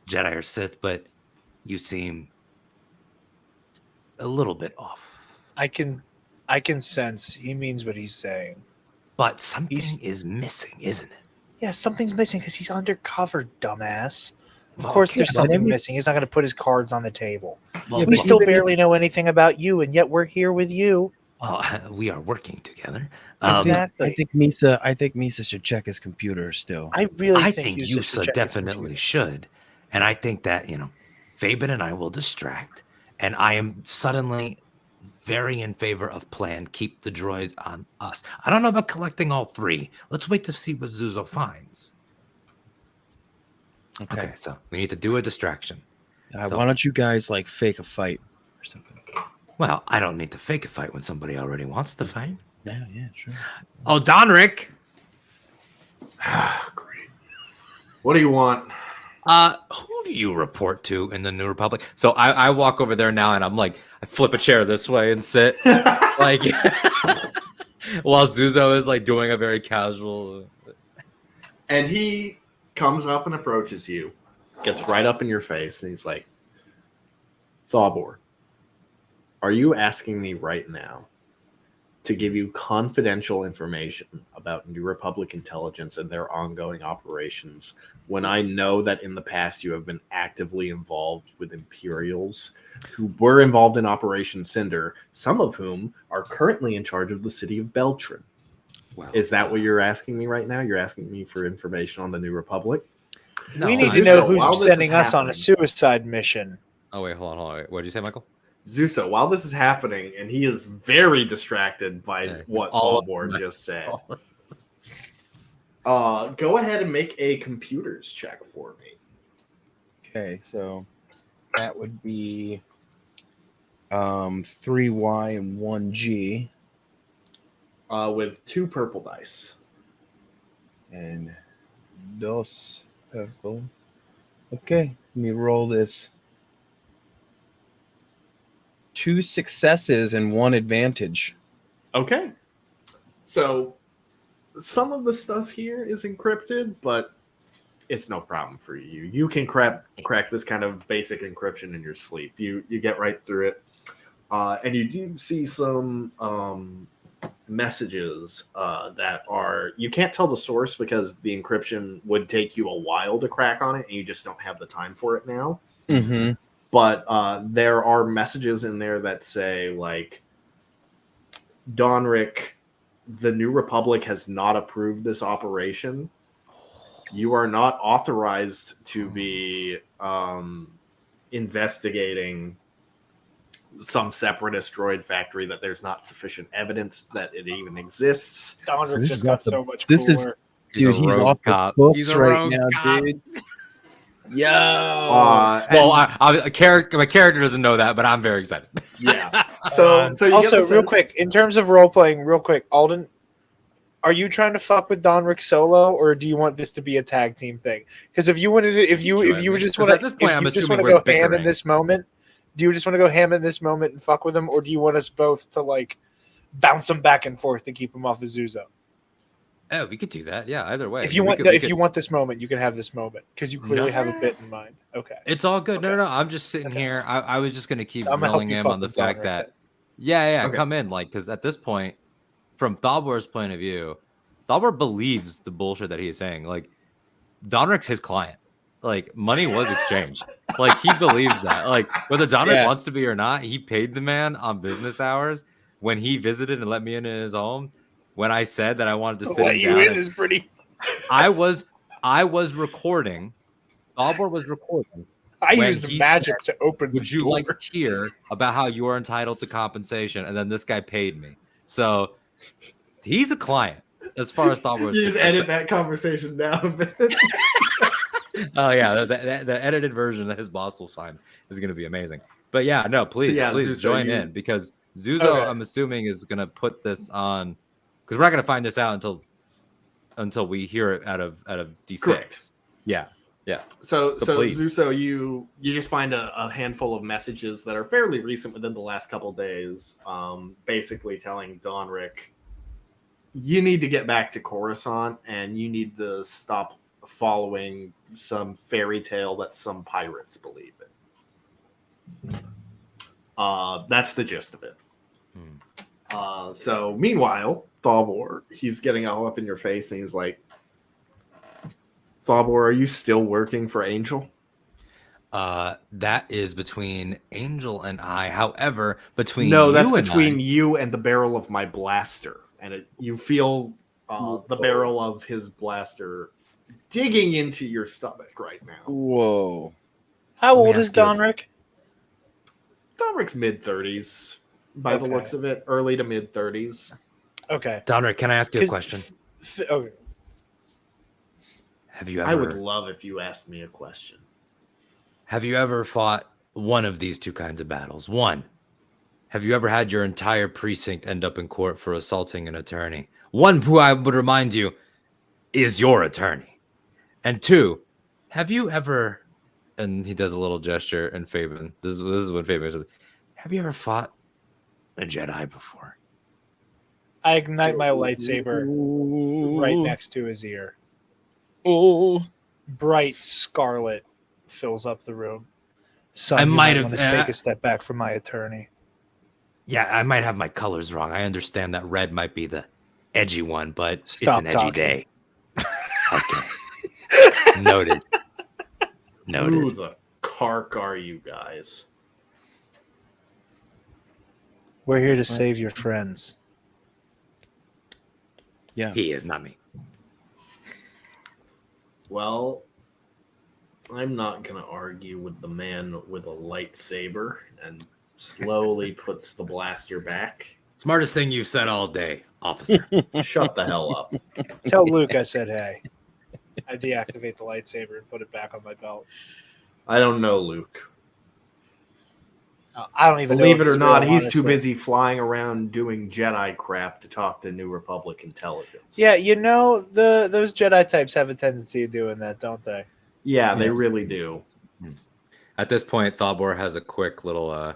Speaker 3: Jedi or Sith, but you seem a little bit off.
Speaker 4: I can sense he means what he's saying.
Speaker 3: But something is missing, isn't it?
Speaker 4: Yeah, something's missing because he's undercover, dumbass. Of
Speaker 3: Well,
Speaker 4: course,
Speaker 3: okay,
Speaker 4: there's
Speaker 3: but
Speaker 4: something missing. He's not going to put his cards on the table.
Speaker 3: Well,
Speaker 4: We still barely know anything about you, and yet we're here with you.
Speaker 3: Well, we are working together.
Speaker 4: Exactly.
Speaker 5: I think Misa should check his computer still.
Speaker 4: I really
Speaker 3: I
Speaker 4: think
Speaker 3: think
Speaker 4: Yusa
Speaker 3: Yusa
Speaker 4: should check his
Speaker 3: definitely
Speaker 4: computer.
Speaker 3: should. And I think that, Fabian and I will distract. And I am suddenly very in favor of plan keep the droid on us. I don't know about collecting all three. Let's wait to see what Zuzo finds. Okay, so we need to do a distraction.
Speaker 5: Why don't you guys like fake a fight or something?
Speaker 3: Well, I don't need to fake a fight when somebody already wants to fight.
Speaker 5: Yeah, sure.
Speaker 3: Oh, Donric!
Speaker 2: Great. What do you want?
Speaker 3: Who do you report to in the New Republic? So I walk over there now and I'm like, I flip a chair this way and sit. Like while Zuzo is like doing a very casual.
Speaker 2: And he comes up and approaches you, gets right up in your face, and he's like, Thalbor, are you asking me right now to give you confidential information about New Republic intelligence and their ongoing operations when I know that in the past you have been actively involved with Imperials who were involved in Operation Cinder, some of whom are currently in charge of the city of Beltran?
Speaker 3: Wow.
Speaker 2: Is that what you're asking me right now? You're asking me for information on the New Republic?
Speaker 3: No,
Speaker 4: We need
Speaker 2: So
Speaker 4: to know
Speaker 2: Zuzo, while
Speaker 4: who's
Speaker 2: this
Speaker 4: sending
Speaker 2: is
Speaker 4: us on a
Speaker 2: happening-
Speaker 4: suicide mission.
Speaker 3: Oh, wait, hold on. Wait. What did you say, Michael?
Speaker 2: Zuso, while this is happening, and he is very distracted by
Speaker 3: Yeah,
Speaker 2: what
Speaker 3: all
Speaker 2: Thalbor just said, go ahead and make a computers check for me.
Speaker 5: Okay, so that would be 3Y and 1G
Speaker 2: With 2 purple dice.
Speaker 5: and dos purple. Okay, let me roll this. 2 successes and 1 advantage.
Speaker 2: Okay. So some of the stuff here is encrypted, but it's no problem for you. You can crack this kind of basic encryption in your sleep. You get right through it. And you do see some messages that are, you can't tell the source because the encryption would take you a while to crack on it, and you just don't have the time for it now.
Speaker 5: Mm-hmm.
Speaker 2: But there are messages in there that say, like, Donric, the New Republic has not approved this operation. You are not authorized to be investigating some separatist droid factory, that there's not sufficient evidence that it even exists.
Speaker 6: Donric
Speaker 5: this
Speaker 6: just
Speaker 5: is
Speaker 6: got
Speaker 5: not the-
Speaker 6: so much
Speaker 5: this is-
Speaker 6: cooler.
Speaker 5: Dude, he's
Speaker 7: rogue
Speaker 5: off
Speaker 7: cop.
Speaker 5: the books
Speaker 7: He's a
Speaker 5: right
Speaker 7: rogue
Speaker 5: now,
Speaker 7: cop.
Speaker 5: dude. Yo.
Speaker 7: Well, my character doesn't know that, but I'm very excited.
Speaker 2: Yeah. So you get
Speaker 4: Also,
Speaker 2: the
Speaker 4: real
Speaker 2: sense-
Speaker 4: quick, in terms of role playing, real quick, Alden, are you trying to fuck with Donric solo, or do you want this to be a tag team thing? Because if you wanted to, if you just want to,
Speaker 7: At this point, I'm
Speaker 4: if you just
Speaker 7: assuming
Speaker 4: want to
Speaker 7: we're
Speaker 4: go ham in
Speaker 7: bickering.
Speaker 4: this moment, do you just want to go ham in this moment and fuck with him, or do you want us both to like bounce him back and forth to keep him off of Zuzo?
Speaker 7: Oh, we could do that. Yeah, either way.
Speaker 4: If you want, if you want this moment, you can have this moment because you clearly
Speaker 7: No.
Speaker 4: have a bit in mind. Okay.
Speaker 7: It's all good.
Speaker 4: Okay.
Speaker 7: No. I'm just sitting here. I was just gonna keep
Speaker 4: I'm gonna help
Speaker 7: grilling
Speaker 4: you
Speaker 7: him
Speaker 4: fuck
Speaker 7: on the
Speaker 4: with
Speaker 7: fact
Speaker 4: Donric
Speaker 7: that,
Speaker 4: then.
Speaker 7: yeah,
Speaker 2: Okay.
Speaker 7: come in, like, because at this point, from Thalbor's point of view, Thalbor believes the bullshit that he is saying. Like, Donric's his client. Like, money was exchanged. Like, he believes that. Like, whether Donric
Speaker 5: Yeah.
Speaker 7: wants to be or not, he paid the man on business hours when he visited and let me in his home. When I said that I wanted to sit
Speaker 4: Let
Speaker 7: him
Speaker 4: you
Speaker 7: down,
Speaker 4: in
Speaker 7: and-
Speaker 4: is pretty.
Speaker 7: I was recording. Thalbor was recording.
Speaker 4: I
Speaker 7: when
Speaker 4: used
Speaker 7: he
Speaker 4: magic to open.
Speaker 7: Would
Speaker 4: the
Speaker 7: you
Speaker 4: door.
Speaker 7: like to hear about how you are entitled to compensation? And then this guy paid me. So he's a client as far as Thalbor is
Speaker 2: You just
Speaker 7: concerned.
Speaker 2: edit that conversation down a bit.
Speaker 7: Oh yeah, the edited version that his boss will sign is going to be amazing. But yeah, no, please,
Speaker 2: yeah,
Speaker 7: please
Speaker 2: Zuzo,
Speaker 7: join
Speaker 2: you-
Speaker 7: in, because Zuzo,
Speaker 4: Okay.
Speaker 7: I'm assuming, is going to put this on, because we're not going to find this out until we hear it out of D6.
Speaker 2: Correct.
Speaker 7: Yeah.
Speaker 2: So
Speaker 7: please.
Speaker 2: Zuso, you just find a handful of messages that are fairly recent, within the last couple days, basically telling Donric, you need to get back to Coruscant, and you need to stop following some fairy tale that some pirates believe in. That's the gist of it. So meanwhile, Thalbor, he's getting all up in your face, and he's like, Thalbor, are you still working for Angel?
Speaker 3: That is between Angel and I. However, between
Speaker 2: No, that's
Speaker 3: you and
Speaker 2: between
Speaker 3: I,
Speaker 2: you and the barrel of my blaster. And you feel the barrel of his blaster digging into your stomach right now.
Speaker 5: Whoa.
Speaker 4: How
Speaker 3: Let me
Speaker 4: old is
Speaker 3: ask you a-
Speaker 4: Donric?
Speaker 2: Donric's mid-30s, by the
Speaker 4: Okay.
Speaker 2: looks of it. Early to mid-30s.
Speaker 4: Okay.
Speaker 3: Donric, can I ask you a
Speaker 4: 'Cause
Speaker 3: question?
Speaker 4: Okay.
Speaker 3: Have you
Speaker 2: I would
Speaker 3: ever
Speaker 2: love if you asked me a question.
Speaker 3: fought one of these two kinds of battles? One, have you ever had your entire precinct end up in court for assaulting an attorney? One who I would remind you is your attorney. And two, have you ever, and he does a little gesture, and Fabian, this is what Fabian said, have you ever fought a Jedi before?
Speaker 4: I ignite my lightsaber right next to his ear.
Speaker 5: Oh.
Speaker 4: Bright scarlet fills up the room. Son,
Speaker 3: I
Speaker 4: you
Speaker 3: might have-
Speaker 4: want to take a step back from my attorney.
Speaker 3: Yeah, I might have my colors wrong. I understand that red might be the edgy one, but
Speaker 4: Stop
Speaker 3: it's an edgy
Speaker 4: talking.
Speaker 3: day. Okay. Noted.
Speaker 2: Who the cark are you guys?
Speaker 4: We're here to save your friends.
Speaker 5: Yeah.
Speaker 3: He is, not me.
Speaker 2: Well, I'm not going to argue with the man with a lightsaber, and slowly puts the blaster back.
Speaker 3: Smartest thing you've said all day, officer.
Speaker 2: Shut the hell up.
Speaker 4: Tell Luke I said hey. I deactivate the lightsaber and put it back on my belt.
Speaker 2: I don't know, Luke.
Speaker 4: I don't even
Speaker 2: Believe
Speaker 4: know
Speaker 2: it
Speaker 4: if
Speaker 2: or not,
Speaker 4: real,
Speaker 2: he's too
Speaker 4: honestly.
Speaker 2: busy flying around doing Jedi crap to talk to New Republic intelligence.
Speaker 4: Yeah, you know, those Jedi types have a tendency of doing that, don't they?
Speaker 2: Yeah, they really do.
Speaker 7: At this point, Thalbor has a quick little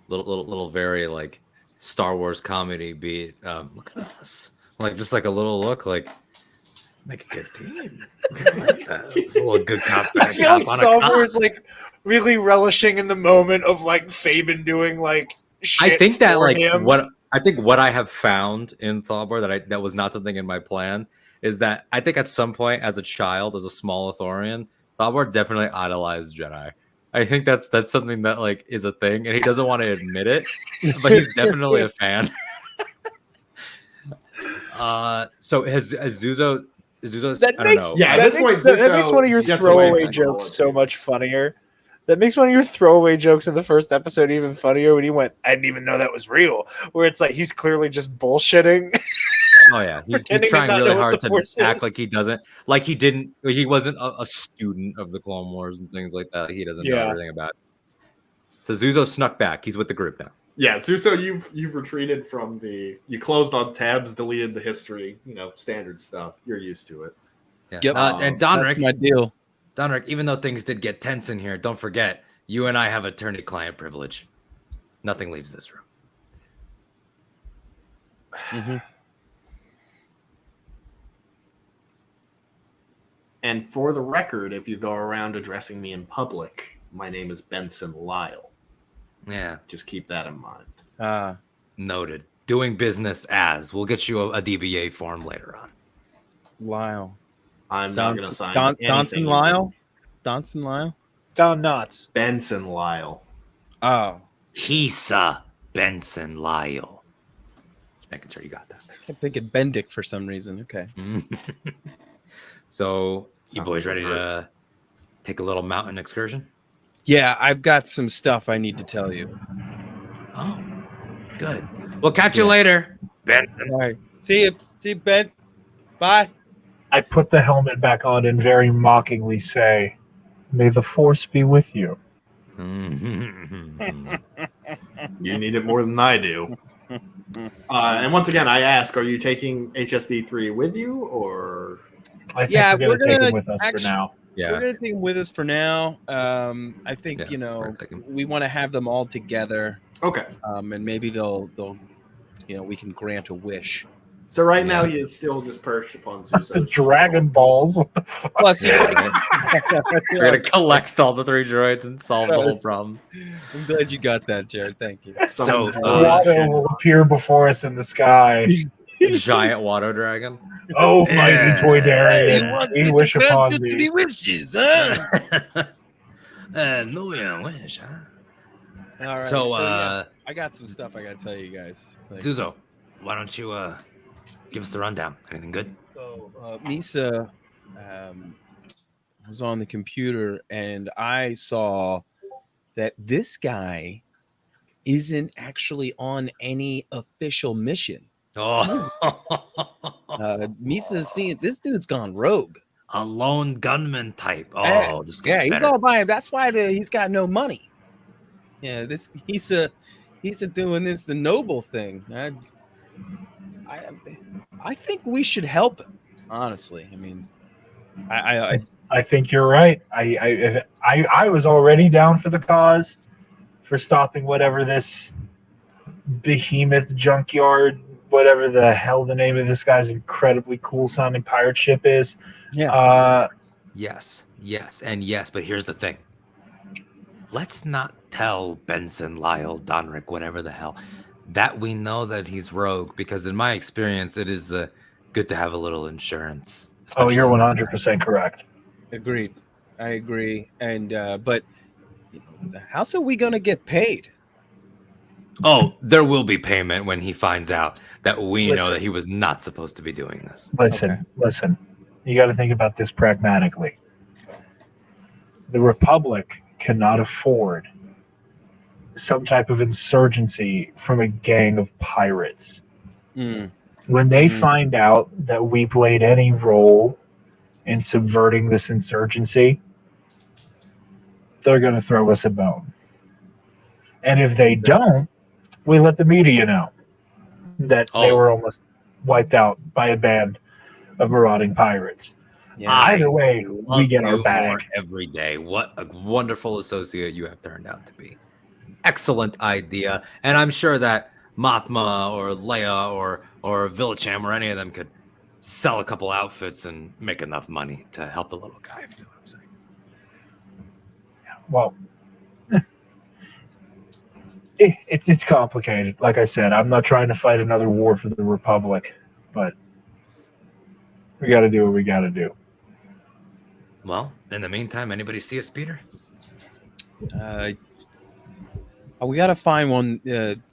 Speaker 7: very like Star Wars comedy beat. Look at us.
Speaker 3: Like just like a little look, like make a good team. I like that. It's a little good cop,
Speaker 4: I
Speaker 3: bad
Speaker 4: feel
Speaker 3: cop
Speaker 4: like
Speaker 3: on a cop.
Speaker 4: Salvage's like really relishing in the moment of like Fabian doing like shit
Speaker 3: I think that
Speaker 4: for
Speaker 3: like
Speaker 4: him.
Speaker 3: what I have found in Thalbor that was not something in my plan is that I think at some point as a child, as a small Ithorian, Thalbor definitely idolized Jedi. I think that's something that like is a thing, and he doesn't want to admit it, but he's definitely a fan. So has Zuzo's
Speaker 4: That
Speaker 3: I don't
Speaker 4: makes
Speaker 3: know.
Speaker 2: Yeah, at
Speaker 4: that
Speaker 2: this
Speaker 4: makes,
Speaker 2: point,
Speaker 4: that makes one of your
Speaker 2: gets away
Speaker 4: throwaway
Speaker 2: from the
Speaker 4: jokes
Speaker 2: bullet
Speaker 4: so
Speaker 2: too.
Speaker 4: much funnier. That makes one of your throwaway jokes in the first episode even funnier when he went, "I didn't even know that was real." Where it's like he's clearly just bullshitting.
Speaker 3: Oh yeah, he's
Speaker 4: Pretending to
Speaker 3: trying
Speaker 4: not
Speaker 3: really
Speaker 4: know what
Speaker 3: hard
Speaker 4: the
Speaker 3: to
Speaker 4: Force
Speaker 3: act
Speaker 4: is.
Speaker 3: like he wasn't a student of the Clone Wars and things like that. He doesn't know
Speaker 4: Yeah.
Speaker 3: everything about it. So Zuzo snuck back. He's with the group now.
Speaker 2: Yeah, Suso, you've retreated from you closed on tabs, deleted the history, standard stuff. You're used to it.
Speaker 3: Yeah.
Speaker 5: Yep.
Speaker 3: And
Speaker 5: That's
Speaker 3: Donric,
Speaker 5: my deal.
Speaker 3: even though things did get tense in here, don't forget, you and I have attorney-client privilege. Nothing leaves this room.
Speaker 5: Mhm.
Speaker 2: And for the record, if you go around addressing me in public, my name is Benson Lyle.
Speaker 3: Yeah,
Speaker 2: Just keep that in mind.
Speaker 3: noted. Doing business as. We'll get you a DBA form later on.
Speaker 5: Lyle.
Speaker 2: I'm not going to sign
Speaker 5: Donson
Speaker 2: anything.
Speaker 5: Lyle? Donson Lyle?
Speaker 4: Don Knotts.
Speaker 2: Benson Lyle.
Speaker 5: Oh.
Speaker 3: Hisa Benson Lyle. Just making sure you got that.
Speaker 5: I kept thinking Bendick for some reason. Okay.
Speaker 3: So, you
Speaker 2: Sounds
Speaker 3: boys
Speaker 2: like
Speaker 3: ready
Speaker 2: a
Speaker 3: to take a little mountain excursion?
Speaker 5: Yeah, I've got some stuff I need to tell you.
Speaker 3: Oh, good. We'll catch you later, Benson.
Speaker 5: All right. See you, Ben. Bye.
Speaker 6: I put the helmet back on and very mockingly say, "May the Force be with you."
Speaker 2: You need it more than I do. And once again, I ask, are you taking HSD3 with you, or...
Speaker 6: I think
Speaker 5: Yeah,
Speaker 6: we're
Speaker 5: we're
Speaker 6: going to take
Speaker 5: gonna
Speaker 6: him with us for now.
Speaker 5: We're gonna take them with us for now. I think
Speaker 3: Yeah, for a second.
Speaker 5: we want to have them all together,
Speaker 2: Okay.
Speaker 5: and maybe they'll we can grant a wish.
Speaker 2: So right now he is still just perched upon
Speaker 6: The
Speaker 2: Suso's
Speaker 6: Dragon Balls. What the fuck?
Speaker 5: Plus,
Speaker 3: We're gonna collect all the 3 droids and solve the whole problem.
Speaker 5: I'm glad you got that, Jared. Thank you.
Speaker 3: So,
Speaker 6: Watto will appear before us in the sky.
Speaker 3: giant water dragon.
Speaker 6: Oh, mighty Toydarian, we wish upon thee.
Speaker 5: wishes, huh?
Speaker 3: No, yeah, wish, huh?
Speaker 5: All right.
Speaker 3: So,
Speaker 5: yeah, I got some stuff I gotta tell you guys.
Speaker 3: Zuzo, why don't you give us the rundown? Anything good?
Speaker 5: So Misa was on the computer, and I saw that this guy isn't actually on any official mission.
Speaker 3: Oh,
Speaker 5: Misa's seen this dude's gone rogue.
Speaker 3: a lone gunman type. Oh,
Speaker 5: Yeah.
Speaker 3: this
Speaker 5: Yeah,
Speaker 3: gets
Speaker 5: he's
Speaker 3: better.
Speaker 5: all by him. That's why he's got no money. Yeah, he's doing this the noble thing. I think we should help him. Honestly, I mean,
Speaker 6: I think you're right. I was already down for the cause, for stopping whatever this behemoth junkyard, whatever the hell the name of this guy's incredibly cool sounding pirate ship is.
Speaker 5: yeah.
Speaker 3: Yes, and yes, but here's the thing. Let's not tell Benson, Lyle, Donric, whatever the hell, that we know that he's rogue, because in my experience, it is good to have a little insurance.
Speaker 6: Oh, you're
Speaker 3: especially in
Speaker 6: 100% correct.
Speaker 5: Agreed. I agree. And but how's are we gonna get paid?
Speaker 3: Oh, there will be payment when he finds out that we know
Speaker 6: Listen.
Speaker 3: that he was not supposed to be doing this.
Speaker 6: Listen. You got to think about this pragmatically. The Republic cannot afford some type of insurgency from a gang of pirates. When they find out that we played any role in subverting this insurgency, they're going to throw us a bone. And if they don't, we let the media know that they were almost wiped out by a band of marauding pirates.
Speaker 5: Yeah.
Speaker 6: Either way, we get our
Speaker 3: Love you
Speaker 6: bag.
Speaker 3: more every day. What a wonderful associate you have turned out to be. Excellent idea. And I'm sure that Mothma or Leia or or Villacham or any of them could sell a couple outfits and make enough money to help the little guy, if you know what I'm saying.
Speaker 6: Well, it's complicated. Like I said, I'm not trying to fight another war for the Republic, but we got to do what we got to do.
Speaker 3: Well, in the meantime, anybody see a speeder?
Speaker 5: We got to find one.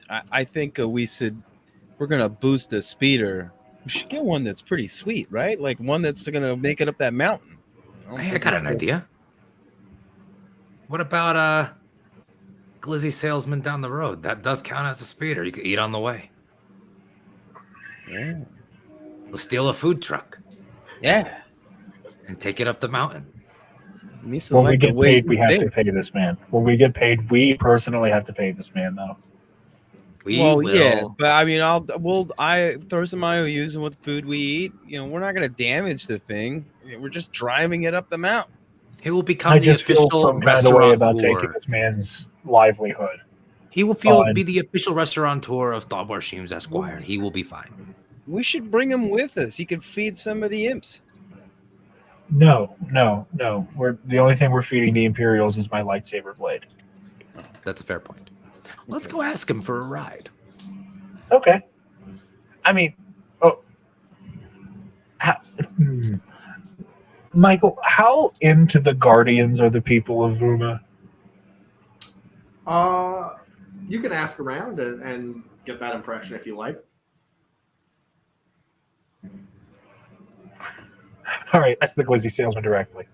Speaker 5: I think we're going to boost the speeder. We should get one that's pretty sweet, right? Like one that's going to make it up that mountain.
Speaker 3: Hey, I got an idea. What about glizzy salesman down the road? That does count as a speeder. You could eat on the way.
Speaker 5: Yeah.
Speaker 3: We'll steal a food truck
Speaker 5: Yeah.
Speaker 3: and take it up the mountain.
Speaker 6: When we get paid, we have to pay this man. When we get paid, we personally have to pay this man, though.
Speaker 3: We will.
Speaker 5: Yeah, but I mean, I throw some IOUs in what food we eat. You know, we're not going to damage the thing. We're just driving it up the mountain.
Speaker 3: He will become
Speaker 6: I
Speaker 3: the
Speaker 6: just feel
Speaker 3: official
Speaker 6: some kind of way about taking
Speaker 3: restaurateur.
Speaker 6: this man's livelihood.
Speaker 3: He will be the official restaurateur of Thought Wars Sheems Esquire. He will be fine.
Speaker 5: We should bring him with us. He could feed some of the imps.
Speaker 6: No. We're the only thing we're feeding the Imperials is my lightsaber blade.
Speaker 3: That's a fair point. Let's go ask him for a ride.
Speaker 6: Okay. I mean, Michael, how into the Guardians are the people of Veuma?
Speaker 2: You can ask around and get that impression if you like.
Speaker 6: All right, that's the glizzy salesman directly.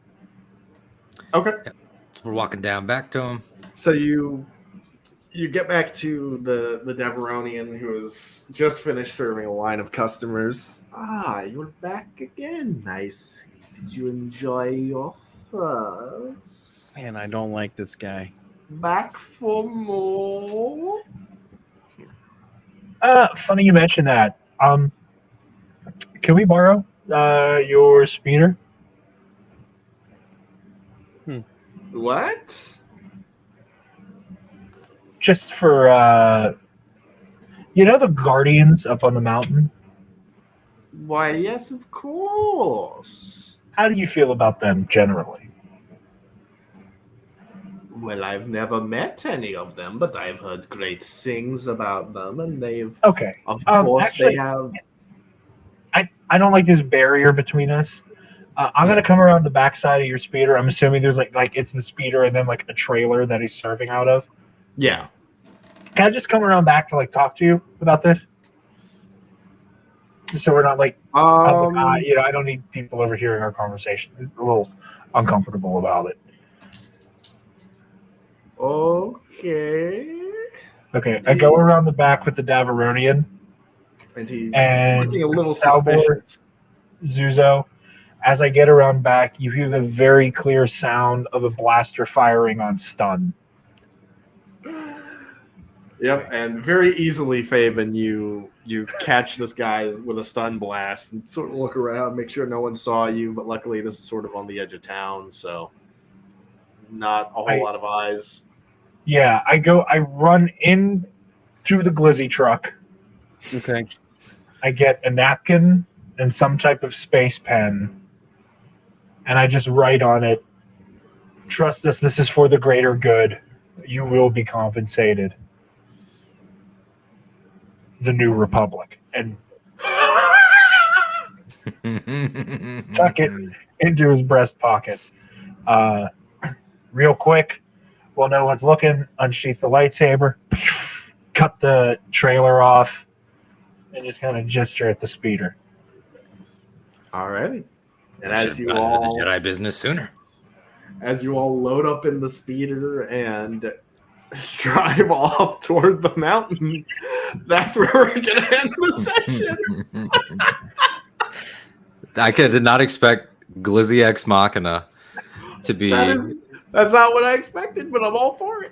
Speaker 2: Okay.
Speaker 3: So we're walking down back to him.
Speaker 2: So you get back to the Deveronian who has just finished serving a line of customers. You're back again. Nice. Did you enjoy your first?
Speaker 5: Man, I don't like this guy.
Speaker 2: Back for more?
Speaker 6: Funny you mentioned that. Can we borrow your speeder?
Speaker 2: What?
Speaker 6: Just for the Guardians up on the mountain?
Speaker 2: Why, yes, of course.
Speaker 6: How do you feel about them generally?
Speaker 2: Well, I've never met any of them, but I've heard great things about them, and they've...
Speaker 6: Okay.
Speaker 2: Of course,
Speaker 6: actually,
Speaker 2: they have...
Speaker 6: I don't like this barrier between us. I'm going to come around the backside of your speeder. I'm assuming there's like it's the speeder and then like a trailer that he's serving out of.
Speaker 2: Yeah.
Speaker 6: Can I just come around back to like talk to you about this? Just so we're not like, I don't need people overhearing our conversation. It's a little uncomfortable about it.
Speaker 2: Okay.
Speaker 6: Okay, I go around the back with the Daveronian.
Speaker 2: And he's
Speaker 6: And
Speaker 2: looking a little
Speaker 6: Salvage,
Speaker 2: suspicious.
Speaker 6: Zuzo. As I get around back, you hear the very clear sound of a blaster firing on stun.
Speaker 2: Yep, and very easily, Fabian, you catch this guy with a stun blast and sort of look around, make sure no one saw you, but luckily this is sort of on the edge of town, so not a whole lot of eyes.
Speaker 6: Yeah, I run in to the glizzy truck.
Speaker 5: Okay.
Speaker 6: I get a napkin and some type of space pen, and I just write on it, "Trust us, this is for the greater good. You will be compensated. The New Republic." And tuck it into his breast pocket. Real quick, while no one's looking, unsheath the lightsaber, cut the trailer off, and just kind of gesture at the speeder.
Speaker 2: Alrighty. And
Speaker 3: I
Speaker 2: as
Speaker 3: should
Speaker 2: you
Speaker 3: have gotten
Speaker 2: all
Speaker 3: into the Jedi business sooner.
Speaker 2: as you all load up in the speeder and drive off toward the mountain, that's where we're gonna end the session.
Speaker 7: I did not expect Glizzy Ex Machina to be.
Speaker 2: That's not what I expected, but I'm all for it.